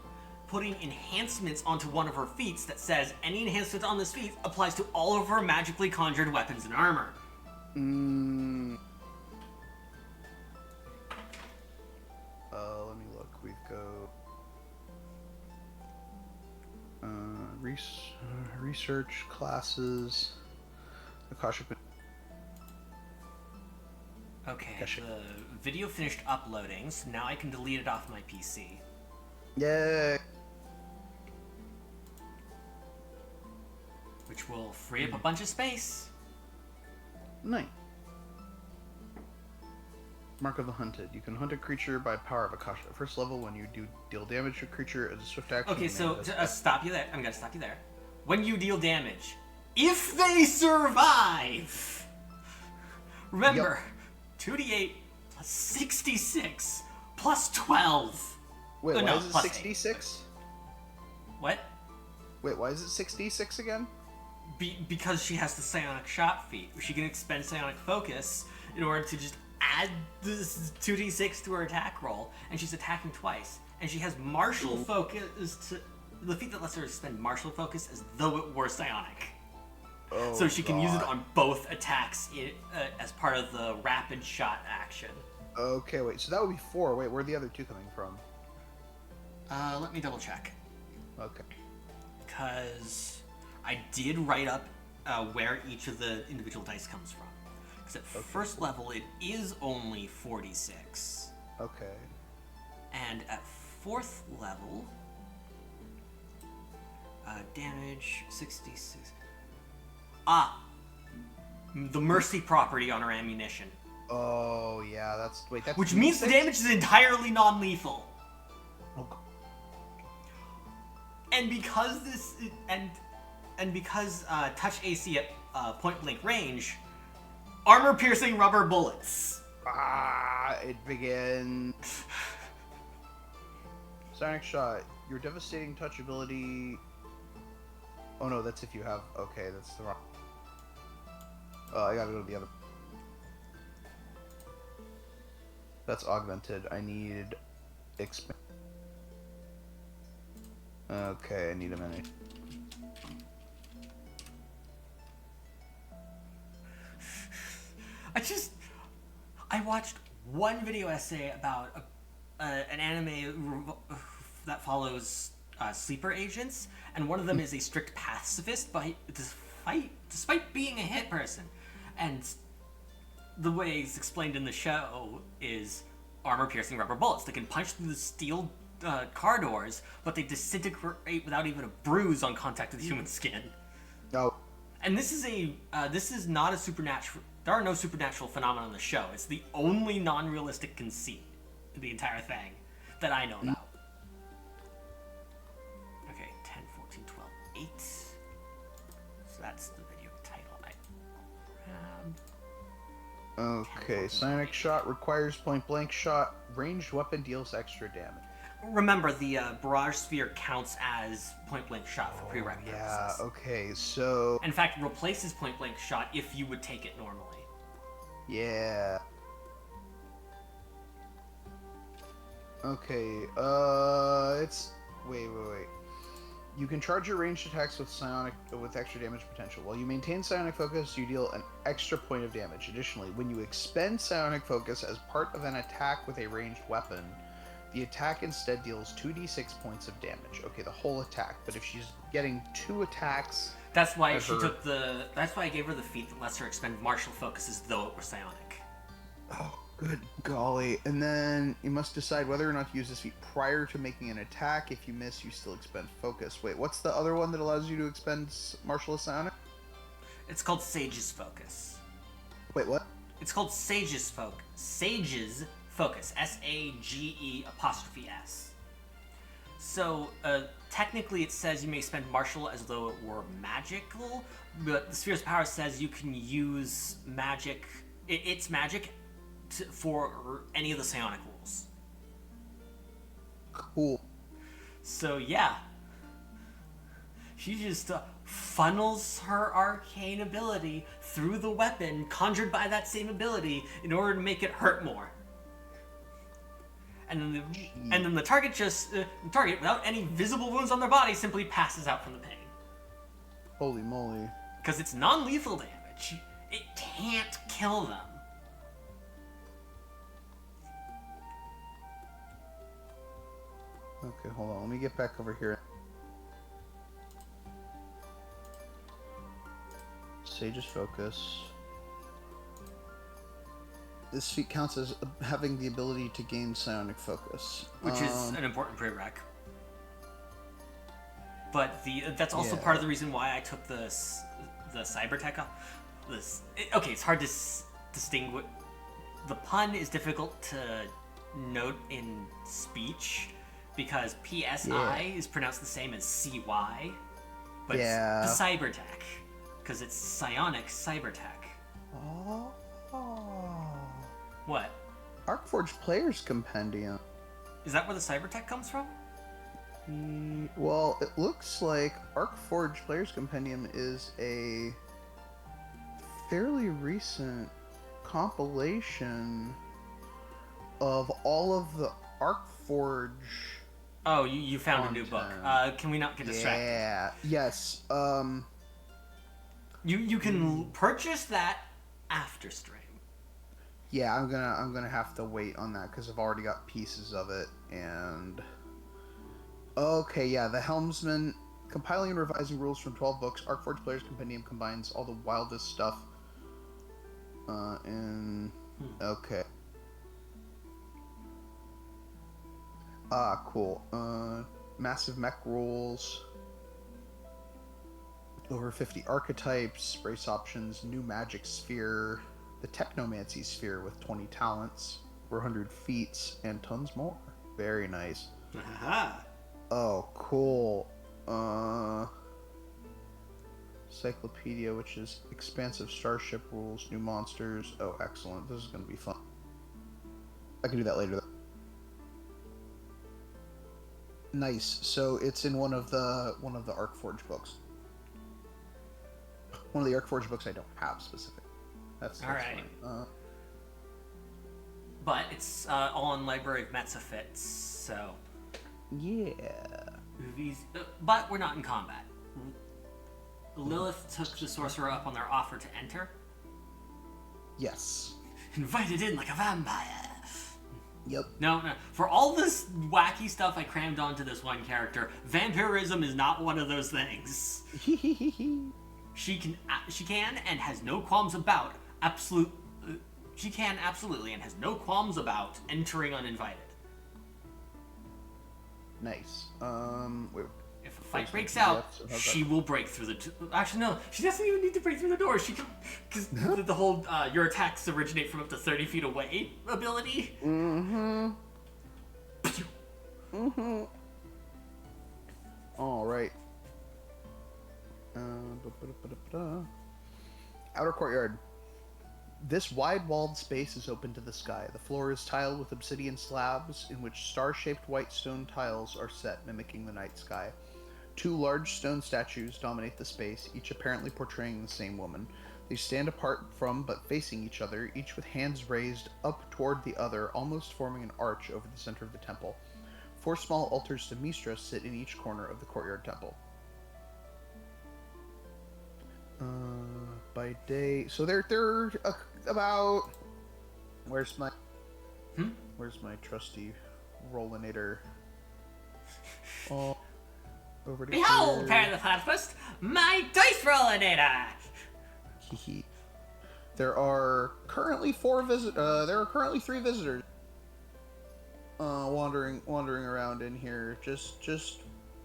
putting enhancements onto one of her feats that says any enhancement on this feat applies to all of her magically conjured weapons and armor. Let me look. We've got research classes. Akashic. Okay, the video finished uploading, so now I can delete it off my PC. Yay! Which will free up a bunch of space. Nice. Mark of the Hunted. You can hunt a creature by power of Akasha. At first level, when you deal damage to a creature as a swift action. Okay, so to stop you there, I'm gonna stop you there. When you deal damage, if they survive, remember, 2d8 plus 66 plus 12. Wait, why no, is it plus 66? What? Wait, why is it 66 again? Because she has the psionic shot feat, where she can expend psionic focus in order to just add this 2d6 to her attack roll, and she's attacking twice. And she has martial focus to the feat that lets her spend martial focus as though it were psionic. Oh, so she can use it God. on both attacks as part of the rapid shot action. Okay, wait. So that would be 4. Wait, where are the other 2 coming from? Let me double check. Okay. Because I did write up where each of the individual dice comes from. Because at first level, it is only 46. Okay. And at 4th level, damage 66. The mercy property on her ammunition. Oh, yeah, that's... Wait, that's... Which means the damage is entirely non-lethal. Oh, And because because touch AC at point blank range, armor piercing rubber bullets. it begins. Sonic Shot. Your devastating touch ability... Oh no, that's if you have... Okay, that's the wrong... I gotta go to the other... That's augmented. I need... Okay, I need a minute. I watched one video essay about an anime that follows sleeper agents, and one of them is a strict pacifist, despite being a hit person. And the way it's explained in the show is armor-piercing rubber bullets. They can punch through the steel car doors, but they disintegrate without even a bruise on contact with human skin. No. And this is not a supernatural. There are no supernatural phenomena in the show. It's the only non-realistic conceit in the entire thing that I know about. Okay, 10, 14, 12, 8. So that's the video title I grabbed. Okay, Sonic Shot requires point-blank shot. Ranged weapon deals extra damage. Remember, the barrage sphere counts as point-blank shot for prereq purposes. Yeah, okay, so... In fact, replaces point-blank shot if you would take it normally. Yeah. Okay, it's... Wait. You can charge your ranged attacks with extra damage potential. While you maintain psionic focus, you deal an extra point of damage. Additionally, when you expend psionic focus as part of an attack with a ranged weapon, the attack instead deals 2d6 points of damage. Okay, the whole attack. But if she's getting 2 attacks... That's why That's why I gave her the feat that lets her expend martial focus as though it were psionic. Oh, good golly. And then you must decide whether or not to use this feat prior to making an attack. If you miss, you still expend focus. Wait, what's the other one that allows you to expend martial as psionic? It's called Sage's Focus. Wait, what? It's called Sage's Focus. Sage's Focus. SAGE''S. So, technically it says you may spend martial as though it were magical, but the Sphere's Power says you can use magic, its magic, for any of the psionic rules. Cool. So, yeah. She just funnels her arcane ability through the weapon conjured by that same ability in order to make it hurt more. And then the target without any visible wounds on their body simply passes out from the pain. Holy moly. Because it's non-lethal damage. It can't kill them. Okay, hold on. Let me get back over here. Sage's Focus. This feat counts as having the ability to gain psionic focus. Which is an important prereq. But that's also part of the reason why I took the cyber-tech off. Okay, it's hard to distinguish. The pun is difficult to note in speech because PSI is pronounced the same as CY. But it's the cyber-tech. Because it's psionic cyber-tech. Oh. What? Arcforge Player's Compendium. Is that where the cyber-tech comes from? Well, it looks like Arcforge Player's Compendium is a fairly recent compilation of all of the Arcforge. Oh, you found a new book. Can we not get distracted? Yeah. Yes. You can purchase that after stream. Yeah, I'm gonna have to wait on that because I've already got pieces of it. And okay, yeah, the Helmsman compiling and revising rules from 12 books. Arcforge Player's Compendium combines all the wildest stuff. Okay. Cool. Massive mech rules. Over 50 archetypes, race options, new magic sphere, the Technomancy sphere with 20 talents, 400 feats, and tons more. Very nice. Aha. Oh, cool. Cyclopedia, which is expansive starship rules, new monsters. Oh, excellent. This is going to be fun. I can do that later, though. Nice. So it's in one of the Arcforge books. One of the Arcforge books I don't have specific. That's all right. Fine. But it's all in Library of Metzafits, so. Yeah. But we're not in combat. Lilith took the sorcerer up on their offer to enter. Yes. Invited in like a vampire. Yep. No. For all this wacky stuff I crammed onto this one character, vampirism is not one of those things. She can and has no qualms about she can absolutely and has no qualms about entering uninvited. Nice. Wait. If a fight breaks out, she will break through the. Actually, no. She doesn't even need to break through the door. She can, because the whole your attacks originate from up to 30 feet away ability. Mm-hmm. Mm-hmm. All right. Outer courtyard. This wide-walled space is open to the sky. The floor is tiled with obsidian slabs in which star-shaped white stone tiles are set, mimicking the night sky. 2 large stone statues dominate the space, each apparently portraying the same woman. They stand apart from but facing each other, each with hands raised up toward the other, almost forming an arch over the center of the temple. 4 small altars to Mystra sit in each corner of the courtyard temple. By day, so they're about. Where's my trusty rollinator? Oh, over to Behold, here. Pair the Platypus, my dice rollinator. There are currently 3 visitors. Wandering around in here. Just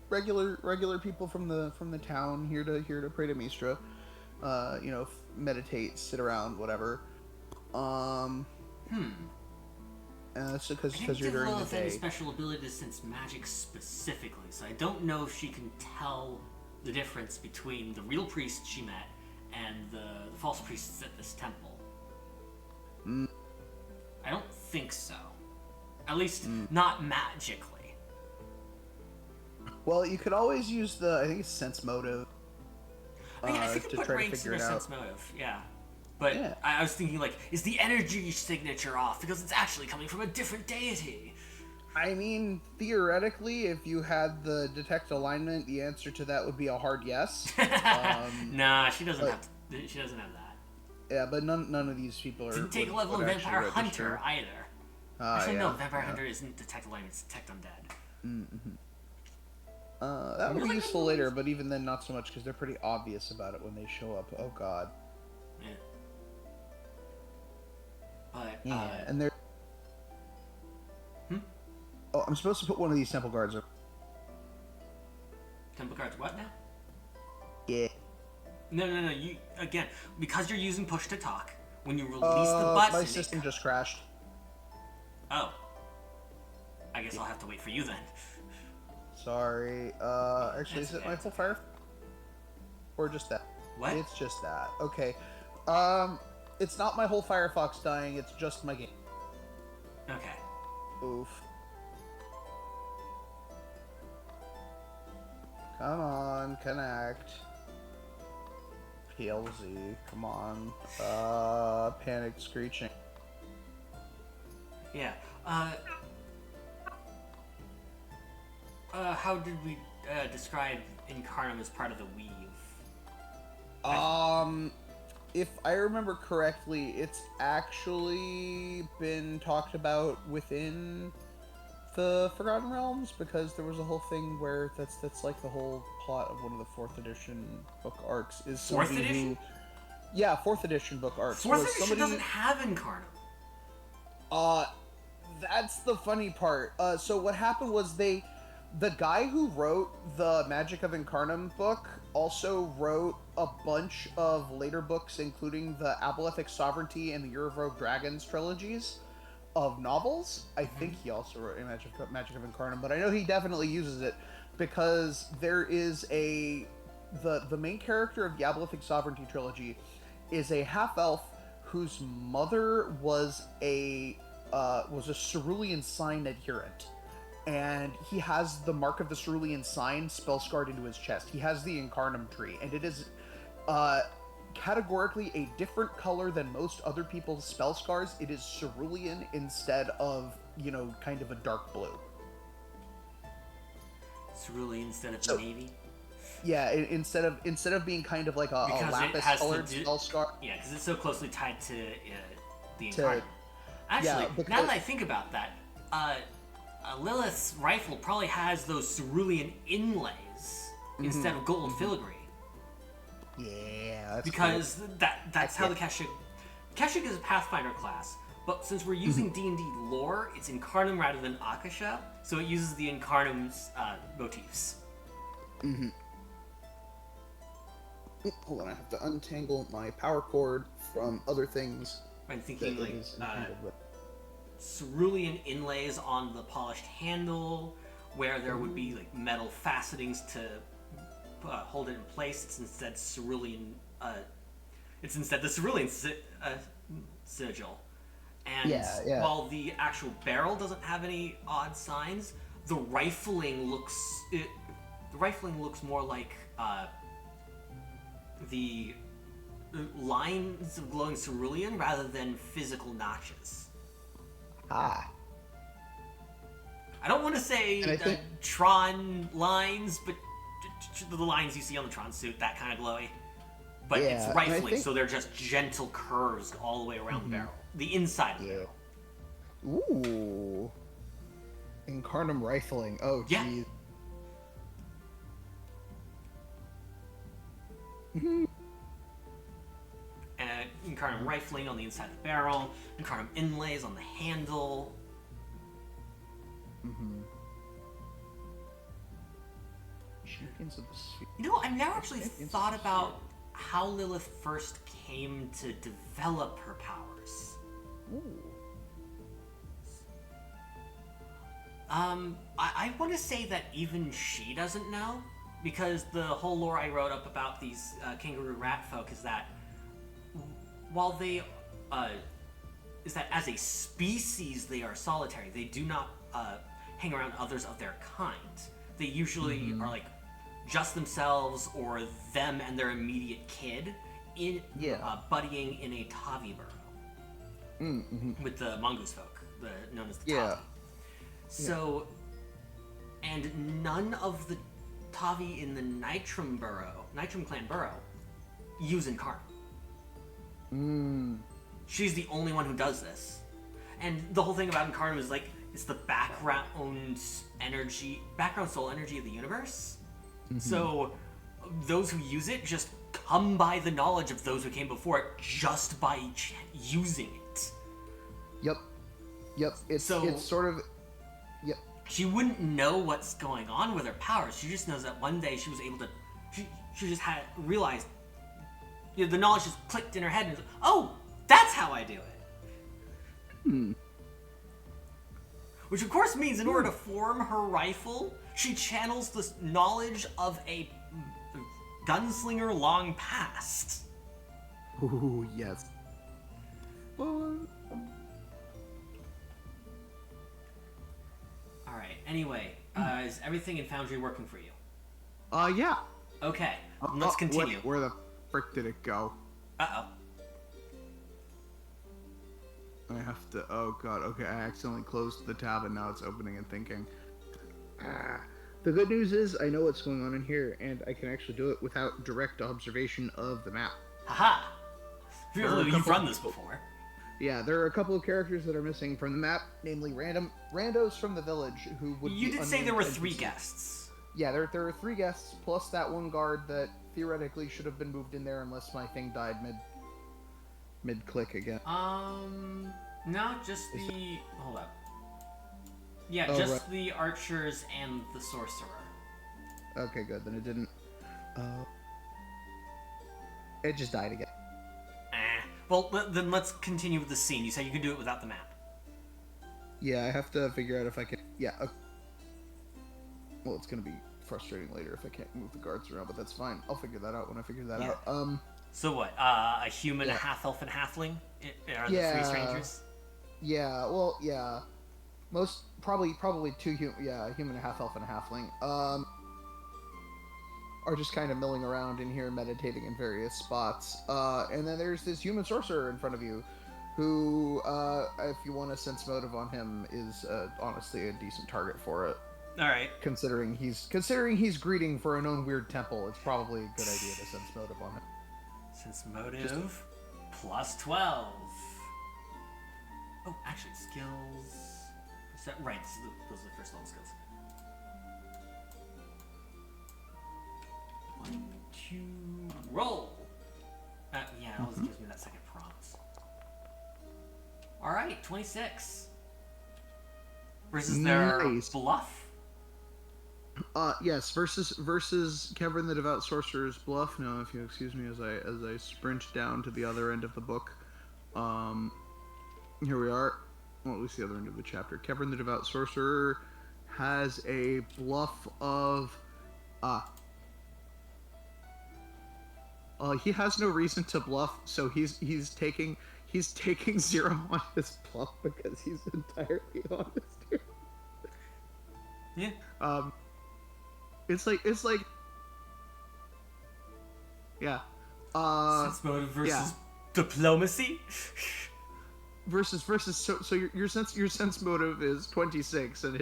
regular people from the town here to pray to Mystra. Meditate, sit around, whatever. So because you're during the day. Any special ability to sense magic specifically, so I don't know if she can tell the difference between the real priest she met and the false priests at this temple. I don't think so. At least not magically. Well, you could always use I think it's sense motive. I think to put try to ranks in figure her it out. sense motive, yeah. But Yeah. I was thinking, is the energy signature off? Because it's actually coming from a different deity. I mean, theoretically, if you had the detect alignment, the answer to that would be a hard yes. Nah, she doesn't have. She doesn't have that. Yeah, but none of these people are. Didn't take a level of Vampire Hunter either. Actually, no, Vampire Hunter isn't detect alignment; it's detect undead. Mm-hmm. That would be useful later, but even then, not so much because they're pretty obvious about it when they show up. Oh God. Yeah. But and they're. Oh, I'm supposed to put one of these temple guards up. Temple guards, what now? Yeah. No. You again because you're using push to talk. When you release the button, my system just crashed. Oh. I guess I'll have to wait for you then. Sorry. Actually, is it my full fire? Or just that? What? It's just that. Okay. It's not my whole Firefox dying. It's just my game. Okay. Oof. Come on, connect. PLZ, come on. Panicked screeching. Yeah. How did we describe Incarnum as part of the weave? If I remember correctly, it's actually been talked about within the Forgotten Realms, because there was a whole thing where that's like the whole plot of one of the 4th edition book arcs is somebody 4th edition? who... Yeah, 4th edition book arcs. 4th was edition somebody... doesn't have Incarnum. That's the funny part. So what happened was the guy who wrote the Magic of Incarnum book also wrote a bunch of later books, including the Abolithic Sovereignty and the Year of Rogue Dragons trilogies of novels. I think he also wrote a Magic of Incarnum, but I know he definitely uses it because there is the main character of the Abolithic Sovereignty trilogy is a half-elf whose mother was a Cerulean sign adherent. And he has the mark of the Cerulean sign spell-scarred into his chest. He has the Incarnum tree, and it is categorically a different color than most other people's spell scars. It is cerulean instead of, kind of a dark blue. Cerulean instead of navy? Yeah, instead of being kind of like a lapis-colored spell scar. Yeah, because it's so closely tied to the Incarnum. Actually, yeah, now that I think about that, Lilith's rifle probably has those cerulean inlays instead of gold filigree. Yeah, that's because cool. that's how the Kashyyyk... Kashyyyk is a Pathfinder class, but since we're using D&D lore, it's Incarnum rather than Akasha, so it uses the Incarnum's motifs. Mm-hmm. Hold on, I have to untangle my power cord from other things. I'm thinking like cerulean inlays on the polished handle, where there would be like metal facetings to hold it in place. It's instead cerulean. It's instead the cerulean sigil. And while the actual barrel doesn't have any odd signs, the rifling looks more like the lines of glowing cerulean rather than physical notches. Ah. I don't want to say Tron lines, but the lines you see on the Tron suit, that kind of glowy. But it's rifling, so they're just gentle curves all the way around the barrel. The inside of the barrel. Ooh. Incarnum rifling. Oh, yeah. Geez. And Incarnum rifling on the inside of the barrel, Incarnum inlays on the handle. Champions of the Sphere. You know, I've never actually thought about how Lilith first came to develop her powers. Ooh. I want to say that even she doesn't know, because the whole lore I wrote up about these kangaroo rat folk is that while they is that as a species they are solitary. They do not hang around others of their kind. They usually are like just themselves or them and their immediate kid in buddying in a Tavi burrow with the mongoose folk, known as the Tavi. So, and none of the Tavi in the Nyrtim-Clan Burrow, use Incarnum. She's the only one who does this. And the whole thing about Incarnum is like, it's the background soul energy of the universe. So, those who use it just come by the knowledge of those who came before it just by using it. Yep. It's sort of... Yep. She wouldn't know what's going on with her powers. She just knows that one day she was able to... She just had realized... the knowledge just clicked in her head and was like, oh, that's how I do it. Which of course means in order to form her rifle, she channels the knowledge of a gunslinger long past. Ooh, yes. Alright, anyway, is everything in Foundry working for you? Yeah. Okay, let's continue. Where the frick did it go? Uh-oh. I have to... Oh, God. Okay, I accidentally closed the tab, and now it's opening and thinking. The good news is I know what's going on in here, and I can actually do it without direct observation of the map. Haha! There are a You've couple- run this before. Yeah, there are a couple of characters that are missing from the map, namely randos from the village who would You be did say there were unnamed 3 NPCs. guests. Yeah, there are 3 guests, plus that one guard that theoretically should have been moved in there unless my thing died mid-click again. No, just the... Hold up. Yeah, Oh, just right. the archers and the sorcerer. Okay, good, then it didn't... It just died again. Well, then let's continue with the scene. You said you can do it without the map. Yeah, I have to figure out if I can... Yeah, well, it's gonna be frustrating later if I can't move the guards around, but that's fine. I'll figure that out when I figure that Yeah. out. So what? A human, Yeah. a half-elf, and halfling? Are the 3 Yeah. strangers? Yeah, well, yeah. Probably 2 a human, a half-elf, and a halfling. Are just kind of milling around in here, meditating in various spots. And then there's this human sorcerer in front of you, who, if you want a sense motive on him, is honestly a decent target for it. All right. Considering he's greeting for a known weird temple, it's probably a good idea to sense motive on him. Sense motive plus 12. Oh, actually, skills. Is that right? Those are the first level skills. 1, 2, roll. Yeah, it always gives me that second prompt. All right, 26. Versus their Nice. bluff. Yes, versus Kevin the Devout Sorcerer's bluff. Now, if you excuse me as I sprint down to the other end of the book. Here we are. Well, at least the other end of the chapter. Kevin the Devout Sorcerer has a bluff of he has no reason to bluff, so he's taking 0 on his bluff because he's entirely honest here. Yeah. It's like yeah. Sense motive versus yeah. diplomacy. Versus so your sense motive is 26 and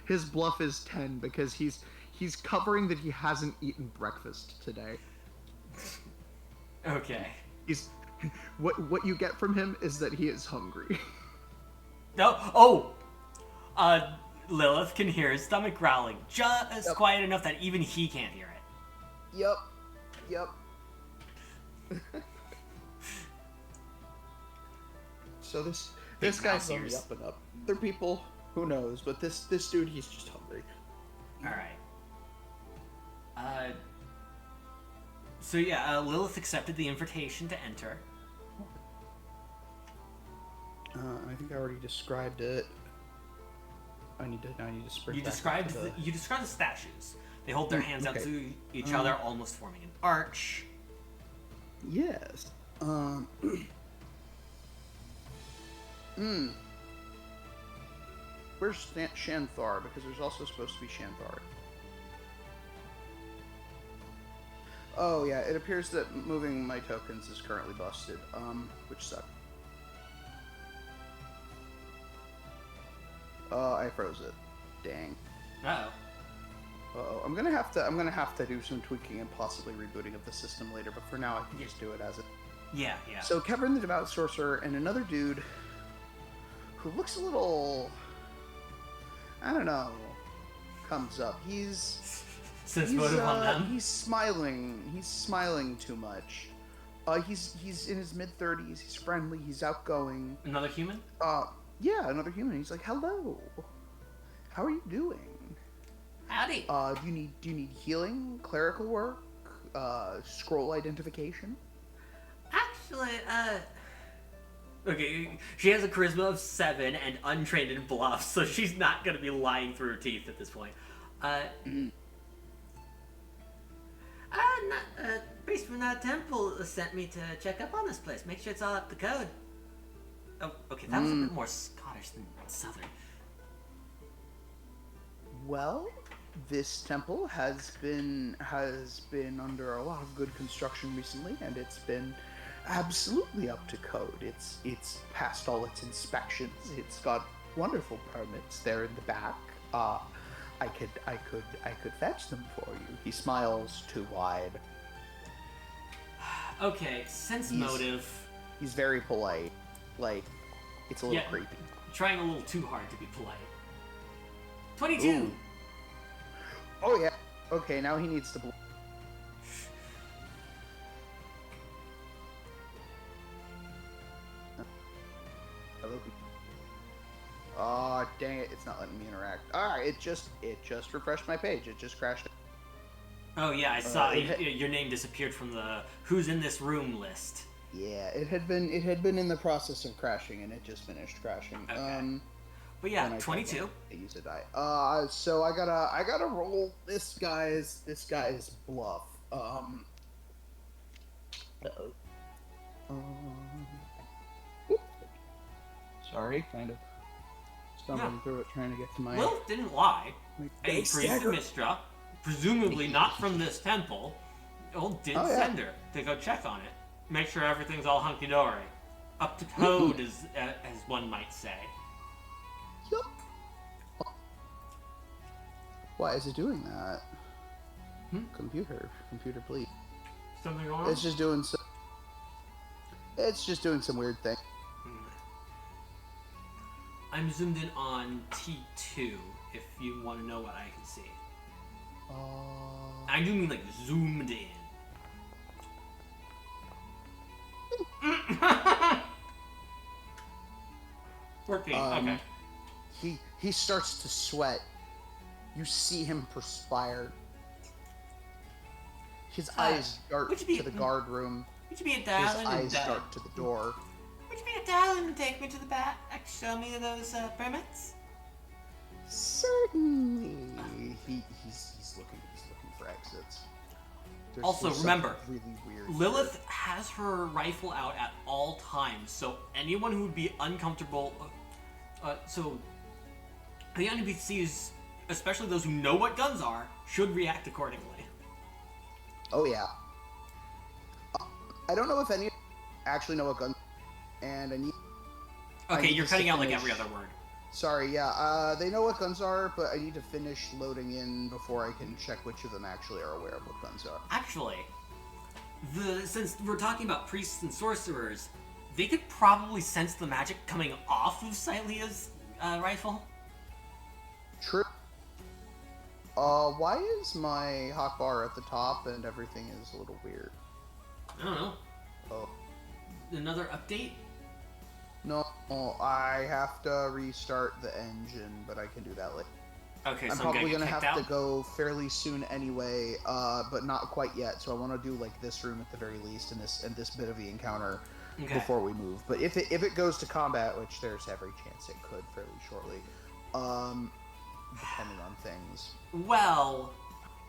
his bluff is 10 because he's covering that he hasn't eaten breakfast today. Okay. He's what you get from him is that he is hungry. No. Lilith can hear his stomach growling just quiet enough that even he can't hear it. Yep. So this guy's on the up and up. They're people, who knows, but this dude, he's just hungry. Alright. So yeah, Lilith accepted the invitation to enter. I think I already described it. I need to sprint. You described the statues. They hold their hands out to each other, almost forming an arch. Yes. Where's Shanthar? Because there's also supposed to be Shanthar. Oh yeah, it appears that moving my tokens is currently busted. Which sucks. I froze it. Dang. Uh-oh. I'm gonna have to do some tweaking and possibly rebooting of the system later, but for now I can just do it as it. Yeah. So Kevin the Devout Sorcerer and another dude who looks a little, I don't know, comes up. He's motive on them. He's smiling. He's smiling too much. He's in his mid-30s. He's friendly. He's outgoing. Another human? Yeah, another human. He's like, "Hello. How are you doing? Howdy. Do you need healing, clerical work, scroll identification?" Actually, okay, she has a charisma of 7 and untrained in bluff, so she's not gonna be lying through her teeth at this point. Priest from that temple sent me to check up on this place, make sure it's all up to code. Oh, okay, that was a bit more Scottish than Southern. Well, this temple has been under a lot of good construction recently, and it's been absolutely up to code. It's passed all its inspections. It's got wonderful permits there in the back. I could fetch them for you. He smiles too wide. Okay, sense He's- motive. He's very polite. Like, it's a little Yeah. creepy. Trying a little too hard to be polite. 22! Ooh. Oh yeah. Okay, now he needs to. Hello. Oh dang it! It's not letting me interact. Alright, it just refreshed my page. It just crashed. Oh yeah, I saw it- your name disappeared from the "Who's in this room" list. Yeah, it had been in the process of crashing, and it just finished crashing. Okay. But when yeah, I 22. I use a die. So I gotta roll this guy's bluff. Uh-oh. Oop. Sorry, kind of stumbling Yeah. through it, trying to get to my. Lilith didn't lie. my A big priest of stagger. Mystra, presumably not from this temple, did Oh, yeah. send her to go check on it. Make sure everything's all hunky-dory. Up to code, as one might say. Yup. Why is it doing that? Computer, please. Something going on? It's just doing some. It's just doing some weird thing. I'm zoomed in on T2, if you want to know what I can see. I do mean like zoomed in. Working. Okay. He starts to sweat. You see him perspire. His eyes dart would you be- to the guard room. Would you be a His darling eyes and dart to the door. would you be a darling and take me to the back? Show me those permits? Certainly. He's looking for exits. Also, something remember, really weird. Lilith has her rifle out at all times, so anyone who would be uncomfortable, so the NPCs, especially those who know what guns are, should react accordingly. Oh yeah. I don't know if any actually know what guns, and I need. Okay, need you're to cutting out like finish- every other word. Sorry, yeah. They know what guns are, but I need to finish loading in before I can check which of them actually are aware of what guns are. Actually, since we're talking about priests and sorcerers, they could probably sense the magic coming off of Cylea's rifle. True. Why is my hotbar at the top and everything is a little weird? I don't know. Oh. Another update? No, I have to restart the engine, but I can do that later. Okay, I'm so probably I'm gonna get have kicked to out. go fairly soon anyway, but not quite yet. So I want to do like this room at the very least, and this bit of the encounter Okay. before we move. But if it goes to combat, which there's every chance it could fairly shortly, depending on things. Well,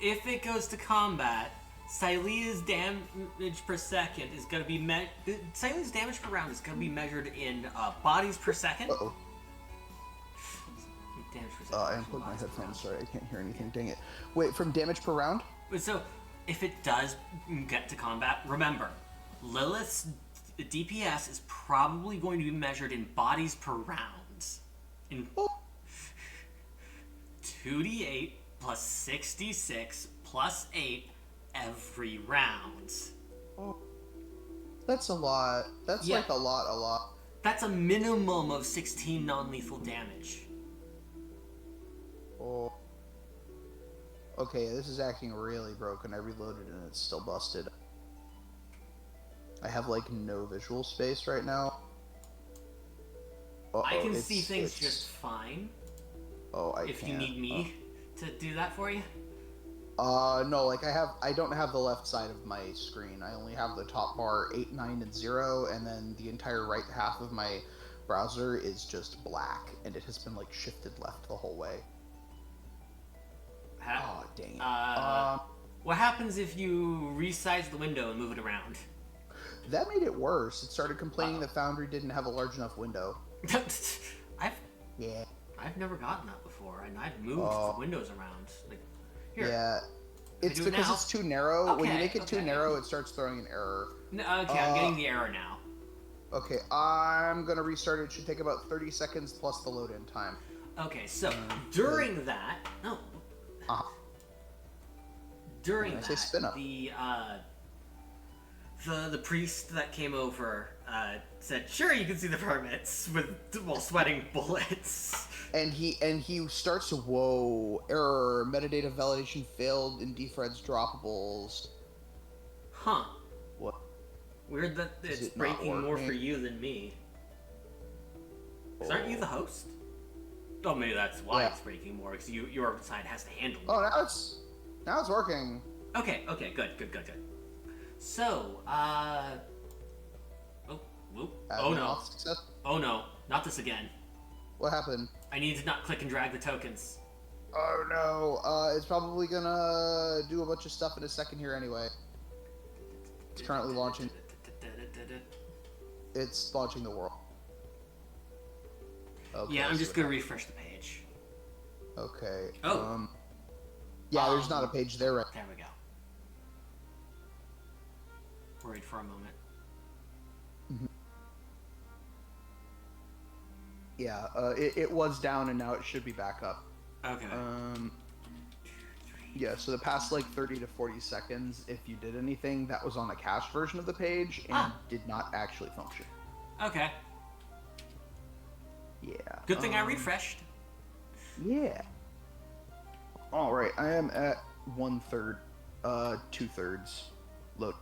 if it goes to combat, Cylea's damage per second is going to be Cylea's damage per round is going to be measured in bodies per second. Uh-oh. Damage per second. I unplugged my headphones. Sorry, I can't hear anything. Dang it. Wait, from damage per round? So, if it does get to combat, remember, Lilith's DPS is probably going to be measured in bodies per round. In 2d8 plus 66 plus 8 every round. That's a lot. That's Yeah. like a lot. That's a minimum of 16 non-lethal damage. Oh. Okay, this is acting really broken. I reloaded and it's still busted. I have like no visual space right now. I can see things just fine. Oh, I If can't. you need me to do that for you. No, like I don't have the left side of my screen. I only have the top bar 8, 9, and 0, and then the entire right half of my browser is just black, and it has been like shifted left the whole way. Oh, dang it. What happens if you resize the window and move it around? That made it worse. It started complaining the Foundry didn't have a large enough window. Yeah. I've never gotten that before, and I've moved the windows around. Like, here. Yeah. It's do it because now? it's too narrow. When you Okay, make it too okay. narrow, it starts throwing an error. Okay, I'm getting the error now. Okay, I'm gonna restart it. It should take about 30 seconds plus the load-in time. Okay, so during that, during When I say spin that, up. the priest that came over said, "Sure, you can see the permits," while sweating bullets. And he starts to whoa, error, metadata validation failed in defred's droppables. Huh. What? Weird that Is it's it not breaking more for working? you than me. 'Cause aren't you the host? Oh, maybe that's why Yeah. it's breaking more, because your side has to handle it. Oh, now it's working. Okay, good. So, oh, whoop. Oh Admin no. off success. Oh no, not this again. What happened? I need to not click and drag the tokens. Oh no, it's probably gonna do a bunch of stuff in a second here anyway. It's currently launching. It's launching the world. Okay, Yeah, I'm let's just see gonna what refresh the page. happens. Okay. Oh. Yeah, there's not a page there right. There we go. Worried for a moment. Yeah, it was down and now it should be back up. Okay. Yeah, so the past like 30 to 40 seconds, if you did anything, that was on a cached version of the page and did not actually function. Okay. Yeah. Good thing I refreshed. Yeah. All right, I am at 1/3, 2/3 load.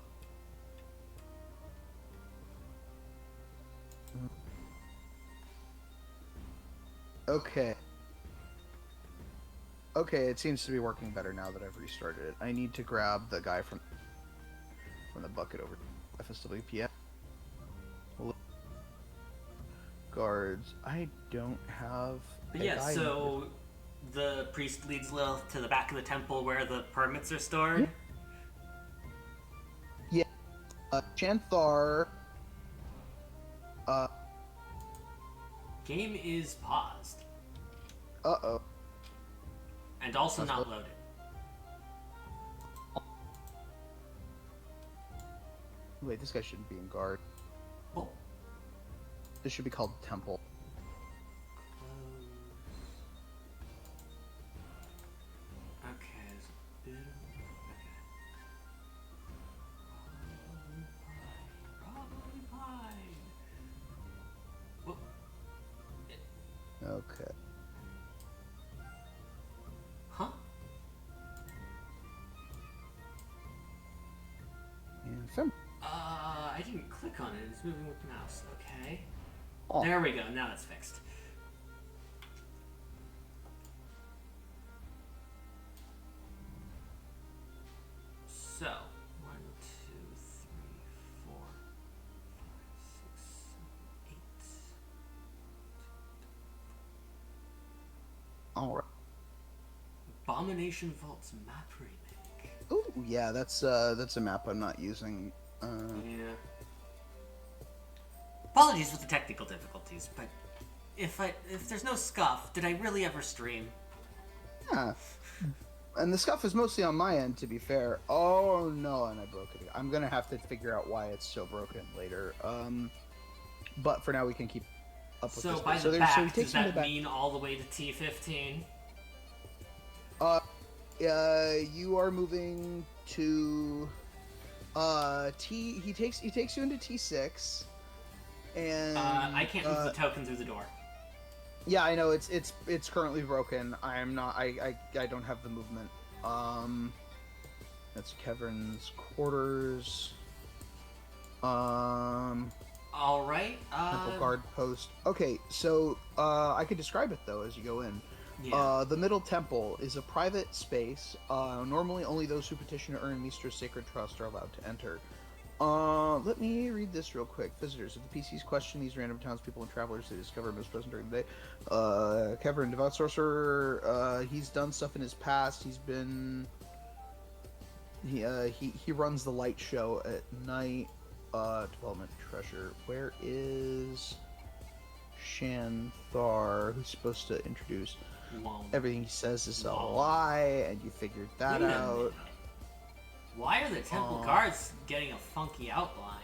Okay. Okay, it seems to be working better now that I've restarted it. I need to grab the guy from the bucket over FSWPS. Guards. I don't have. But a yeah, guy so the priest leads Lilith to the back of the temple where the permits are stored. Yeah. Chanthar. Game is paused. Uh-oh. And also That's not what- loaded. Wait, this guy shouldn't be in guard. Oh. This should be called Temple. Okay, there's a bit of... Probably fine. Whoop. Okay. Huh? And Fem. I didn't click on it. It's moving with the mouse. Okay. Oh. There we go. Now it's fixed. So, 1, 2, 3, 4, 5, 6, 7, 8. All right. Abomination Vault's map remake. Oh, yeah, that's a map I'm not using. Yeah. Apologies for the technical difficulties, but if there's no scuff, did I really ever stream? Yeah. And the scuff is mostly on my end, to be fair. Oh no, and I broke it. I'm gonna have to figure out why it's so broken later. But for now we can keep up with So this. by So the there's- so he back, takes does him to that the back. mean all the way to T15? You are moving to T. He takes you into T6, and I can't move the token through the door. Yeah, I know it's currently broken. I am not. I don't have the movement. That's Kevrin's quarters. All right. Temple guard post. Okay, so I could describe it though as you go in. Yeah. The Middle Temple is a private space. Normally, only those who petition to earn Mystra's sacred trust are allowed to enter. Let me read this real quick. Visitors, if the PCs question these random townspeople and travelers they discover most present during the day. Kevin, devout sorcerer. He's done stuff in his past. He's been. He runs the light show at night. Development treasure. Where is Shanthar, who's supposed to introduce? Whoa. Everything he says is a Whoa. lie, and you figured that Wait a out. minute. Why are the temple guards getting a funky outline?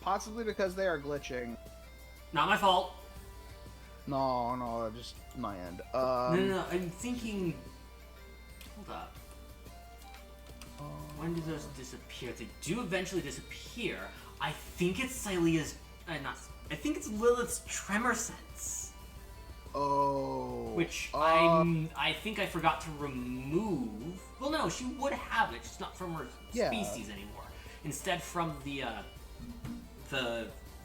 Possibly because they are glitching. Not my fault. No, just my end. No, I'm thinking. Hold up. When do those disappear? They do eventually disappear. I think it's Cylea's... I think it's Lilith's tremor sense. Oh. Which I think I forgot to remove. Well, no, she would have it, just not from her species anymore. Instead, from the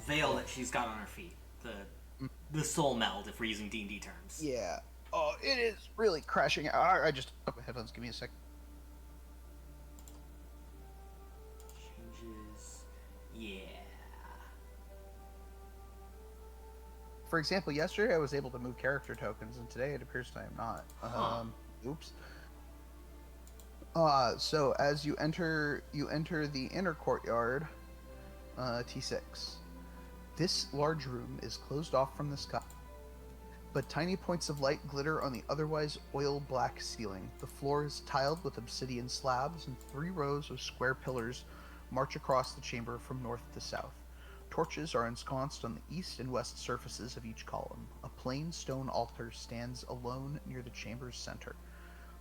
veil that she's got on her feet, the soul meld, if we're using D&D terms. Yeah. Oh, it is really crashing. I just took my headphones. Give me a sec. Changes. Yeah. For example, yesterday I was able to move character tokens, and today it appears I am not. Oops. So as you enter the inner courtyard, T6. This large room is closed off from the sky, but tiny points of light glitter on the otherwise oil-black ceiling. The floor is tiled with obsidian slabs, and 3 rows of square pillars march across the chamber from north to south. Torches are ensconced on the east and west surfaces of each column. A plain stone altar stands alone near the chamber's center.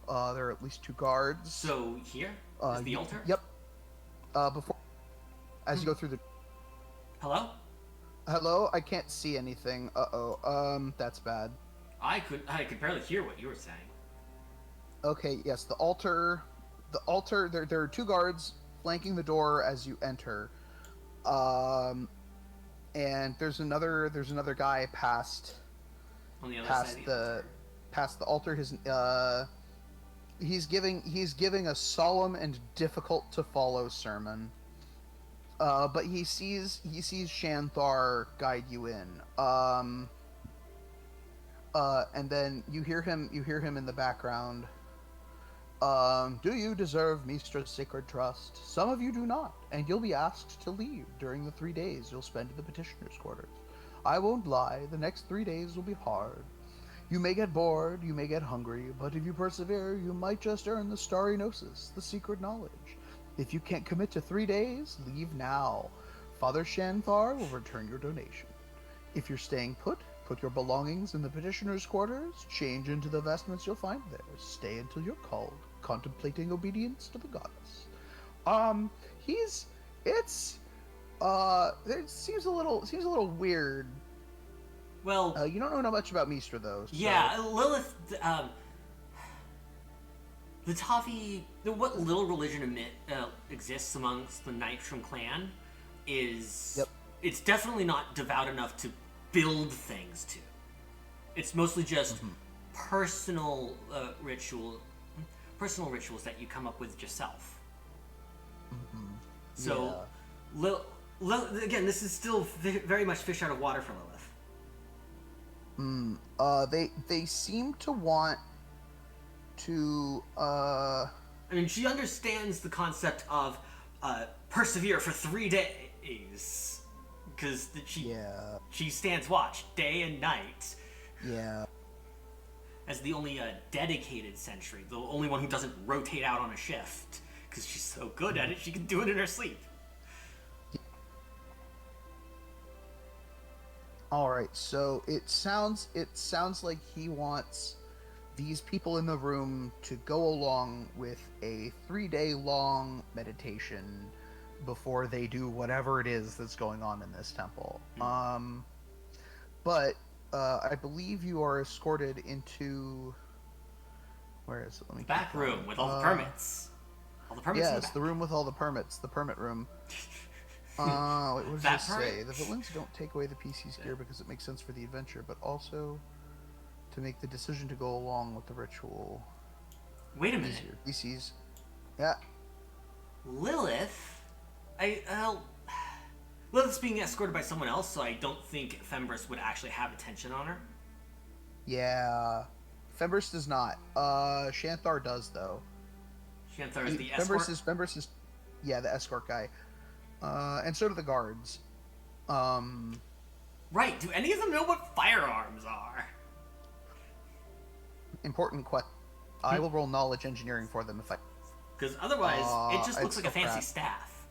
There are at least 2 guards. So here is the altar? Yep. Before, as you go through the... Hello? Hello? I can't see anything. Uh-oh. That's bad. I could barely hear what you were saying. Okay, yes, the altar, there are 2 guards flanking the door as you enter. And there's another guy past On the other side past the altar. He's giving a solemn and difficult to follow sermon. But he sees Shanthar guide you in. And then you hear him in the background. Do you deserve Mystra's sacred trust? Some of you do not, and you'll be asked to leave during the 3 days you'll spend in the petitioner's quarters. I won't lie, the next 3 days will be hard. You may get bored, you may get hungry, but if you persevere, you might just earn the starry gnosis, the secret knowledge. If you can't commit to 3 days, leave now. Father Shanthar will return your donation. If you're staying put your belongings in the petitioner's quarters, change into the vestments you'll find there. Stay until you're called, contemplating obedience to the goddess. It seems a little weird. Well, you don't know much about Mystra, though. So. Yeah, Lilith, the Toffee, what little religion exists amongst the Nytrim clan is, it's definitely not devout enough to build things to. It's mostly just personal rituals that you come up with yourself. So, again, this is still very much fish out of water for Lilith. They seem to want to, I mean, she understands the concept of persevere for 3 days, because she stands watch day and night. Yeah. As the only dedicated sentry, the only one who doesn't rotate out on a shift, because she's so good at it, she can do it in her sleep. All right, so it sounds like he wants these people in the room to go along with a 3-day-long meditation before they do whatever it is that's going on in this temple. But I believe you are escorted into, where is it? Let me back room with all the permits. All the permits. Yes, the room with all the permits, the permit room. Wait, what does this say? The villains don't take away the PC's gear because it makes sense for the adventure, but also to make the decision to go along with the ritual. Wait a minute. Easier. PC's. Yeah. Lilith? Lilith's being escorted by someone else, so I don't think Fembris would actually have attention on her. Yeah. Fembris does not. Shanthar does, though. Shanthar is the escort? Fembris is, yeah, the escort guy. And so do the guards. Right, do any of them know what firearms are? Important question. I will roll knowledge engineering for them if I... Because otherwise, it just looks like a fancy staff.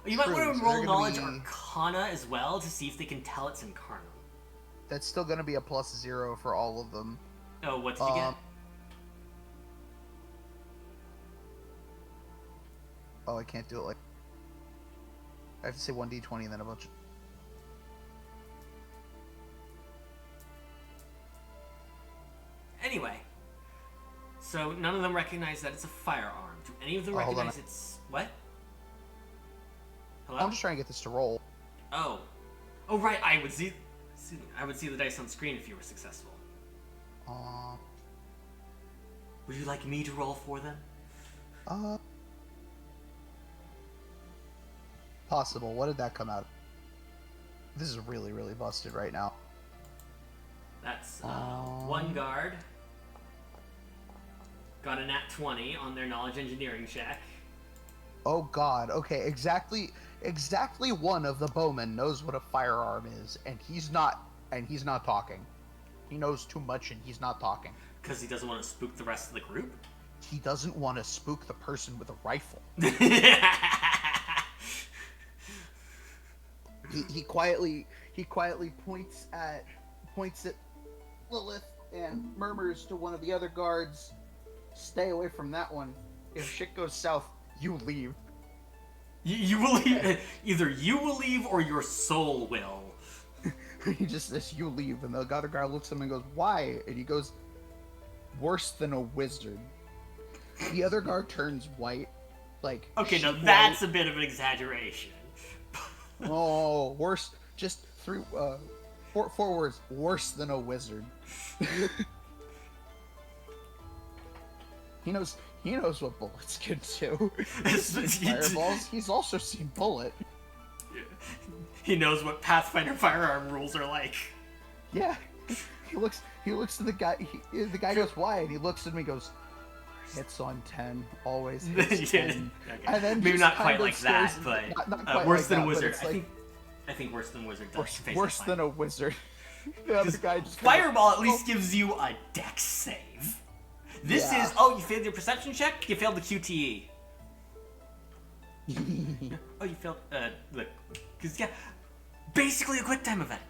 You might True, want to so roll knowledge arcana as well to see if they can tell it's incarnate. That's still going to be a +0 for all of them. Oh, what did you get? Oh, I can't do it like. I have to say 1d20 and then a bunch. Anyway, so none of them recognize that it's a firearm. Do any of them hold on. recognize it's what? Hello? I'm just trying to get this to roll. Oh, right. I would see the dice on screen if you were successful. Would you like me to roll for them? Possible. What did that come out? This is really, really busted right now. That's one guard. Got a nat 20 on their knowledge engineering check. Oh God. Okay, exactly one of the bowmen knows what a firearm is, and he's not talking. He knows too much and he's not talking. Because he doesn't want to spook the rest of the group? He doesn't want to spook the person with a rifle. He quietly points at Lillith and murmurs to one of the other guards, "Stay away from that one. If shit goes south, you leave." You will leave. Either you will leave or your soul will. He just says, "You leave," and the other guy looks at him and goes, "Why?" And he goes, "Worse than a wizard." The other guard turns white, like. Okay, now that's a bit of an exaggeration. Oh, worse. Just four words. Worse than a wizard. He knows what bullets can do. Fireballs. He's also seen bullet. He knows what Pathfinder firearm rules are like. Yeah. He looks to the guy. The guy goes, "Why?" And he looks at me and goes, "Hits on 10. Always hits 10. Okay. And then maybe not quite like stares, that, but not quite worse like than that, a wizard. like, I think worse than a wizard does. worse than a wizard. The other guy just Fireball at least gives you a dex save. This is you failed your perception check. You failed the QTE. Oh, you failed basically a quick time event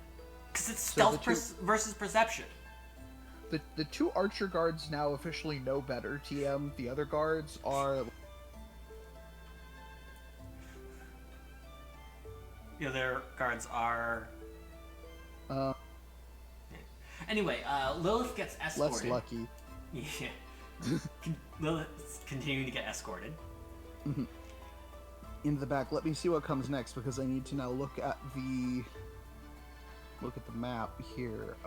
because it's stealth versus perception. The two archer guards now officially know better. TM. The other guards are. The other guards are. Anyway, Lillith gets escorted. Less lucky. Yeah. Lillith's continuing to get escorted. Mm-hmm. Into the back. Let me see what comes next because I need to now look at the map here.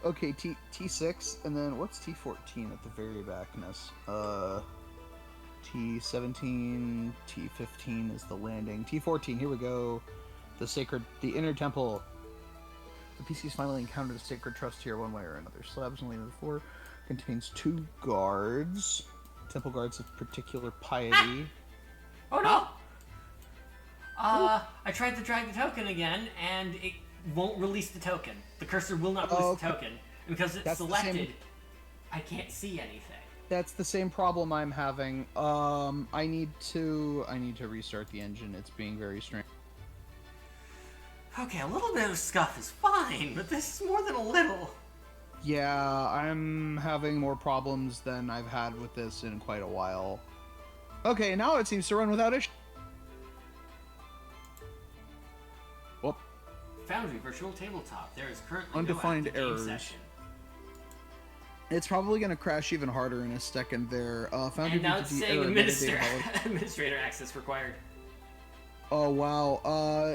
Okay, T6, and then what's T14 at the very backness? T17, T15 is the landing. T14, here we go. The inner temple. The PC's finally encountered a sacred trust here one way or another. Slabs only the floor contains 2 guards. Temple guards of particular piety. Oh no! I tried to drag the token again, and it won't release the token. The cursor will not release the token. And because it's selected, I can't see anything. That's the same problem I'm having. I need to restart the engine. It's being very strange. Okay, a little bit of scuff is fine, but this is more than a little. Yeah, I'm having more problems than I've had with this in quite a while. Okay, now it seems to run without issue. Whoop. Foundry Virtual Tabletop. There is currently Undefined no errors. session. It's probably going to crash even harder in a second there. Foundry And now it's VTT saying error, administrator access required. Oh wow,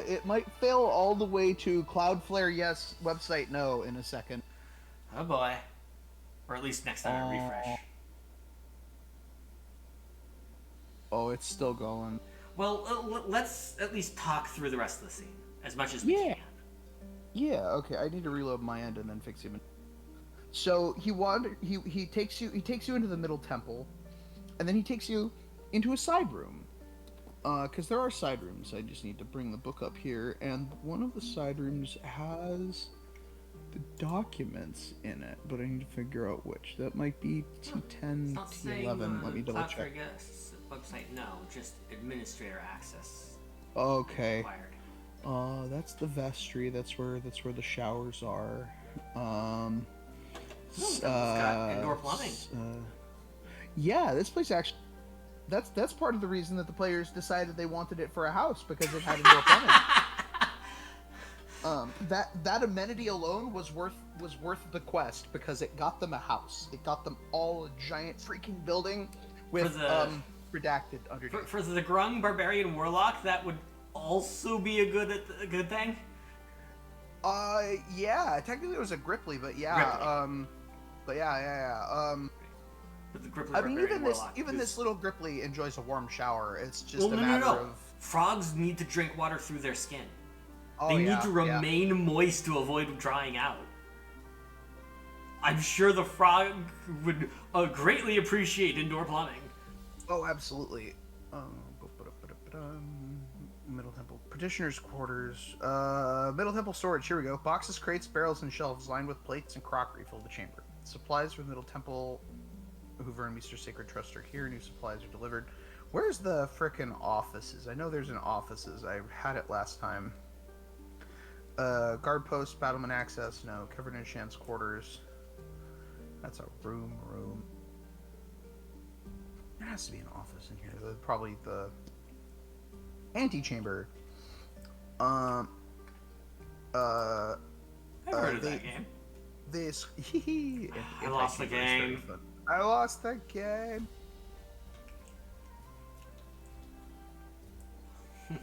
it might fail all the way to Cloudflare yes, website no in a second. Oh boy. Or at least next time I refresh. Oh, it's still going. Well, let's at least talk through the rest of the scene as much as we can. Yeah, okay, I need to reload my end and then fix him. So he takes you into the middle temple, and then he takes you into a side room. Because there are side rooms. I just need to bring the book up here, and one of the side rooms has the documents in it, but I need to figure out which. That might be T10, T11. Let me double check. Website, no, just administrator access. Okay. Required. That's the vestry. That's where the showers are. It's got indoor plumbing. Yeah, this place actually. That's part of the reason that the players decided they wanted it for a house, because it had indoor plumbing. That amenity alone was worth the quest, because it got them a house. It got them all a giant freaking building with redacted underneath. For the Grung Barbarian Warlock, that would also be a good thing. Yeah, technically it was a Gripply, but yeah, Gripply. but yeah. But the Gripply I mean, Barbarian even this little Gripply enjoys a warm shower. It's just Well, a matter of. Frogs need to drink water through their skin. Oh, They yeah, need to remain moist to avoid drying out. I'm sure the frog would greatly appreciate indoor plumbing. Oh, absolutely. Middle Temple. Petitioner's quarters. Middle Temple storage. Here we go. Boxes, crates, barrels, and shelves lined with plates and crockery fill the chamber. Supplies for the Middle Temple, Hoover and Mystra Sacred Trust are here. New supplies are delivered. Where's the frickin' offices? I know there's an offices. I had it last time. Guard post, battlement access. No. Covered in Shan's quarters. That's a room. There has to be an office in here. Probably the antechamber. I've heard of that game. This. I lost the game. I lost the game. T9.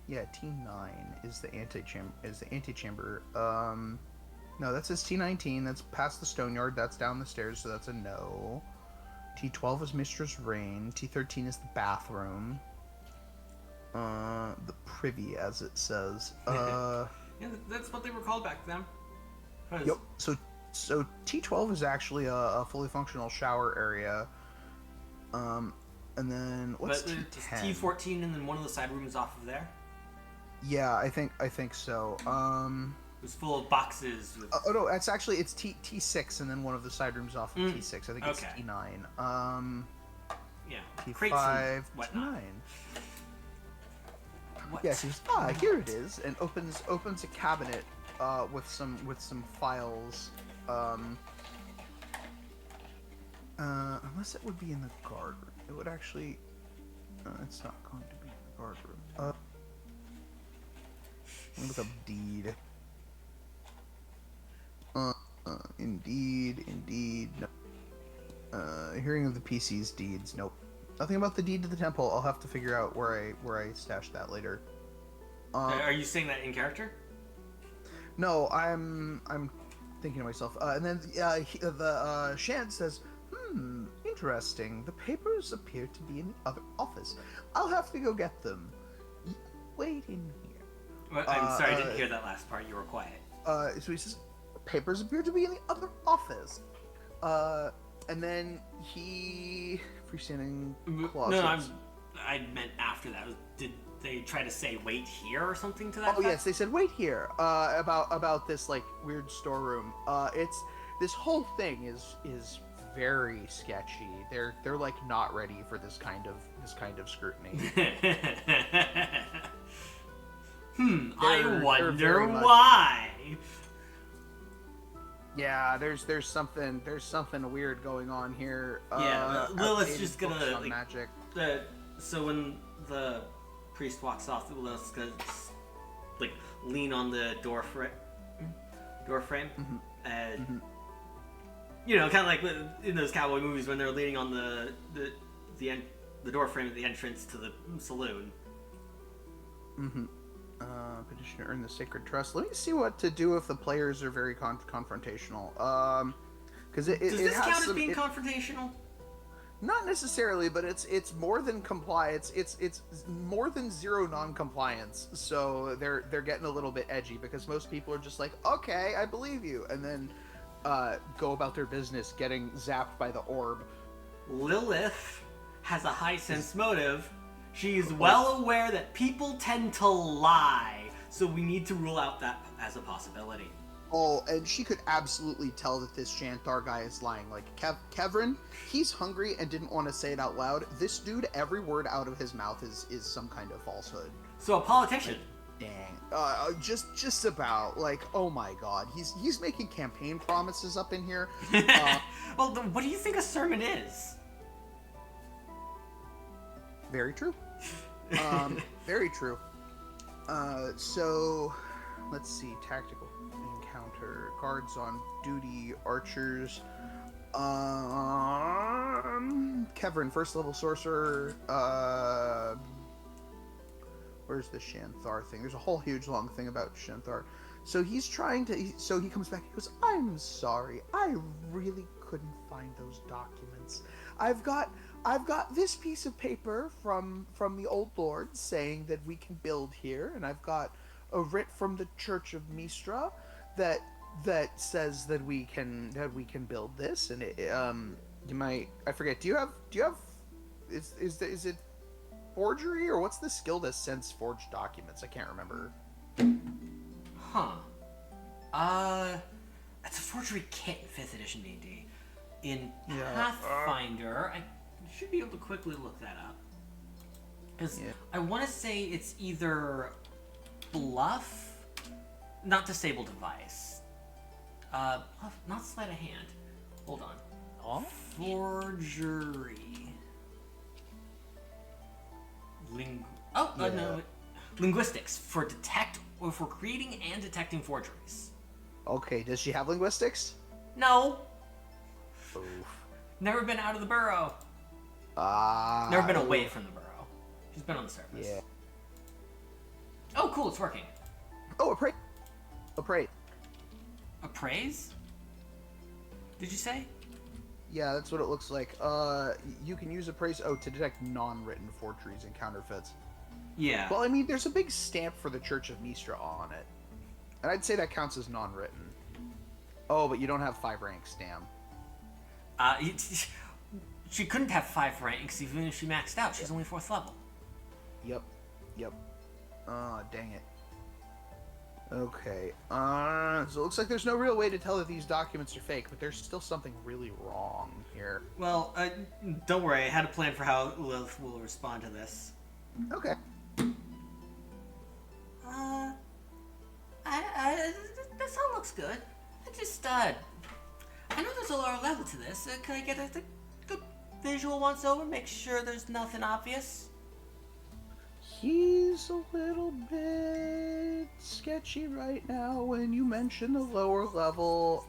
Yeah, T9 is the antechamber. No, that says T19. That's past the stone yard. That's down the stairs, so that's a no. T12 is Mistra's reign. T13 is the bathroom. The privy, as it says. Yeah, that's what they were called back then. Yep. So T12 is actually a fully functional shower area. And then what's T10? T14, and then one of the side rooms off of there. Yeah, I think so. It was full of boxes. With... Oh no, it's T6, and then one of the side rooms off of T6. I think it's T9. Yeah. T5, T9. What? Yeah, she's here it is, and opens a cabinet with some files. Unless it would be in the guard room. It would actually. It's not going to be in the guard room. Look up deed. Indeed. No. Hearing of the PC's deeds. Nope. Nothing about the deed to the temple. I'll have to figure out where I stashed that later. Are you saying that in character? No, I'm thinking to myself. And then the Shad says, interesting. The papers appear to be in the other office. I'll have to go get them. Wait in here. Well, I'm sorry, I didn't hear that last part. You were quiet. So he says, papers appear to be in the other office. And then he freestanding closets. No, I meant after that. Did they try to say wait here or something to that? Oh yes, they said wait here. About this like weird storeroom. It's this whole thing is very sketchy. They're like not ready for this kind of scrutiny. I wonder why. Yeah, there's something weird going on here. Yeah, Lilith's just gonna like, magic. So when the priest walks off, Lilith's gonna like lean on the door frame, and you know, kind of like in those cowboy movies when they're leaning on the door frame at the entrance to the saloon. Petitioner earn the sacred trust. Let me see what to do if the players are very confrontational. Because does this count as being confrontational? Not necessarily, but it's more than compliance. It's more than zero non-compliance. So they're getting a little bit edgy because most people are just like, okay, I believe you, and then go about their business getting zapped by the orb. Lilith has a high sense motive. She's well aware that people tend to lie, so we need to rule out that as a possibility. Oh, and she could absolutely tell that this Shanthar guy is lying. Like, Kevrin, he's hungry and didn't want to say it out loud. This dude, every word out of his mouth is some kind of falsehood. So a politician. Dang. Just about. Like, oh my god. He's making campaign promises up in here. Well, what do you think a sermon is? Very true. Very true. So, let's see. Tactical encounter. Guards on duty. Archers. Kevrin, first level sorcerer. Where's the Shanthar thing? There's a whole huge long thing about Shanthar. So he's trying to. So he comes back. He goes, "I'm sorry. I really couldn't find those documents. I've got this piece of paper from the old lord saying that we can build here, and I've got a writ from the Church of Mystra that says that we can build this." And you might, I forget. Do you have is it forgery, or what's the skill that sends forged documents? I can't remember. Huh. It's a forgery kit in 5th edition D&D. In Pathfinder, I should be able to quickly look that up. Because I want to say it's either bluff, not disable device. Bluff, not sleight of hand. Hold on. Oh? Forgery. No. Linguistics for creating and detecting forgeries. Okay, does she have linguistics? No. Oof. Never been out of the burrow. Never been away from the burrow. She's been on the surface. Yeah. Oh, cool, it's working. Oh, appraise. Appraise. Appraise? Did you say? Yeah, that's what it looks like. You can use appraise to detect non-written forgeries and counterfeits. Yeah. Well, I mean, there's a big stamp for the Church of Mystra on it. And I'd say that counts as non-written. Oh, but you don't have 5 ranks, damn. She couldn't have 5 ranks even if she maxed out. She's only 4th level. Yep. Oh, dang it. Okay. So it looks like there's no real way to tell that these documents are fake, but there's still something really wrong here. Well, don't worry. I had a plan for how Lilith will respond to this. Okay. This all looks good. I know there's a lower level to this. Can I get a good visual once over? Make sure there's nothing obvious. He's a little bit sketchy right now when you mention the lower level.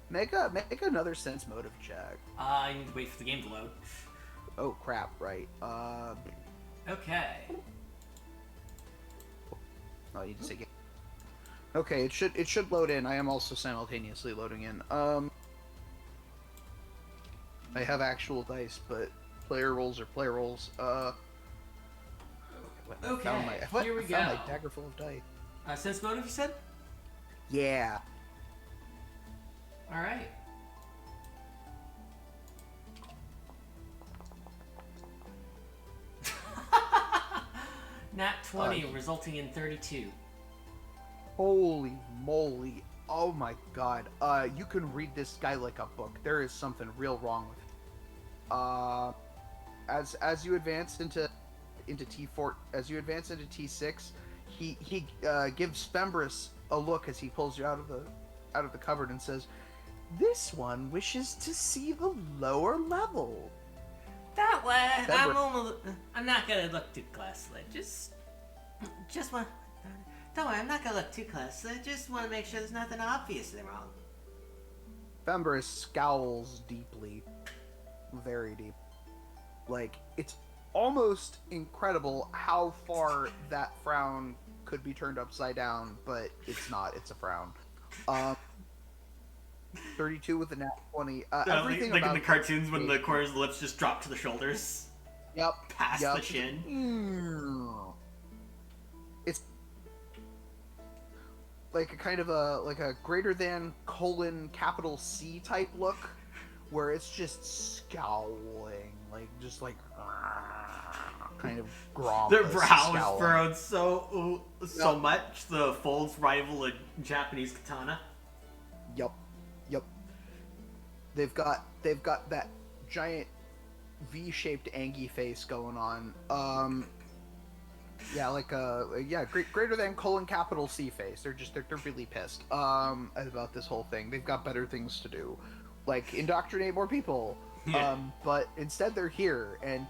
Make another sense motive check. I need to wait for the game to load. Oh crap! Right. Okay. Oh, you just say game. Okay, it should load in. I am also simultaneously loading in. I have actual dice, but player rolls are player rolls. Okay, here we go. I found my dagger full of dice. Sense motive, you said? Yeah. All right. Nat 20, resulting in 32. Holy moly. Oh my god. You can read this guy like a book. There is something real wrong with him. As you advance into T4, as you advance into T6, he gives Fembris a look as he pulls you out of the cupboard and says, "This one wishes to see the lower level." That way, I'm not gonna look too closely. Just want. Don't worry, I'm not gonna look too closely. Just want to make sure there's nothing obviously wrong. Fembris scowls deeply, very deep. Like, it's almost incredible how far that frown could be turned upside down, but it's not. It's a frown. 32 with a nat 20. Everything like about in the cartoons when the corners of the lips just drop to the shoulders. Yep. Past the chin. It's like a kind of a greater than capital C type look, where it's just scowling, just kind of grommless. Their brow is scowling. furrowed so much the folds rival a Japanese katana. Yep. They've got that giant V-shaped Angie face going on. Greater than capital C face. They're really pissed about this whole thing. They've got better things to do, like indoctrinate more people. Yeah. But instead they're here, and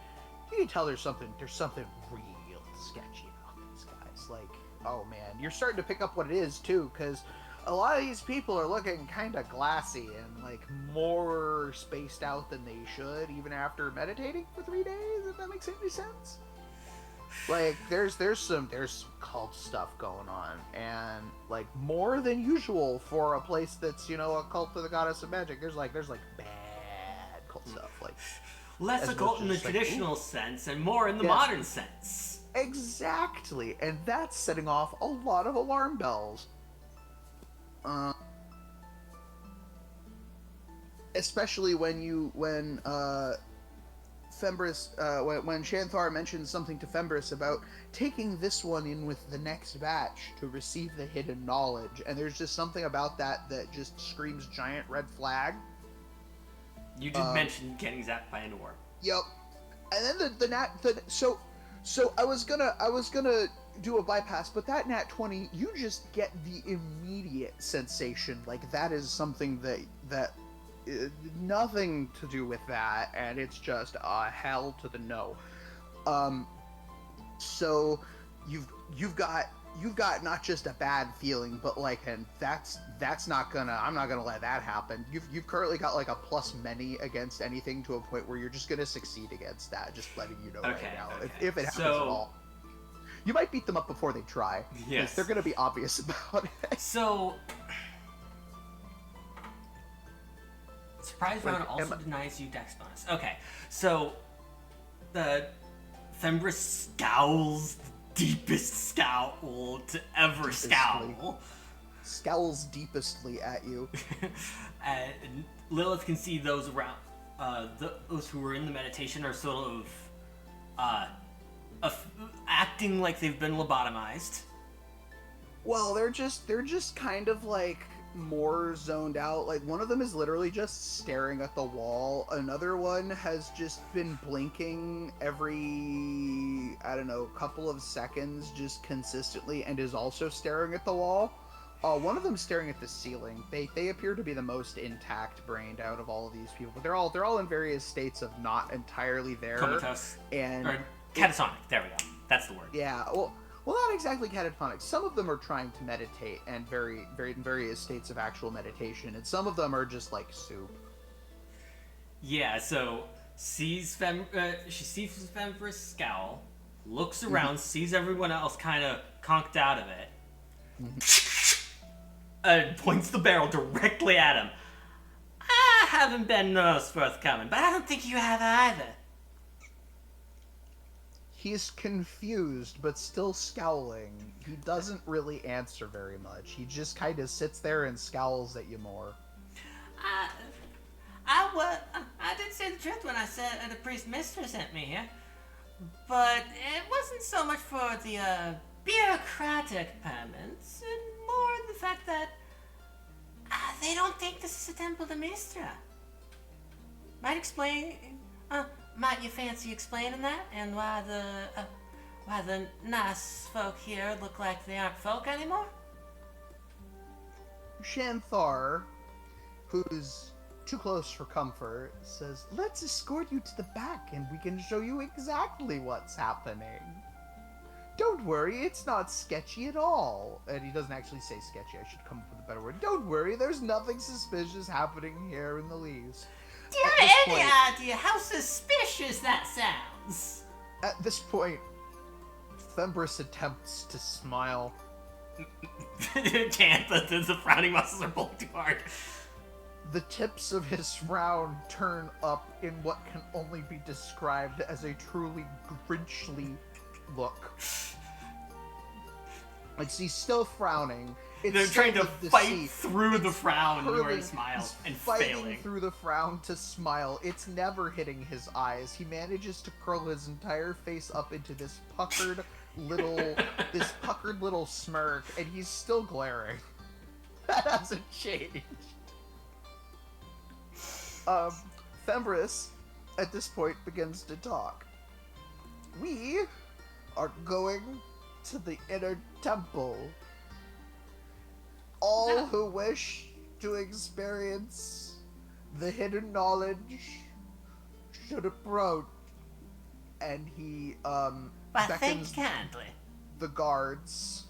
you can tell there's something real sketchy about these guys. Like, oh man, you're starting to pick up what it is too, because a lot of these people are looking kind of glassy and like more spaced out than they should, even after meditating for 3 days. If that makes any sense. Like, there's some cult stuff going on, and like more than usual for a place that's, you know, a cult of the goddess of magic. There's like bad cult stuff, like less occult in the traditional sense and more in the modern sense. Exactly, and that's setting off a lot of alarm bells. Especially when Fembris, when Shanthar mentions something to Fembris about taking this one in with the next batch to receive the hidden knowledge, and there's just something about that just screams giant red flag. You did mention getting zapped by an orb. Yep, and then so I was gonna do a bypass, but that nat 20, you just get the immediate sensation, like that is something that nothing to do with that, and it's just hell to the no. So you've got not just a bad feeling, but like, and I'm not gonna let that happen. You've currently got like a plus many against anything to a point where you're just gonna succeed against that. Just letting you know right now, if it happens at all. You might beat them up before they try. Yes. They're gonna be obvious about it. So surprise round also denies you dex bonus. Okay, so the Fembris scowls, deepest scowl to ever scowl. Scowls deepestly at you. And Lilith can see those around, those who were in the meditation are sort of acting like they've been lobotomized. Well, they're just kind of like more zoned out. Like, one of them is literally just staring at the wall. Another one has just been blinking every, I don't know, couple of seconds just consistently and is also staring at the wall. One of them's staring at the ceiling. They appear to be the most intact brained out of all of these people, but they're all in various states of not entirely there. Comatose. And or catatonic. There we go. That's the word. Yeah. Well, not exactly catatonic. Some of them are trying to meditate and very in various states of actual meditation, and some of them are just like soup. Yeah. So she sees Fembris scowl, looks around, sees everyone else kind of conked out of it. Points the barrel directly at him. I haven't been most forthcoming, but I don't think you have either. He's confused, but still scowling. He doesn't really answer very much. He just kind of sits there and scowls at you more. I did say the truth when I said the priest Mystra sent me here, but it wasn't so much for the bureaucratic permits, and more the fact that they don't think this is a temple to Mystra. Might you fancy explaining that, and why the nice folk here look like they aren't folk anymore? Shanthar, who's too close for comfort, says, "Let's escort you to the back and we can show you exactly what's happening. Don't worry, it's not sketchy at all." And he doesn't actually say sketchy, I should come up with a better word. "Don't worry, there's nothing suspicious happening here in the least." Do you have any idea how suspicious that sounds? At this point, Fembris attempts to smile. Can't, the frowning muscles are pulling too hard. The tips of his frown turn up in what can only be described as a truly Grinchly look. Like, he's still frowning. They're trying to fight through the frown in order to smile, and fighting failing. Through the frown to smile. It's never hitting his eyes. He manages to curl his entire face up into this puckered little smirk, and he's still glaring. That hasn't changed. Fembris, at this point, begins to talk. "We are going to the inner temple. All who wish to experience the hidden knowledge should approach. and he But beckons think kindly. the guards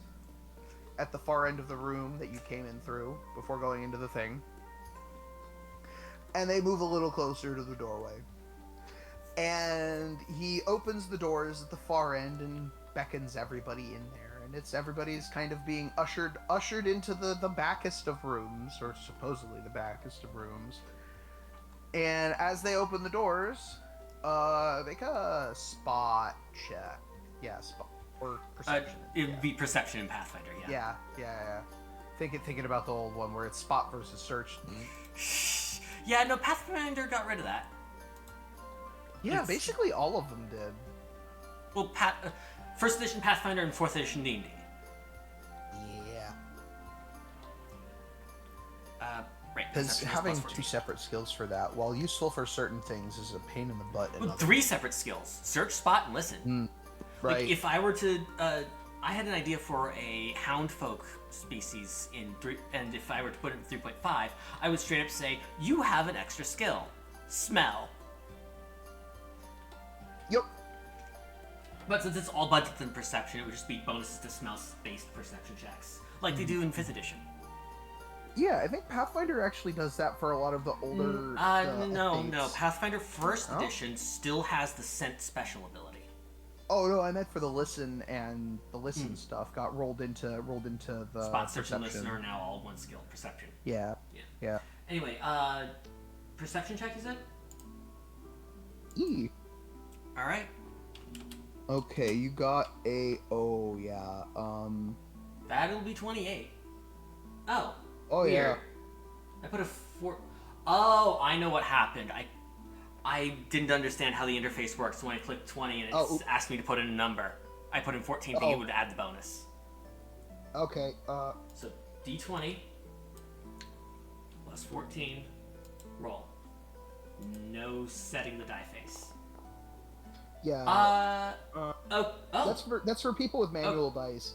at the far end of the room that you came in through before going into the thing. And they move a little closer to the doorway. And he opens the doors at the far end and beckons everybody in there. And everybody's kind of being ushered into the backest of rooms, or supposedly the backest of rooms. And as they open the doors, make a spot check. Yeah, spot. Or perception. It'd be perception in Pathfinder, yeah. Yeah. Thinking about the old one where it's spot versus search. Yeah, no, Pathfinder got rid of that. Yeah, basically all of them did. Well, first edition Pathfinder and 4th edition D&D. Yeah. Right. Because perception is having plus 14. 2 separate skills for that, while useful for certain things, is a pain in the butt. in Well, others. 3 separate skills: search, spot, and listen. Right. Like, if I were to, I had an idea for a hound folk species in 3, and if I were to put it in 3.5, I would straight up say, "You have an extra skill, smell." Yep. But since it's all budget and perception, it would just be bonuses to smell-based perception checks, like they do in 5th edition. Yeah, I think Pathfinder actually does that for a lot of the older. No. updates. Pathfinder First Oh? Edition still has the scent special ability. Oh no, I meant for the listen, and the listen stuff got rolled into the Spot, search, and perception. listen are now all one skill. Perception. Yeah. Anyway, perception check, you said? E. All right. Okay, you got a. Oh yeah. That'll be 28. Oh. Oh weird. yeah. I put a 4. Oh, I know what happened. I didn't understand how the interface works. So when I clicked 20 and it asked me to put in a number, I put in 14 thinking it would add the bonus. Okay. So D20 plus 14. Roll. No setting the die face. Yeah. Oh. That's for people with manual dice.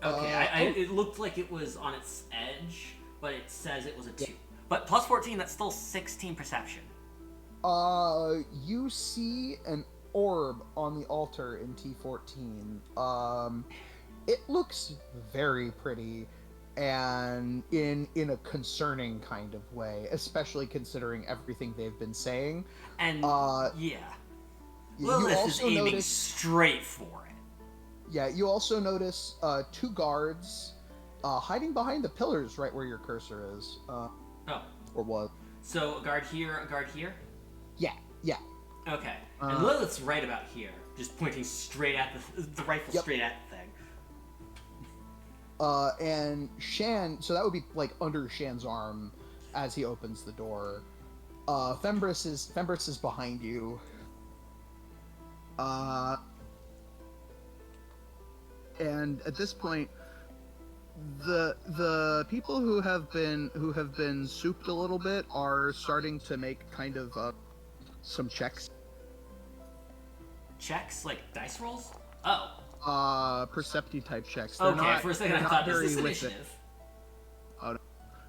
Okay, it looked like it was on its edge, but it says it was a 2. But plus 14, that's still 16 perception. You see an orb on the altar in T14. It looks very pretty, and in a concerning kind of way, especially considering everything they've been saying. And, you Lillith is also aiming notice, straight for it. Yeah, you also notice 2 guards hiding behind the pillars right where your cursor is. Oh. Or what? So, a guard here, a guard here? Yeah. Okay. And Lilith's right about here, just pointing straight at the rifle straight at the thing. And Shan, so that would be like under Shan's arm as he opens the door. Fembris is behind you. And at this point, the people who have been souped a little bit are starting to make kind of some checks. Checks? Like dice rolls? Oh. Perceptive type checks. They're Okay, not, for a second they're I not thought, is very this with initiative?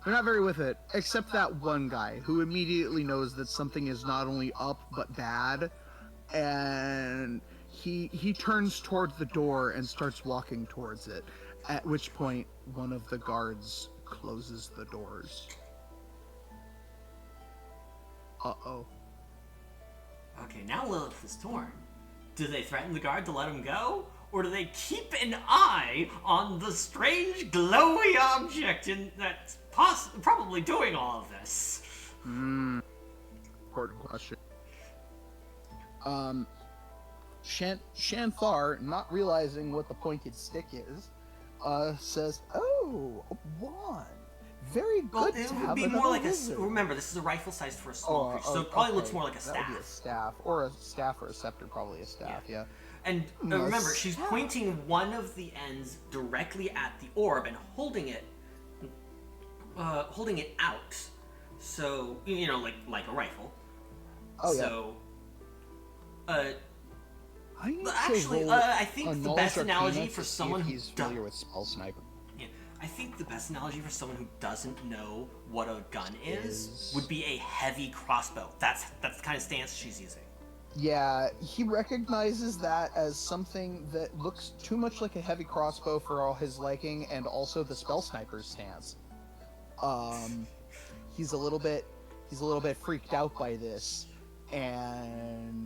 They're not very with it, except that one guy who immediately knows that something is not only up but bad, and he turns towards the door and starts walking towards it. At which point, one of the guards closes the doors. Uh-oh. Okay, now Lilith is torn. Do they threaten the guard to let him go? Or do they keep an eye on the strange glowy object that's probably doing all of this? Important question. Shanthar, not realizing what the pointed stick is, says, "Oh, a wand. Very good Well, to it would have be another more like wizard." remember, this is a rifle sized for a small creature, so it probably looks more like a That would be a staff. staff, or a staff or a scepter, probably a staff. Yeah. And A remember, she's staff. pointing one of the ends directly at the orb and holding it out. So, like a rifle. Oh yeah. So, I need to actually, roll I think a the knowledge best arcana analogy to for see someone if who he's familiar with spell sniper. Yeah, I think the best analogy for someone who doesn't know what a gun is would be a heavy crossbow. That's the kind of stance she's using. Yeah, he recognizes that as something that looks too much like a heavy crossbow for all his liking, and also the spell sniper's stance. He's a little bit freaked out by this, and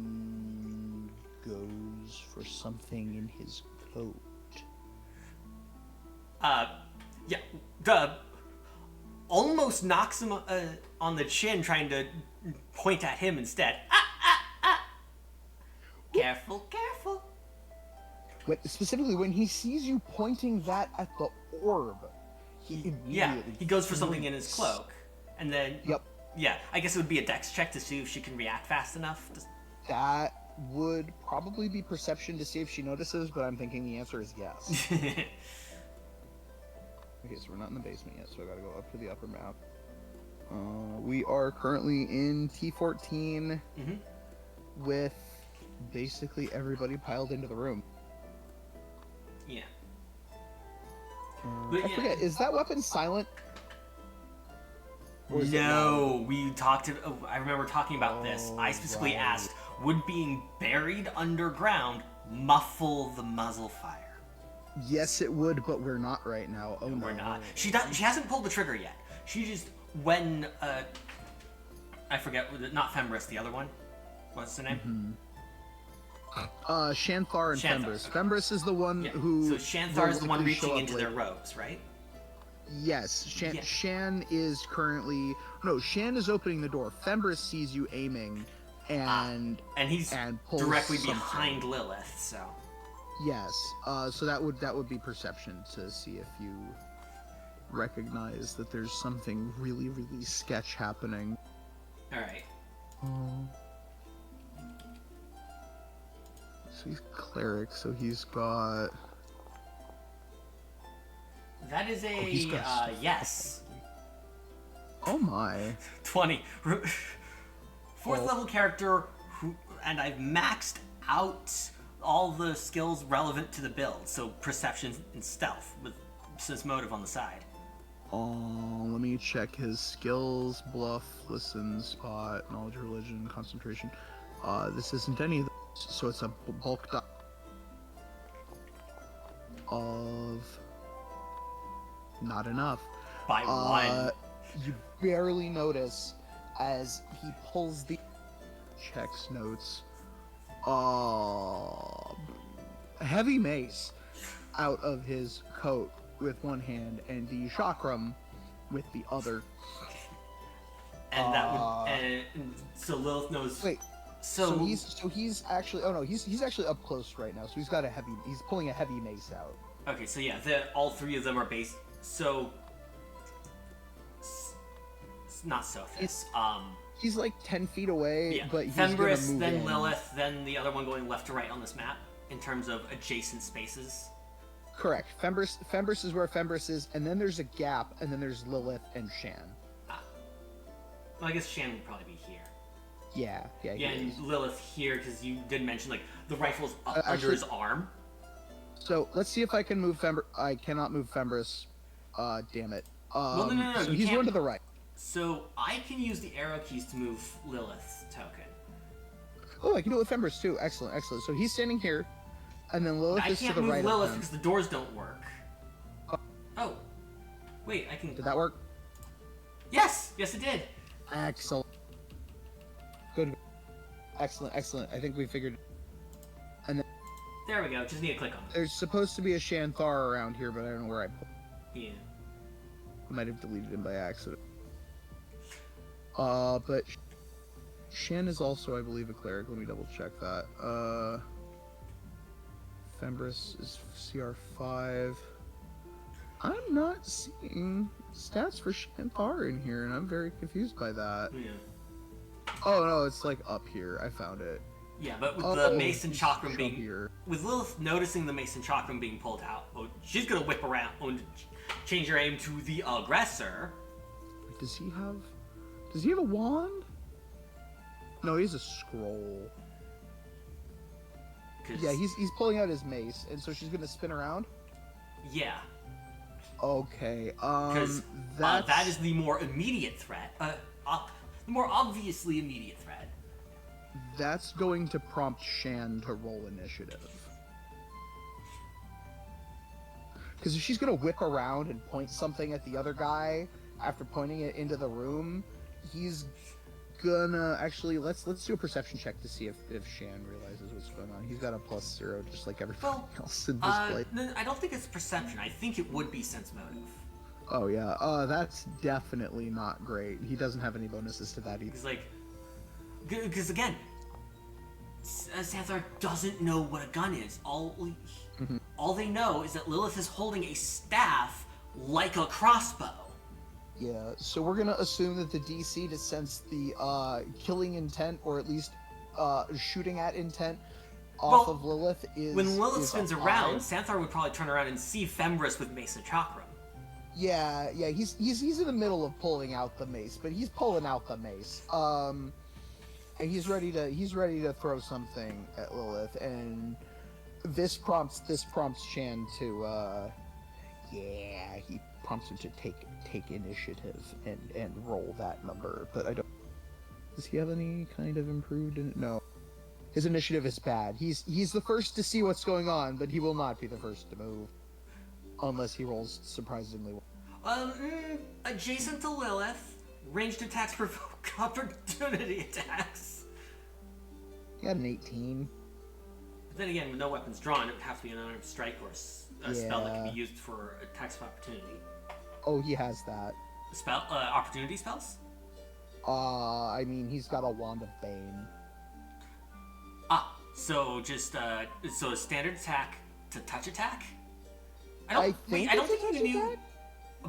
goes for something in his coat. Yeah, almost knocks him on the chin, trying to point at him instead. Careful, careful. Specifically, when he sees you pointing that at the orb, he he goes for something in his cloak, and then Yep. Yeah, I guess it would be a dex check to see if she can react fast enough. That would probably be perception to see if she notices, but I'm thinking the answer is yes. Okay, so we're not in the basement yet, so I gotta go up to the upper map. We are currently in T14 with basically everybody piled into the room. Yeah. I forget, is that weapon silent? Or is it No, we talked. I remember talking about this. I specifically right. asked, would being buried underground muffle the muzzle fire? Yes, it would, but we're not right now. Oh, no. We're not. She hasn't pulled the trigger yet. She just when I forget, not Fembris, the other one. What's the name? Shanthar and Fembris. Okay. Fembris is the one who. So Shanthar is the one will likely show reaching up into later. their robes, right? Yes, Yeah. Shan is currently. No, Shan is opening the door. Fembris sees you aiming, and he's pulls directly something. behind Lillith. So Yes. So that would be perception to see if you recognize that there's something really, really sketch happening. all right. So he's cleric, so he's got. That is a he's got yes. Oh my. 20. Fourth level character and I've maxed out all the skills relevant to the build. So perception and stealth with sense motive on the side. Let me check his skills: bluff, listen, spot, knowledge, religion, concentration. This isn't any of those, so it's a bulk of not enough. By one. You barely notice as he pulls the checks notes. A heavy mace out of his coat with one hand and the chakram with the other. And that would and so Lilith knows. Wait. So he's actually he's actually up close right now. So he's pulling a heavy mace out. okay, so yeah, all three of them are based. So not Sophis. He's like 10 feet away, Yeah, but he's gonna Fembris, move then in. Lilith, then the other one going left to right on this map in terms of adjacent spaces. Correct. Fembris is where Fembris is, and then there's a gap, and then there's Lilith and Shan. Well, I guess Shan would probably be here. Yeah, Yeah, he and is. Lilith here because you did mention like the rifle's up under actually- his arm. So let's see if I can move Fembris. I cannot move Fembris. Damn it. Well, no, So you he's can't. going to the right. So I can use the arrow keys to move Lilith's token. Oh, I can do it with Fembris too. Excellent, excellent. So he's standing here, and then Lilith I is to can't the move right Lilith of him. because the doors don't work. Oh, wait, I can. Did that work? Yes, it did. Excellent. Good. Excellent, excellent. I think we figured. And then There we go. Just need to click on it. there's supposed to be a Shanthar around here, but I don't know where I put. Yeah. I might have deleted him by accident. But Shan is also, I believe, a cleric. Let me double check that. Fembris is CR5. I'm not seeing stats for Shanthar in here, and I'm very confused by that. Yeah. Oh no, it's like up here. I found it. Yeah, but with Oh, the Mason he's Chakram up being here. with Lilith noticing the Mason Chakram being pulled out, well, she's gonna whip around and change her aim to the aggressor. Does he have a wand? No, he has a scroll. 'Cause- Yeah, he's pulling out his mace, and so she's gonna spin around. yeah, Okay, because that's that is the more immediate threat. The more obviously immediate threat. that's going to prompt Shan to roll initiative. Because if she's gonna whip around and point something at the other guy after pointing it into the room, he's gonna actually let's do a perception check to see if Shan realizes what's going on. He's got a +0 just like everybody else in this place. No, I don't think it's perception. I think it would be sense motive. Oh yeah, that's definitely not great. He doesn't have any bonuses to that either. He's like, because again, Xanthar doesn't know what a gun is. All they know is that Lillith is holding a staff like a crossbow. Yeah, so we're gonna assume that the DC to sense the killing intent, or at least shooting at intent, off of Lillith is. When Lillith is spins a around, 5. Xanthar would probably turn around and see Fembris with Mace and Chakram. Yeah, he's in the middle of pulling out the mace, but he's pulling out the mace. And he's ready to throw something at Lillith, and this prompts Shan to he prompts him to take initiative and roll that number, but I don't. Does he have any kind of improved? No, his initiative is bad. He's the first to see what's going on, but he will not be the first to move unless he rolls surprisingly well. Adjacent to Lillith, ranged attacks provoke opportunity attacks. He got an 18. But then again, with no weapons drawn, it would have to be an unarmed strike or a spell that can be used for attacks of opportunity. Oh, he has that. Opportunity spells? I mean, he's got a Wand of Bane. So just so a standard attack to touch attack? I don't think you knew.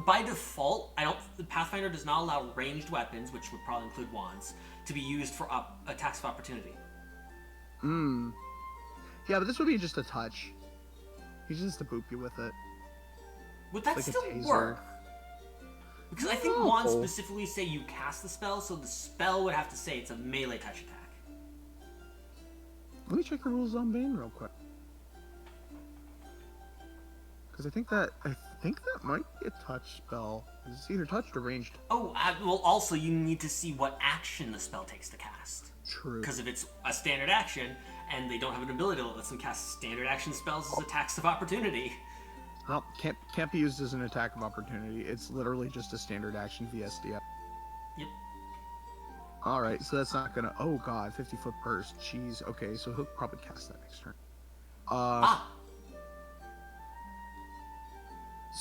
By default, the Pathfinder does not allow ranged weapons, which would probably include wands, to be used for attacks of opportunity. Yeah, but this would be just a touch. He's just to boop you with it. Would that like still work? Because I think wands specifically say you cast the spell, so the spell would have to say it's a melee touch attack. Let me check the rules on Bane real quick. Because I think that might be a touch spell. It's either touched or ranged. Oh, well, also you need to see what action the spell takes to cast. True. Because if it's a standard action, and they don't have an ability that lets them cast standard action spells as attacks of opportunity. Well, can't be used as an attack of opportunity. It's literally just a standard action VSDF. Yep. Alright, so that's not gonna... Oh god, 50-foot burst. Jeez. Okay, so he'll probably cast that next turn.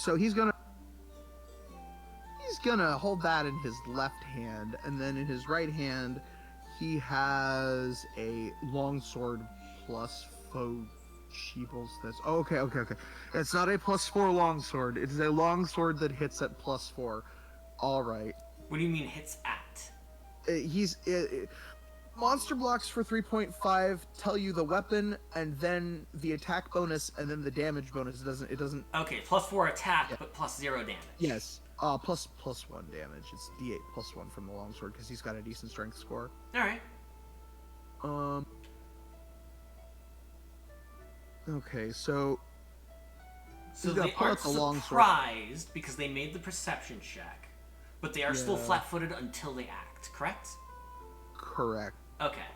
So he's gonna hold that in his left hand, and then in his right hand, he has a longsword plus foe sheebles. That's okay. It's not a +4 longsword. It is a longsword that hits at +4. All right. What do you mean hits at? Monster blocks for 3.5 tell you the weapon and then the attack bonus and then the damage bonus. It doesn't. Okay, +4 attack, but +0 damage. Yes. Plus 1 damage. It's D8 +1 from the longsword because he's got a decent strength score. All right. Okay, so they aren't surprised because they made the perception check, but they are still flat-footed until they act. Correct? Correct. Okay.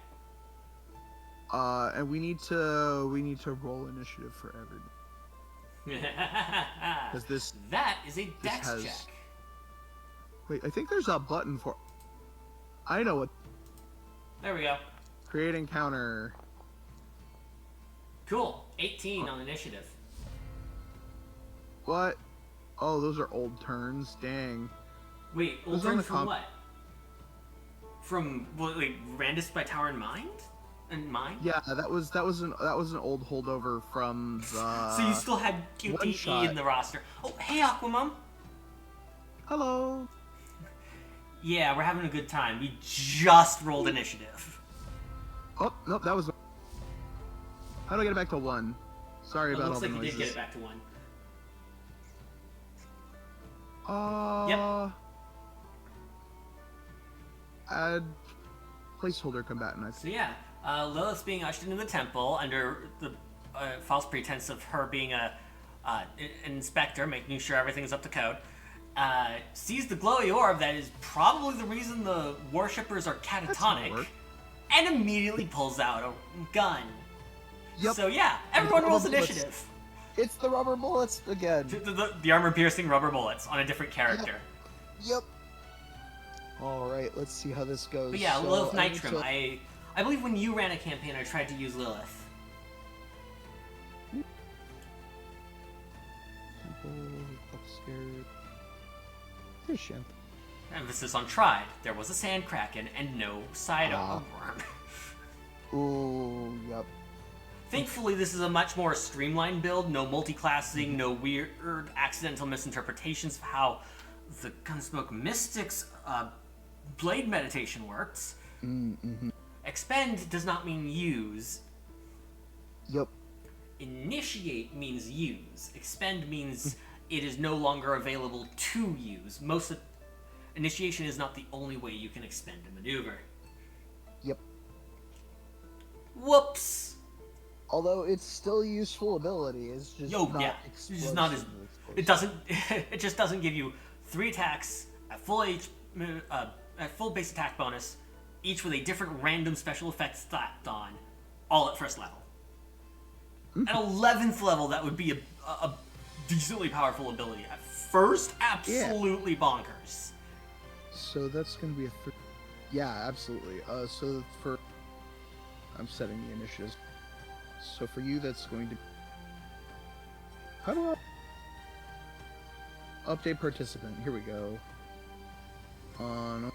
And we need to roll initiative for everybody. Because that is a dex check. Wait, I think there's a button for. I know what. There we go. Create encounter. Cool. 18 on initiative. What? Oh, those are old turns. Dang. Wait, old turns from what? From Randas by Tower and Mind? And Mind? Yeah, that was an old holdover from the. So you still had QTE in the roster. Oh, hey Aquamum. Hello. Yeah, we're having a good time. We just rolled initiative. Oh, nope, that was. How do I get it back to 1? Sorry about all the noises. Looks like you did get it back to 1. Yep. Add placeholder combatant. So yeah, Lilith's being ushered into the temple under the false pretense of her being an inspector, making sure everything's up to code. Sees the glowy orb that is probably the reason the worshippers are catatonic. and immediately pulls out a gun. Yep. So yeah, everyone rolls Rubber bullets. initiative. It's the rubber bullets again. The armor-piercing rubber bullets on a different character. Yep. All right, let's see how this goes. But yeah, So, Lillith I need Nytrim. to- I believe when you ran a campaign, I tried to use Lilith. Upstairs. There's Shemp. Emphasis on tried. There was a sand kraken and no side Ah. worm. Ooh, yep. Thankfully, this is a much more streamlined build. No multi-classing, no weird accidental misinterpretations of how the Gunsmoke Mystics blade meditation works. Mm-hmm. Expend does not mean use. Yep. Initiate means use. Expend means it is no longer available to use. Initiation is not the only way you can expend a maneuver. Yep. Whoops! Although it's still a useful ability, it's just not yeah. It's just not as... explosive. It doesn't... It just doesn't give you 3 attacks at full at full base attack bonus, each with a different random special effect slapped on, all at first level. At 11th level, that would be a decently powerful ability. At first, absolutely bonkers. So that's going to be a... Yeah, absolutely. So for... I'm setting the initiatives. So for you, that's going to... How do I... Update participant. Here we go. On...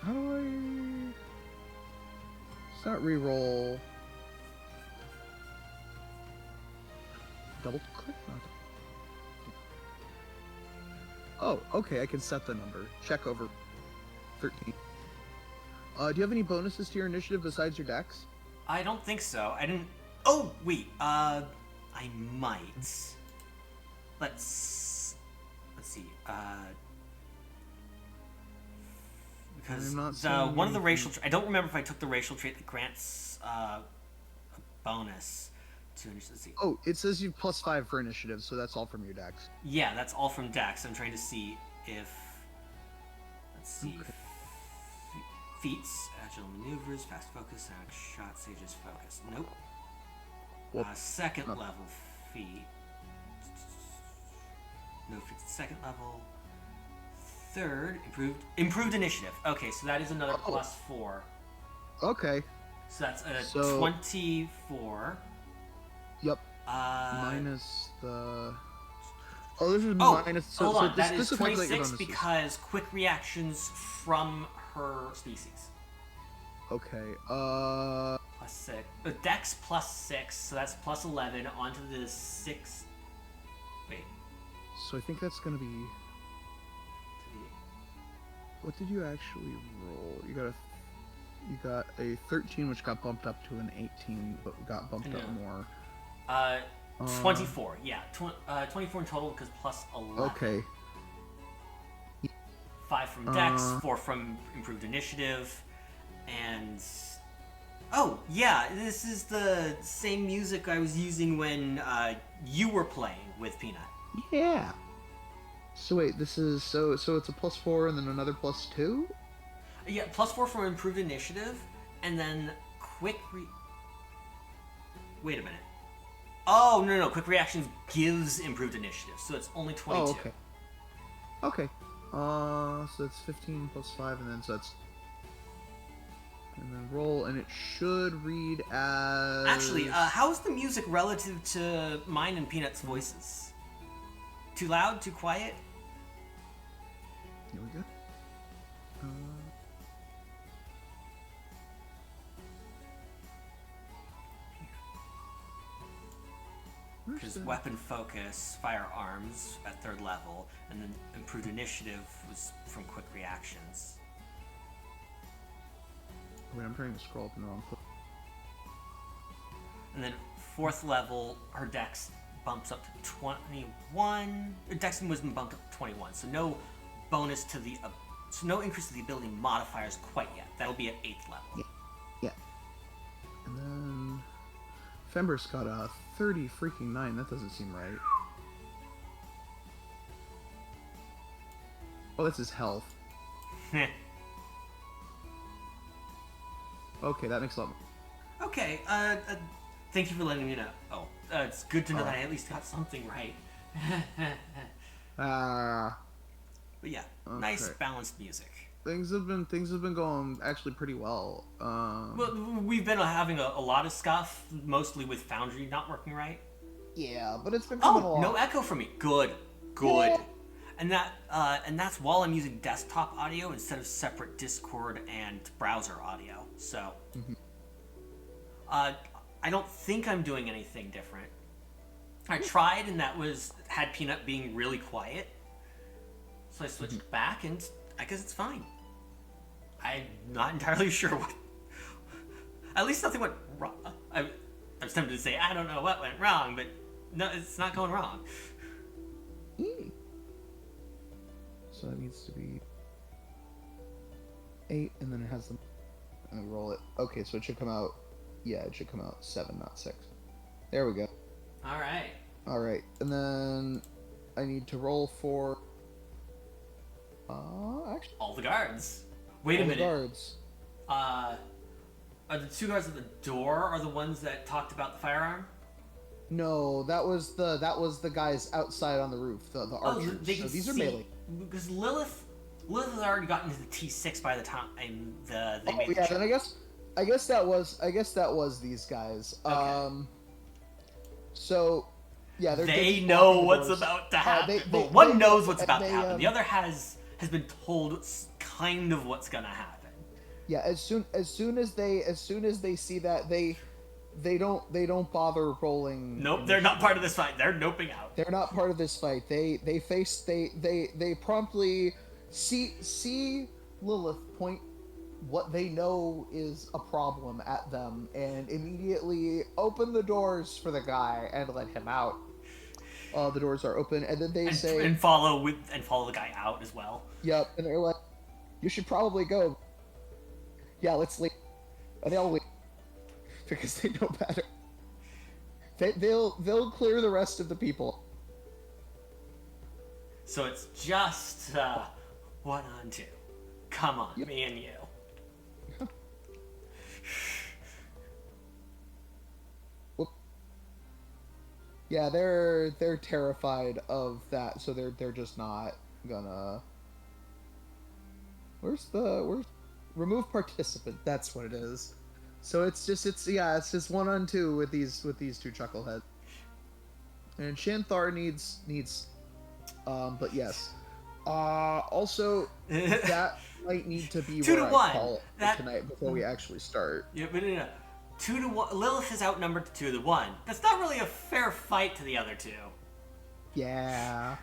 How do I... It's not reroll. Double click? Not... Oh, okay, I can set the number. Check over 13. Do you have any bonuses to your initiative besides your dex? I don't think so. I didn't... Oh, wait. I might. Let's see. Because I'm not seeing one of the anything. racial... I don't remember if I took the racial trait that grants a bonus to... Let's see. Oh, it says you +5 for initiative, so that's all from your dex. Yeah, that's all from Dex. I'm trying to see if... Let's see. Okay. Feats, agile maneuvers, fast focus, sound shot, sage's focus. Nope. Well, Second not- level feat. No feats at second level. Third, improved initiative. Okay, so that is another Oh. +4. Okay. So that's a So- 24. Yep. Uh, Minus the... Oh, this is Oh, minus... hold on. That is this affects, like, your 26 bonuses. because quick reactions from her species. Okay, +6. Dex +6, so that's +11 onto the 6. Wait. So I think that's gonna be... What did you actually roll? You got a 13, which got bumped up to an 18, but got bumped up Yeah. more. 24. Yeah, 24 in total because +11. Okay. 5 from Dex, 4 from improved initiative, and oh yeah, this is the same music I was using when you were playing with Peanut. Yeah. So wait, this is so it's a +4 and then another +2. Yeah, +4 from improved initiative, and then Wait a minute. Oh no, quick reactions gives improved initiative, so it's only 22. Oh, okay. Okay. So it's 15 +5, and then so that's. And then roll, and it should read as. Actually, how's the music relative to mine and Peanut's voices? Too loud? Too quiet? Here we go. Where's Because the- weapon focus, firearms at 3rd level, and then improved initiative was from quick reactions. Wait, I'm trying to scroll up in the wrong place. And then 4th level, her dex bumps up to 21. Her dex and wisdom bumped up to 21, so no bonus to the... so no increase to the ability modifiers quite yet. That'll be at 8th level. Yeah. And then Fember's got a 30 freaking 9. That doesn't seem right. Oh, that's his health. Okay, that makes a lot more. Okay, thank you for letting me know. Oh, it's good to know that I at least got something right. But yeah, nice balanced music. Things have been going actually pretty well. Well, we've been having a lot of stuff, mostly with Foundry not working right. Yeah, but it's been coming along. No echo from me. Good. Yeah. And that's while I'm using desktop audio instead of separate Discord and browser audio. So, I don't think I'm doing anything different. I tried, and had Peanut being really quiet. So I switched back, and I guess it's fine. I'm not entirely sure what. At least nothing went wrong. I was tempted to say I don't know what went wrong, but no, it's not going wrong. So that needs to be 8, and then it has the. And we roll it. Okay, so it should come out. Yeah, it should come out 7, not 6. There we go. All right. All right, and then I need to roll for. Actually, All the guards. Wait a all the minute. guards. Are the 2 guards at the door are the ones that talked about the firearm? No, that was the guys outside on the roof, the archers. They So can these are see, melee. because Lillith has already gotten to the T6 by the time they made the Yeah, check. then I guess that was these guys. Okay. So yeah, They know what's about to happen. Well, one knows what's about to happen. The other has been told kind of what's gonna happen. Yeah, as soon as they see that, they don't bother rolling. Nope, they're not part of this fight. They're noping out. They're not part of this fight. They promptly see Lilith point what they know is a problem at them and immediately open the doors for the guy and let him out. The doors are open, and then they say and follow the guy out as well. Yep, and they're like, "You should probably go." Yeah, let's leave. And they all leave because they know better. They'll clear the rest of the people. So it's just 1 on 2. Come on, me and you. Yeah, they're terrified of that, so they're just not gonna. Where's remove participant? That's what it is. So it's just 1 on 2 with these 2 chuckleheads. And Shanthar needs but yes. Also that might need to be 2 to where 1. I call it for tonight before we actually start. Yeah, but 2 to 1. Lilith is outnumbered to 2 to 1. That's not really a fair fight to the other 2. Yeah.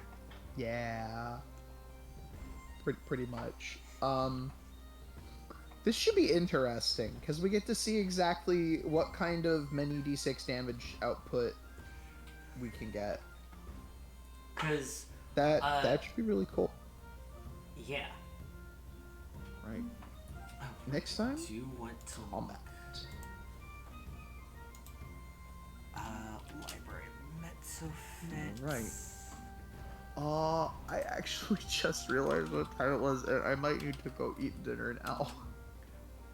Pretty much. This should be interesting because we get to see exactly what kind of many d6 damage output we can get. Because that should be really cool. Yeah. Right. Next time. Do you want to Combat. Library Mezzofit. Right. I actually just realized what time it was, and I might need to go eat dinner now.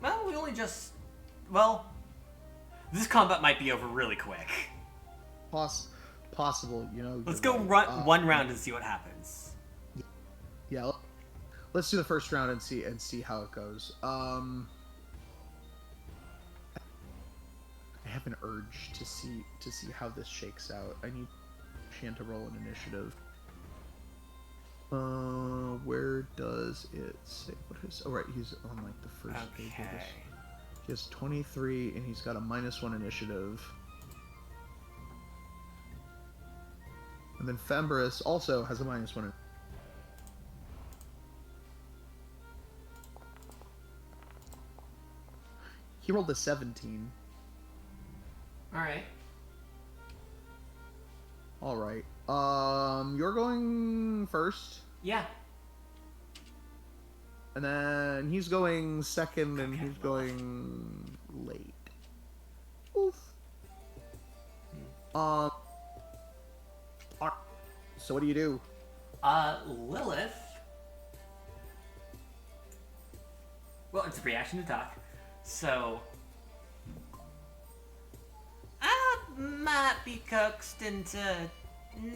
Well, we only just. Well, this combat might be over really quick. Possible, you know. Let's go one round and see what happens. Yeah, let's do the first round and see how it goes. I have an urge to see how this shakes out. I need Shan to roll an initiative. Where does it say what is? Oh right, he's on like the first page of this. He has 23 and he's got a -1 initiative. And then Fembris also has a -1. He rolled a 17. Alright. Alright. You're going first. Yeah. And then he's going second, and he's going late. Oof. Alright. So what do you do? Lilith. Well, it's a reaction to talk. So, might be coaxed into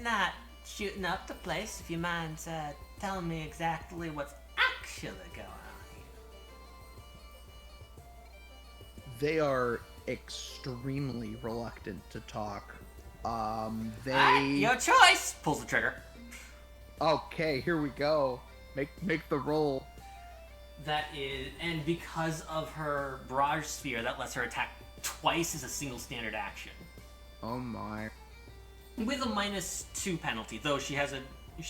not shooting up the place if you mind telling me exactly what's actually going on here. They are extremely reluctant to talk. They... Alright, your choice! Pulls the trigger. Okay, here we go. Make the roll. That is, and because of her barrage sphere, that lets her attack twice as a single standard action. Oh my. With a -2 penalty, though she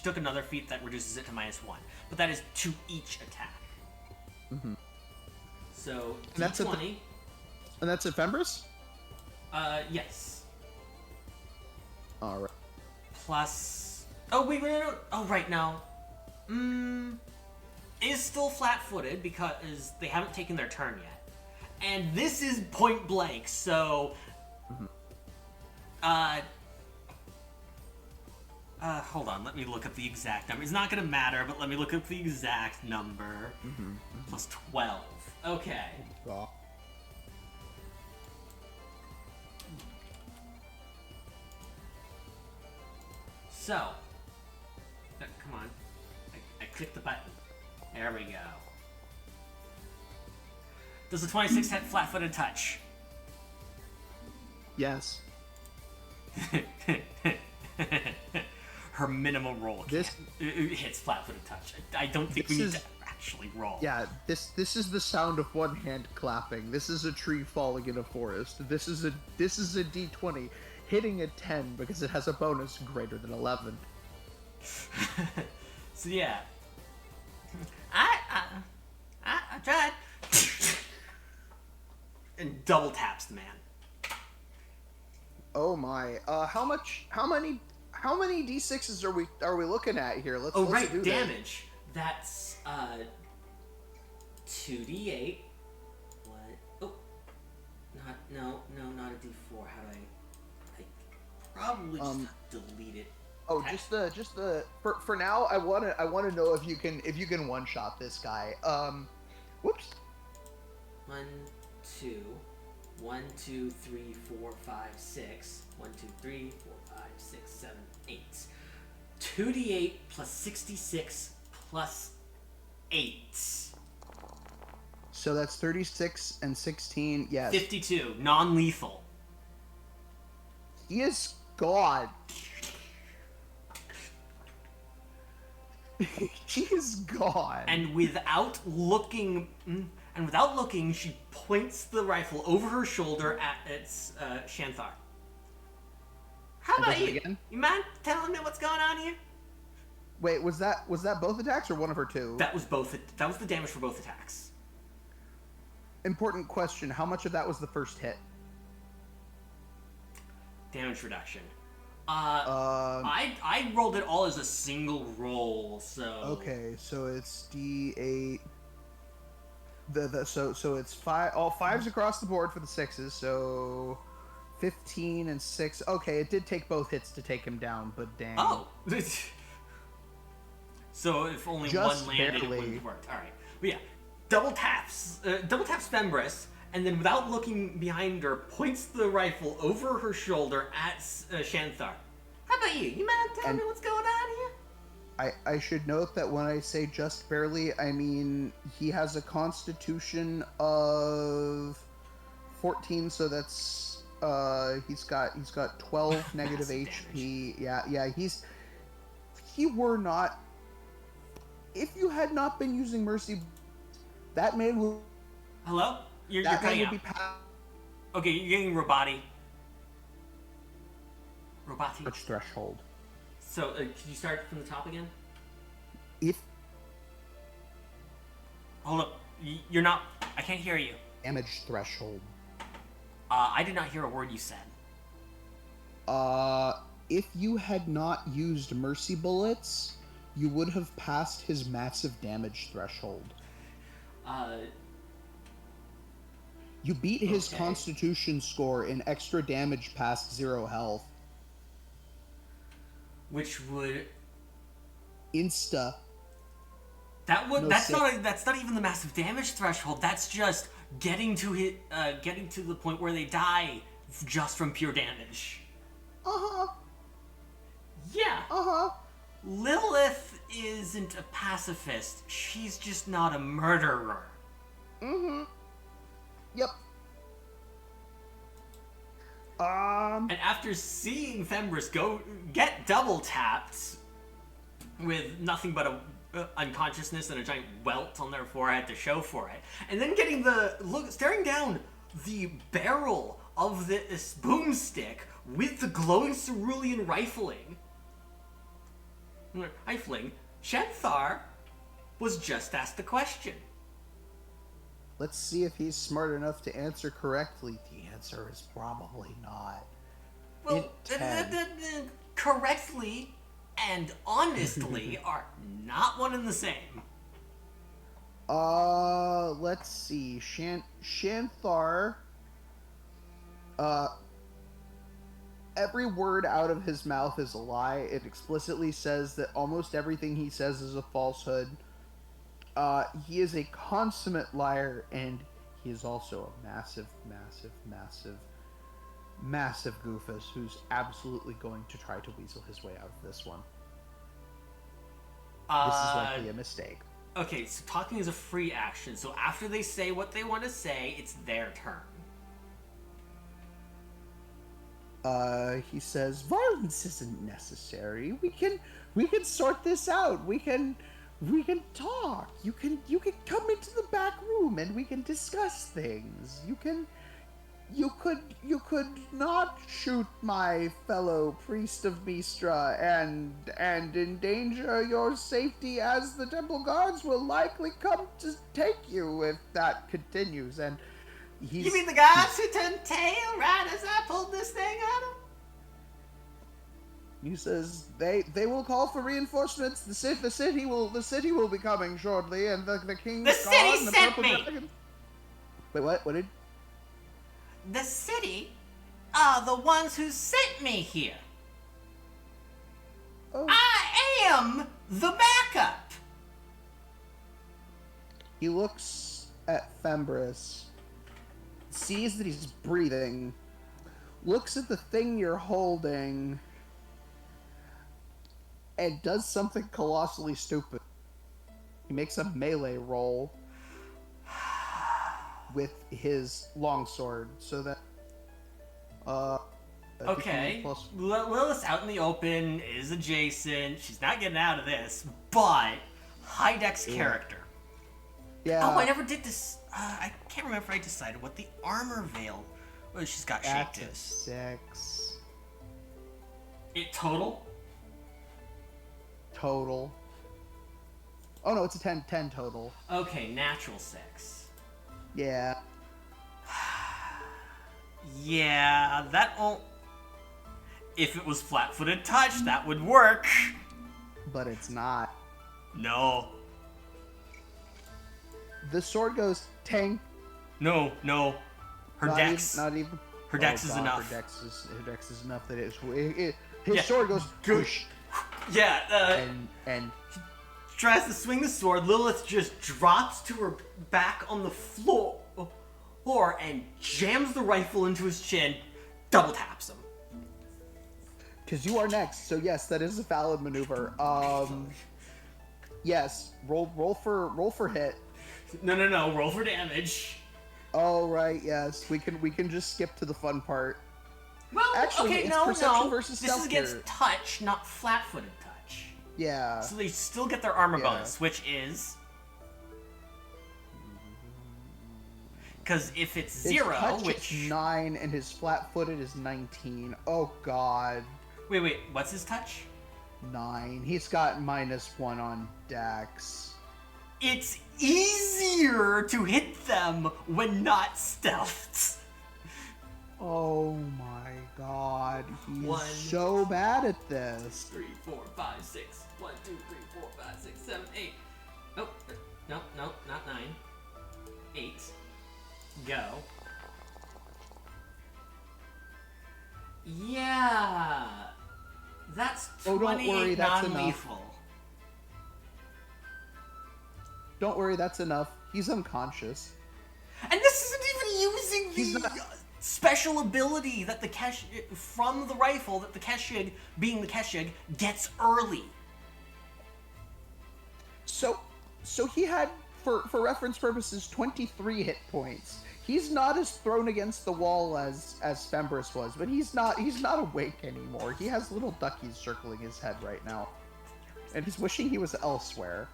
took another feat that reduces it to -1. But that is to each attack. Mm-hmm. So, And that's at D20. And that's at Fembris? Yes. Alright. Plus... Oh, wait, no. Oh, right, no. Is still flat-footed because they haven't taken their turn yet. And this is point blank, so... Hold on, let me look up the exact number. It's not gonna matter, but let me look up the exact number. Plus 12. Okay. Oh. So, come on. I clicked the button. There we go. Does the 26 hit flat-footed touch? Yes. Her minimum roll This- it hits flat-footed touch. I don't think we This need is- to actually roll. Yeah, this is the sound of one hand clapping. This is a tree falling in a forest. This is a D20 hitting a 10 because it has a bonus greater than 11. So yeah. I tried. And double taps the man. Oh my. How many D6s are we looking at here? Let's Oh right, do damage. That's 2d8. What? Oh, not a d4. How do I probably just delete it. Oh, just the for now. I want to know if you can one shot this guy. Whoops. 1, 2, 1, 2, 3, 4, 5, 6. 1, 2, 3, 4, 5, 6, 7, 8. 2d8 plus 66 plus 8. So that's 36 and 16. Yes. 52. Non-lethal. He is God. She is gone. And without looking, she points the rifle over her shoulder at its Shanthar. How And about does it you? again? You mind telling me what's going on here? Wait, was that both attacks or one of her two? That was both. That was the damage for both attacks. Important question. How much of that was the first hit? Damage reduction. I rolled it all as a single roll, so. Okay, so it's D8. So it's all fives across the board for the sixes. So 15 and 6. Okay, it did take both hits to take him down, but dang. Oh. So if only Just one landed, barely. it wouldn't have worked. All right, but yeah, double taps Fembris, and then without looking behind her, points the rifle over her shoulder at Shanthar. How about you? You mind telling me what's going on here? I should note that when I say just barely, I mean he has a constitution of 14, so that's he's got 12 negative Massive HP. Yeah, he were not. If you had not been using mercy, that man would. Hello? You're That man cutting would out. be Okay, you're getting Robati. damage threshold. So, could you start from the top again? If Hold up. You're not... I can't hear you. damage threshold. I did not hear a word you said. If you had not used mercy bullets, you would have passed his massive damage threshold. You beat his Okay. constitution score in extra damage past 0 health. Which would... Insta. That's save. not even the massive damage threshold. That's just getting to the point where they die just from pure damage. Uh-huh. Yeah. Uh-huh. Lillith isn't a pacifist. She's just not a murderer. Mm-hmm. Yep. And after seeing Fembris get double tapped with nothing but a unconsciousness and a giant welt on their forehead to show for it, and then getting staring down the barrel of this boomstick with the glowing cerulean rifling, Shenthar was just asked the question. Let's see if he's smart enough to answer correctly. The answer is probably not. Well, correctly and honestly are not one and the same. Let's see. Shanthar, every word out of his mouth is a lie. It explicitly says that almost everything he says is a falsehood. He is a consummate liar, and he is also a massive goofus who's absolutely going to try to weasel his way out of this one. This is likely a mistake. Okay, so talking is a free action, so after they say what they want to say, it's their turn. He says, violence isn't necessary. We can sort this out. We can talk. You can come into the back room and we can discuss things. You could not shoot my fellow priest of Mystra and endanger your safety, as the temple guards will likely come to take you if that continues. And you mean the guys who turned tail right as I pulled this thing on them? He says they will call for reinforcements. The city will be coming shortly, and the king. The city sent me. Dragon... Wait, what? What did? The city are the ones who sent me here. Oh. I am the backup. He looks at Fembris, sees that he's breathing, looks at the thing you're holding, and does something colossally stupid. He makes a melee roll with his longsword, so that okay, Lilith's out in the open, is adjacent, she's not getting out of this, but high dex character. Yeah. Oh, I never did this. I can't remember if I decided what the armor veil. Well, she's got shaped That's is. a 6. It total? Total. Oh no, it's a 10 total. Okay, natural 6. Yeah. Yeah, that won't. If it was flat-footed touch, that would work. But it's not. No. The sword goes tank. No. Her Not dex. Not even. Her dex is God, enough. Her dex is enough that his sword goes whoosh. Yeah. And Tries to swing the sword. Lilith just drops to her back on the floor and jams the rifle into his chin. Double taps him. because you are next. So yes, that is a valid maneuver. Yes, roll for hit. No. Roll for damage. Oh right, yes. We can just skip to the fun part. Well, Actually, okay, it's no. perception versus This stealth is against here. touch, not flat-footed touch. Yeah. So they still get their armor Yeah. bonus, which is because if it's His 0, touch which is 9 and his flat-footed is 19. Oh god. wait, what's his touch? 9. He's got -1 on Dex. It's easier to hit them when not stealthed. Oh my god. He's 1, so bad at this. 3, 4, 5, 6. 1, 2, 3, 4, 5, 6, 7, 8. Oh, no, not 9. 8. Go. Yeah. That's 28 Oh, don't worry, that's enough. non-lethal. Don't worry, that's enough. He's unconscious. And this isn't even using He's the not- special ability that the from the rifle that the Keshig, being the Keshig, gets early. So he had, for reference purposes, 23 hit points. He's not as thrown against the wall as Fembris was, but he's not awake anymore. He has little duckies circling his head right now, and he's wishing he was elsewhere.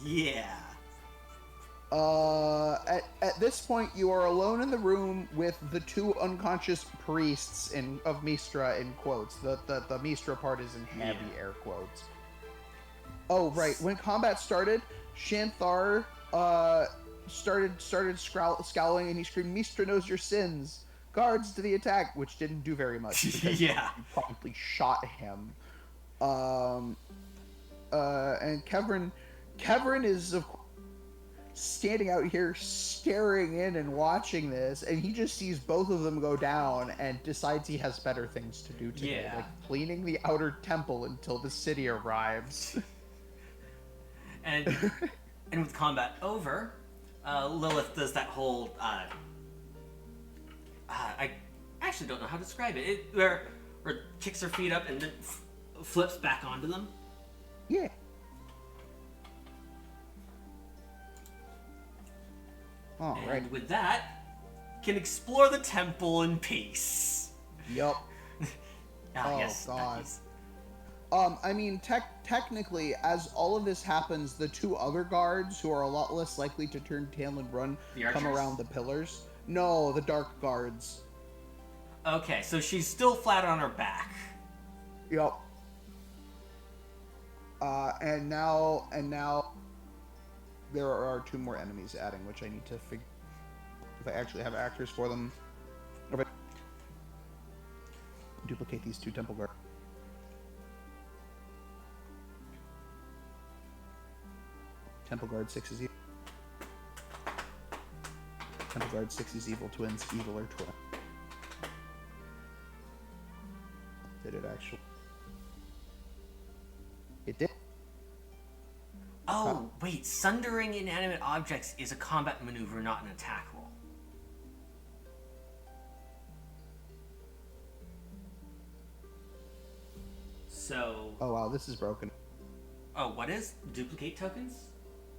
Yeah. At this point, you are alone in the room with the two unconscious priests of Mystra in quotes. The Mystra part is in heavy air quotes. Oh right, when combat started, Shanthar started scowling, and he screamed, "Mystra knows your sins! Guards to the attack!" Which didn't do very much because you promptly shot him. And Kevrin is of course standing out here staring in and watching this, and he just sees both of them go down and decides he has better things to do today, like cleaning the outer temple until the city arrives. And with combat over, Lilith does that whole I actually don't know how to describe it. Where kicks her feet up and then flips back onto them. Yeah. And with that, can explore the temple in peace. Yup. Yes. God. I mean, technically, as all of this happens, the two other guards, who are a lot less likely to turn tail and run, come around the pillars. No, the dark guards. Okay, so she's still flat on her back. Yup. And now there are two more enemies adding, which I need to figure if I actually have actors for them. Or if I duplicate these two temple guards. Temple Guard 6 is evil. Temple Guard 6 is evil twins, evil or twin. Did it actually? It did. Oh, wait. Sundering inanimate objects is a combat maneuver, not an attack roll. So... Oh, wow. This is broken. Oh, what is? Duplicate tokens?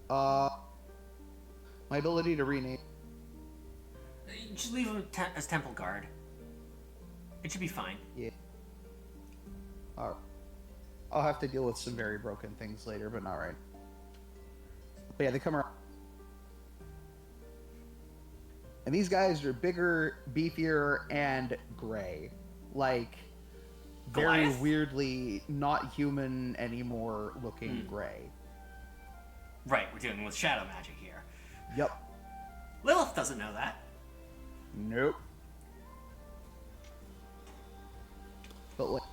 My ability to rename. You should leave them as Temple Guard. It should be fine. Yeah. Alright. I'll have to deal with some very broken things later, but not right. But yeah, they come around. And these guys are bigger, beefier, and gray. Like, very Goliath? weirdly not human anymore looking gray. Right, we're dealing with shadow magic here. Yep. Lilith doesn't know that. Nope. But like,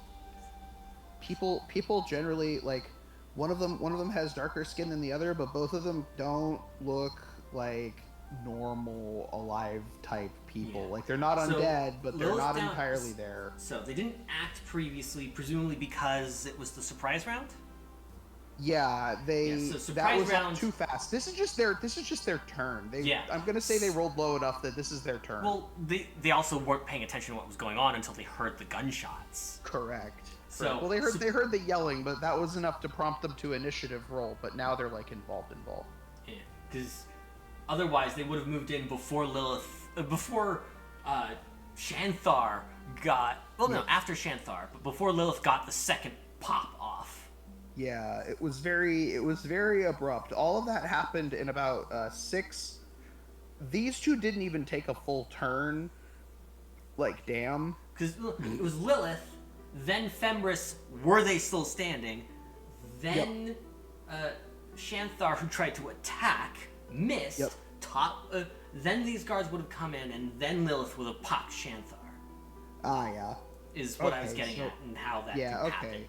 people generally, like, one of them has darker skin than the other, but both of them don't look like normal alive type people. Yeah. Like, they're not undead, but they're Lilith not entirely there. So they didn't act previously, presumably because it was the surprise round? Yeah, so that was round... too fast. This is just their turn. I'm gonna say they rolled low enough that this is their turn. Well, they also weren't paying attention to what was going on until they heard the gunshots. Correct. So well, they heard the yelling, but that was enough to prompt them to initiative roll. But now they're like involved. Yeah, because otherwise they would have moved in before Lilith, Shanthar got. Well, no, after Shanthar, but before Lilith got the second pop off. Yeah, it was very abrupt. All of that happened in about 6. These two didn't even take a full turn. Like, damn. Because it was Lilith, then Fembris, were they still standing? Then Shanthar, who tried to attack, missed. Yep. Then these guards would have come in, and then Lilith would have popped Shanthar. Ah, yeah. Is what I was getting at, and how that happened.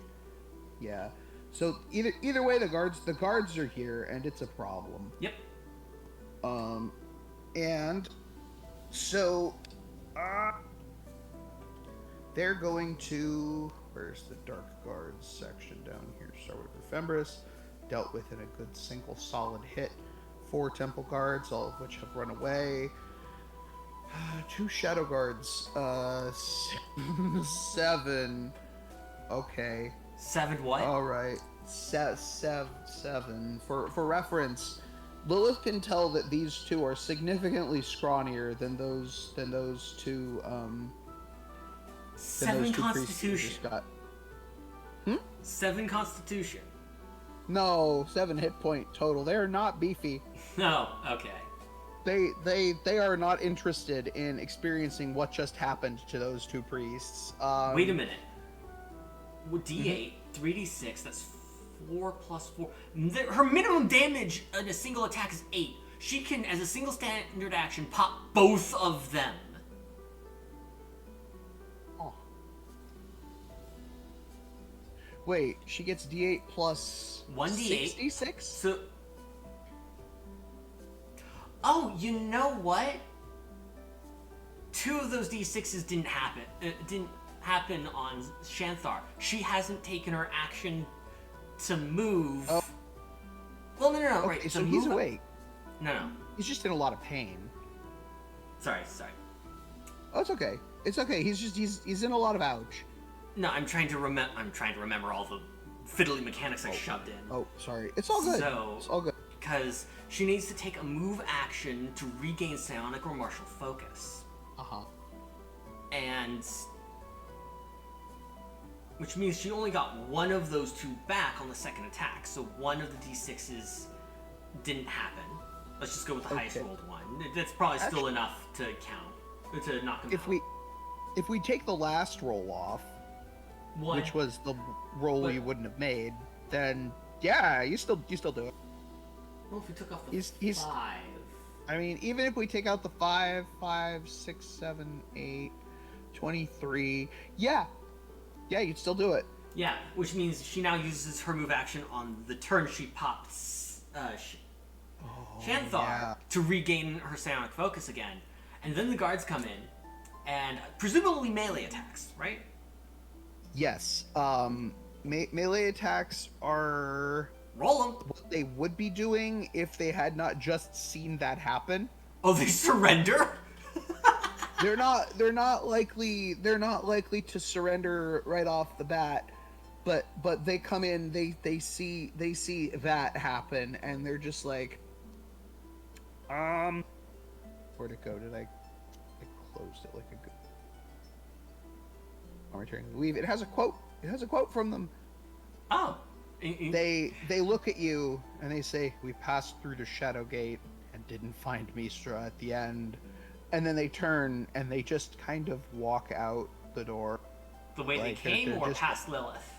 Yeah. So either way, the guards are here, and it's a problem. Yep. And so they're going to. Where's the Dark Guards section down here? Start with Fembris. Dealt with in a good single solid hit. 4 Temple Guards, all of which have run away. 2 shadow guards. 7. Okay. 7 what? All right. 7. For reference, Lilith can tell that these 2 are significantly scrawnier than those 2 7 priests you constitution. just got. 7 constitution. No, 7 hit point total. They are not beefy. No, okay. They are not interested in experiencing what just happened to those 2 priests. Wait a minute. D8, 3d6, that's 4 plus 4. Her minimum damage in a single attack is 8. She can, as a single standard action, pop both of them. Oh. Wait, she gets D8 plus 1d8. 66? So... Oh, you know what? 2 of those d6s didn't happen. Didn't happen on Xanthar. She hasn't taken her action to move. Oh. Well, no, Okay, right. so he's awake. No. He's just in a lot of pain. Sorry. Oh, it's okay. It's okay. He's in a lot of ouch. No, I'm trying to remember all the fiddly mechanics I shoved in. Oh, sorry. It's all good. So, It's all good. because she needs to take a move action to regain psionic or martial focus. Uh-huh. And... which means she only got 1 of those 2 back on the second attack, so 1 of the d6s didn't happen. Let's just go with the highest rolled one. That's probably still enough to count, to knock him out. If we take the last roll off, One. which was the roll But- you wouldn't have made, then yeah, you still do it. Well, if we took off the He's 5... I mean, even if we take out the 5, 6, 7, 8, 23, yeah, you'd still do it. Yeah, which means she now uses her move action on the turn she pops Xanthar yeah. to regain her psionic focus again. And then the guards come in, and presumably melee attacks, right? Yes. Melee attacks are Roll them. what they would be doing if they had not just seen that happen. Oh, they surrender? They're not likely to surrender right off the bat, but they come in, they see that happen, and they're just like, where'd it go? Did I closed it like a good. I'm returning to leave. It has a quote from them. Oh. They look at you and they say, "We passed through the Shadowgate and didn't find Mystra at the end." And then they turn and they just kind of walk out the door. The way Like, they came, they're or just- past Lilith?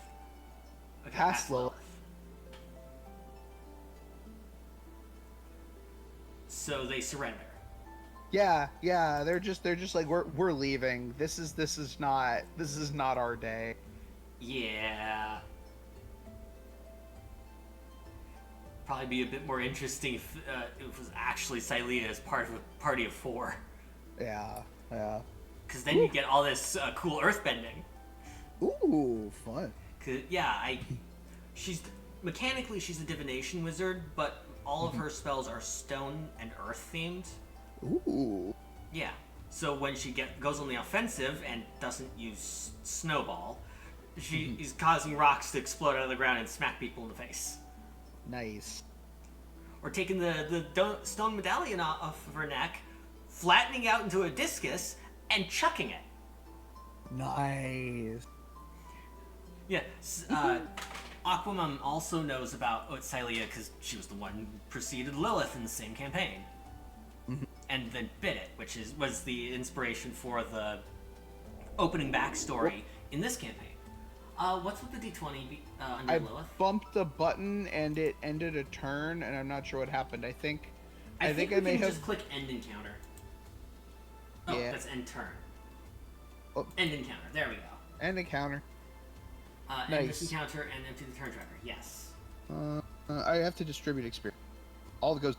Okay, Past Lilith. So they surrender. Yeah, they're just like, we're leaving. This is not our day. Yeah. Probably be a bit more interesting if it was actually Cylea as part of a party of 4. Yeah. Because then you get all this cool earthbending. Ooh, fun. Mechanically she's a divination wizard, but all of her spells are stone and earth themed. Ooh. Yeah. So when she goes on the offensive and doesn't use snowball, she is causing rocks to explode out of the ground and smack people in the face. Nice. Or taking the stone medallion off of her neck, flattening out into a discus, and chucking it. Nice. Yeah. Aquamum also knows about Cylea because she was the one who preceded Lilith in the same campaign. And then bit it, which was the inspiration for the opening backstory in this campaign. What's with the D20 under I Lilith? bumped the button and it ended a turn, and I'm not sure what happened. I think I I we may can have. just click end encounter. Oh, Yeah. that's end turn. Oh. End encounter. There we go. End encounter. End this Nice. encounter and empty the turn tracker. Yes. I have to distribute experience. All that goes.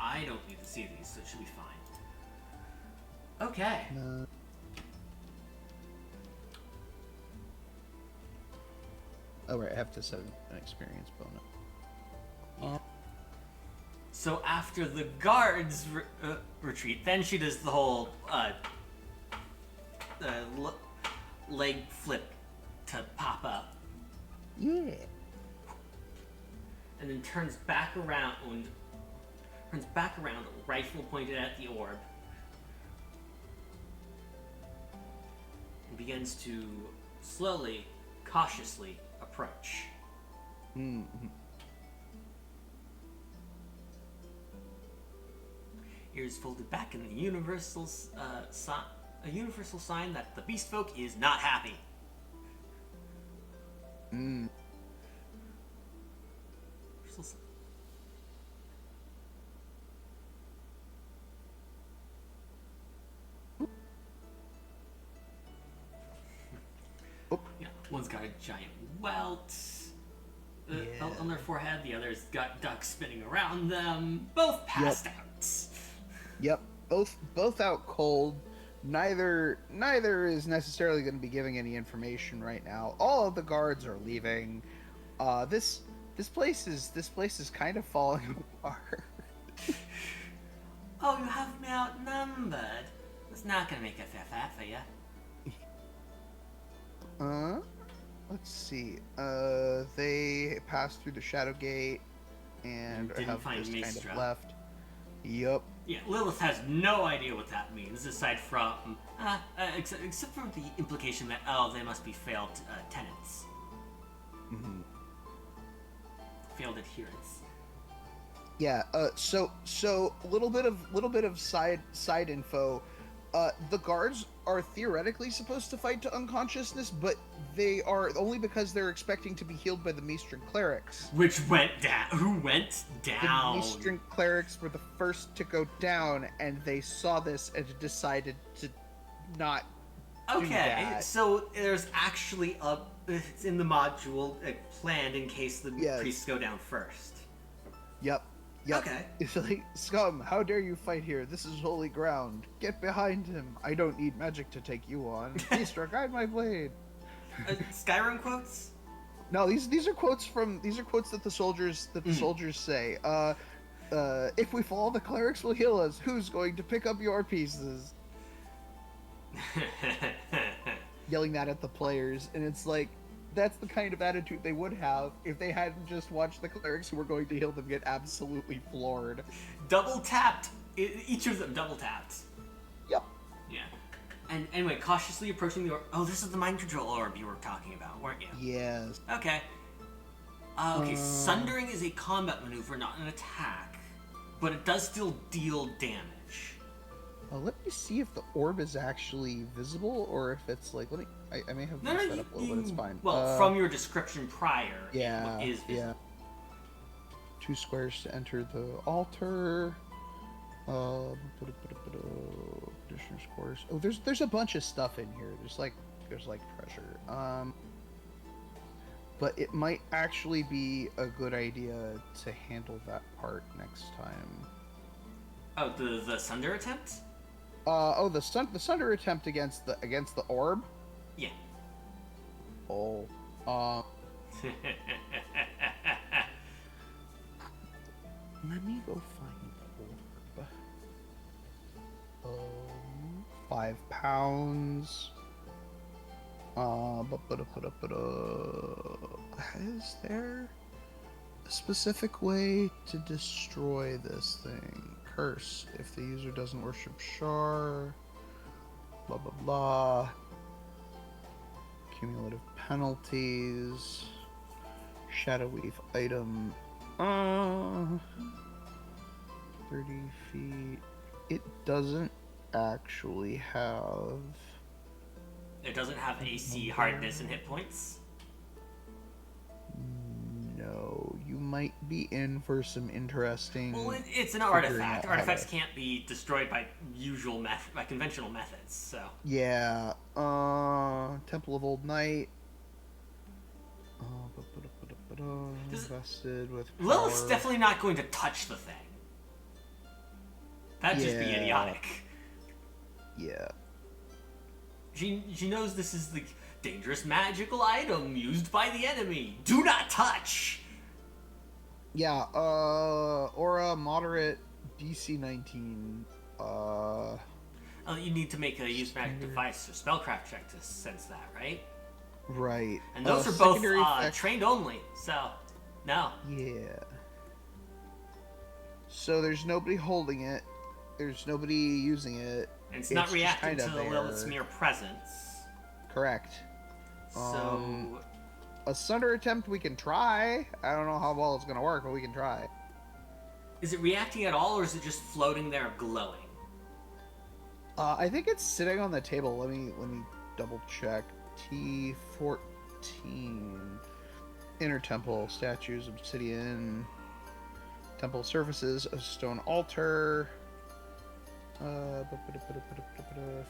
I don't need to see these, so it should be fine. Okay. Oh right, I have to set an experience bonus. So after the guards retreat, then she does the whole leg flip to pop up. Yeah. And then turns back around, rifle pointed at the orb. And begins to slowly, cautiously approach. Mm-hmm. Ears folded back in a universal sign that the beast folk is not happy. Mm. Yeah, one's got a giant welt on their forehead. The other's got ducks spinning around them. Both passed out. Yep, both out cold. Neither is necessarily going to be giving any information right now. All of the guards are leaving. This place is kind of falling apart. Oh, you have me outnumbered. That's not going to make it fair for you. Let's see. They passed through the Shadow Gate and Didn't have find just kind Mystra. of left. Yup. Yeah, Lilith has no idea what that means, aside from, except for the implication that, they must be failed tenants. Mm-hmm. Failed adherents. Yeah. So a little bit of side info. The guards are theoretically supposed to fight to unconsciousness, but they are only because they're expecting to be healed by the Mystra clerics. Which went down. Who went down? The Mystra clerics were the first to go down, and they saw this and decided to not do Okay, that. so there's actually it's in the module planned in case the priests go down first. Yep. Okay. It's like, scum, how dare you fight here? This is holy ground. Get behind him. I don't need magic to take you on. Mystra, guide my blade. Skyrim quotes? No, these are quotes that the soldiers say. If we fall, the clerics will heal us. Who's going to pick up your pieces? Yelling that at the players, and it's like, that's the kind of attitude they would have if they hadn't just watched the clerics who were going to heal them get absolutely floored. Double tapped. Each of them double tapped. Yep. Yeah. And anyway, cautiously approaching the orb. Oh, this is the mind control orb you were talking about, weren't you? Yes. Okay. Okay, Sundering is a combat maneuver, not an attack. But it does still deal damage. Let me see if the orb is actually visible, or if it's like, I may have messed that up a little, but it's fine. Well, from your description prior, yeah, it is visible. yeah. 2 squares to enter the altar. Petitioner scores. Oh, there's a bunch of stuff in here. There's like treasure. But it might actually be a good idea to handle that part next time. Oh, the Sunder attempt? The Sunder attempt against the orb. Yeah. Oh. Let me go find the orb. 5 pounds. Is there a specific way to destroy this thing? Curse if the user doesn't worship Shar. Blah blah blah. Cumulative penalties. Shadow Weave item. 30 feet. It doesn't actually have. It doesn't have AC, hardness, and hit points? No, you might be in for some interesting. Well, it's an artifact. Artifacts can't be destroyed by by conventional methods. So. Yeah. Temple of Old Night. Invested with power. Lilith's definitely not going to touch the thing. That'd just be idiotic. Yeah. She knows this is the dangerous magical item used by the enemy. Do not touch! Yeah, Aura moderate DC 19. You need to make a use magic Standard. device or spellcraft check to sense that, right? Right. And those are both Secondary effect. trained only, so no. Yeah. So there's nobody holding it. There's nobody using it. And it's not just reacting kinda to Lilith's mere presence. Correct. So A sunder attempt we can try. I don't know how well it's gonna work, but we can try. is it reacting at all, or is it just floating there glowing? I think it's sitting on the table. Let me double check. T14. Inner temple statues, obsidian. Temple surfaces, a stone altar.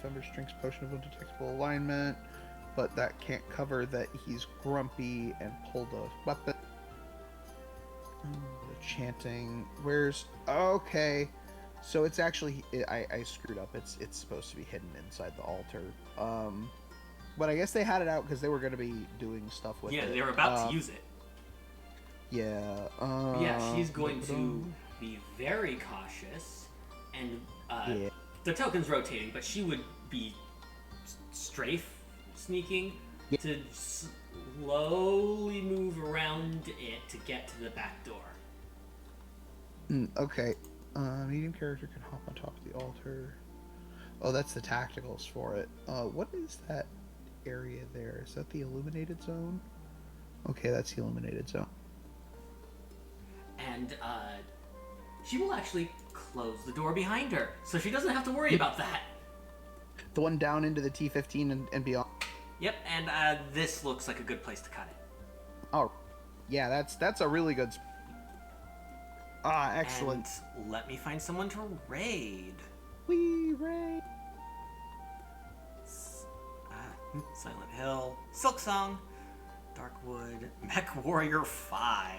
Fember's drinks potion of undetectable alignment, but that can't cover that he's grumpy and pulled a weapon. Chanting. Where's okay? So it's actually I screwed up. It's supposed to be hidden inside the altar. But I guess they had it out because they were going to be doing stuff with it. Yeah, they were about to use it. Yeah. Yeah, she's going to be very cautious, and Yeah. the token's rotating, but she would be strafe sneaking Yeah. to slowly move around it to get to the back door. Okay. Medium character can hop on top of the altar. Oh, that's the tacticals for it. What is that area there? Is that the illuminated zone? Okay, that's the illuminated zone. And she will actually close the door behind her, so she doesn't have to worry about that. The one down into the T15 and beyond. Yep, and this looks like a good place to cut it. Oh, yeah, that's a really good. Excellent. And let me find someone to raid. Wee Ray. Silent Hill, Silksong, Darkwood, Mech Warrior 5.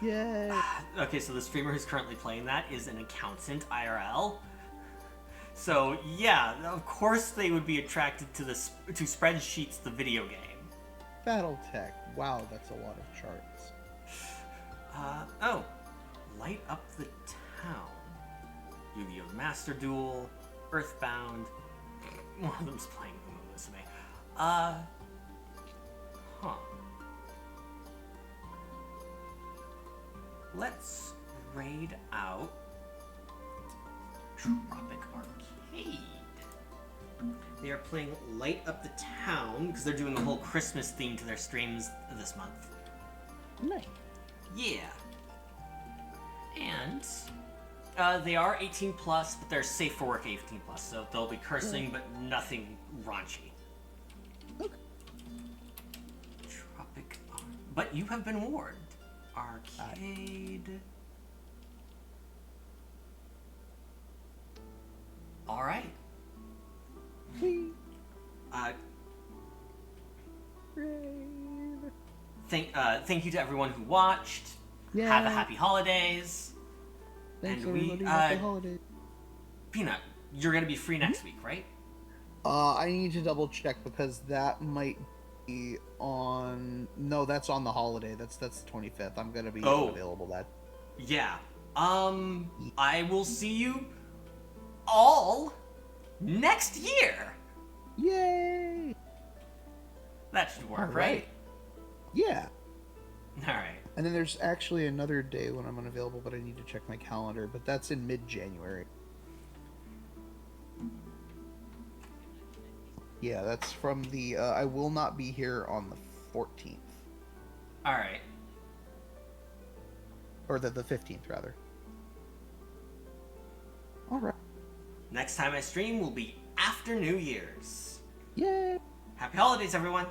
Yay. Okay, so the streamer who's currently playing that is an accountant IRL. So yeah, of course they would be attracted to to Spreadsheets, the video game. Battletech. Wow, that's a lot of charts. Oh, Light Up the Town, Yu-Gi-Oh! Master Duel, Earthbound. One of them's playing Musume. Let's raid out Tropic Arcade. They are playing Light Up the Town because they're doing a whole Christmas theme to their streams this month. Nice. Yeah. And they are 18 plus, but they're safe for work 18 plus, so they'll be cursing, but nothing raunchy. Okay. Tropic, but you have been warned. Arcade. All right. Wee. Raid. Thank you to everyone who watched. Yeah. Have a happy holidays. Thanks and everybody. we, Happy holidays. Peanut, you're gonna be free next week, right? I need to double check because that might be on. No, that's on the holiday. That's the 25th. I'm gonna be unavailable that. Yeah. I will see you all next year. Yay! That should work, All right? right. Yeah. All right. And then there's actually another day when I'm unavailable, but I need to check my calendar. But that's in mid-January. Yeah, that's from the. I will not be here on the 14th, All right. or the 15th rather. All right. Next time I stream will be after New Year's. Yay! Happy holidays, everyone,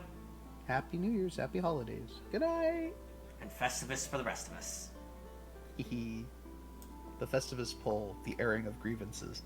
Happy New Year's, happy holidays. Good night. and Festivus for the rest of us. The Festivus poll, the airing of grievances.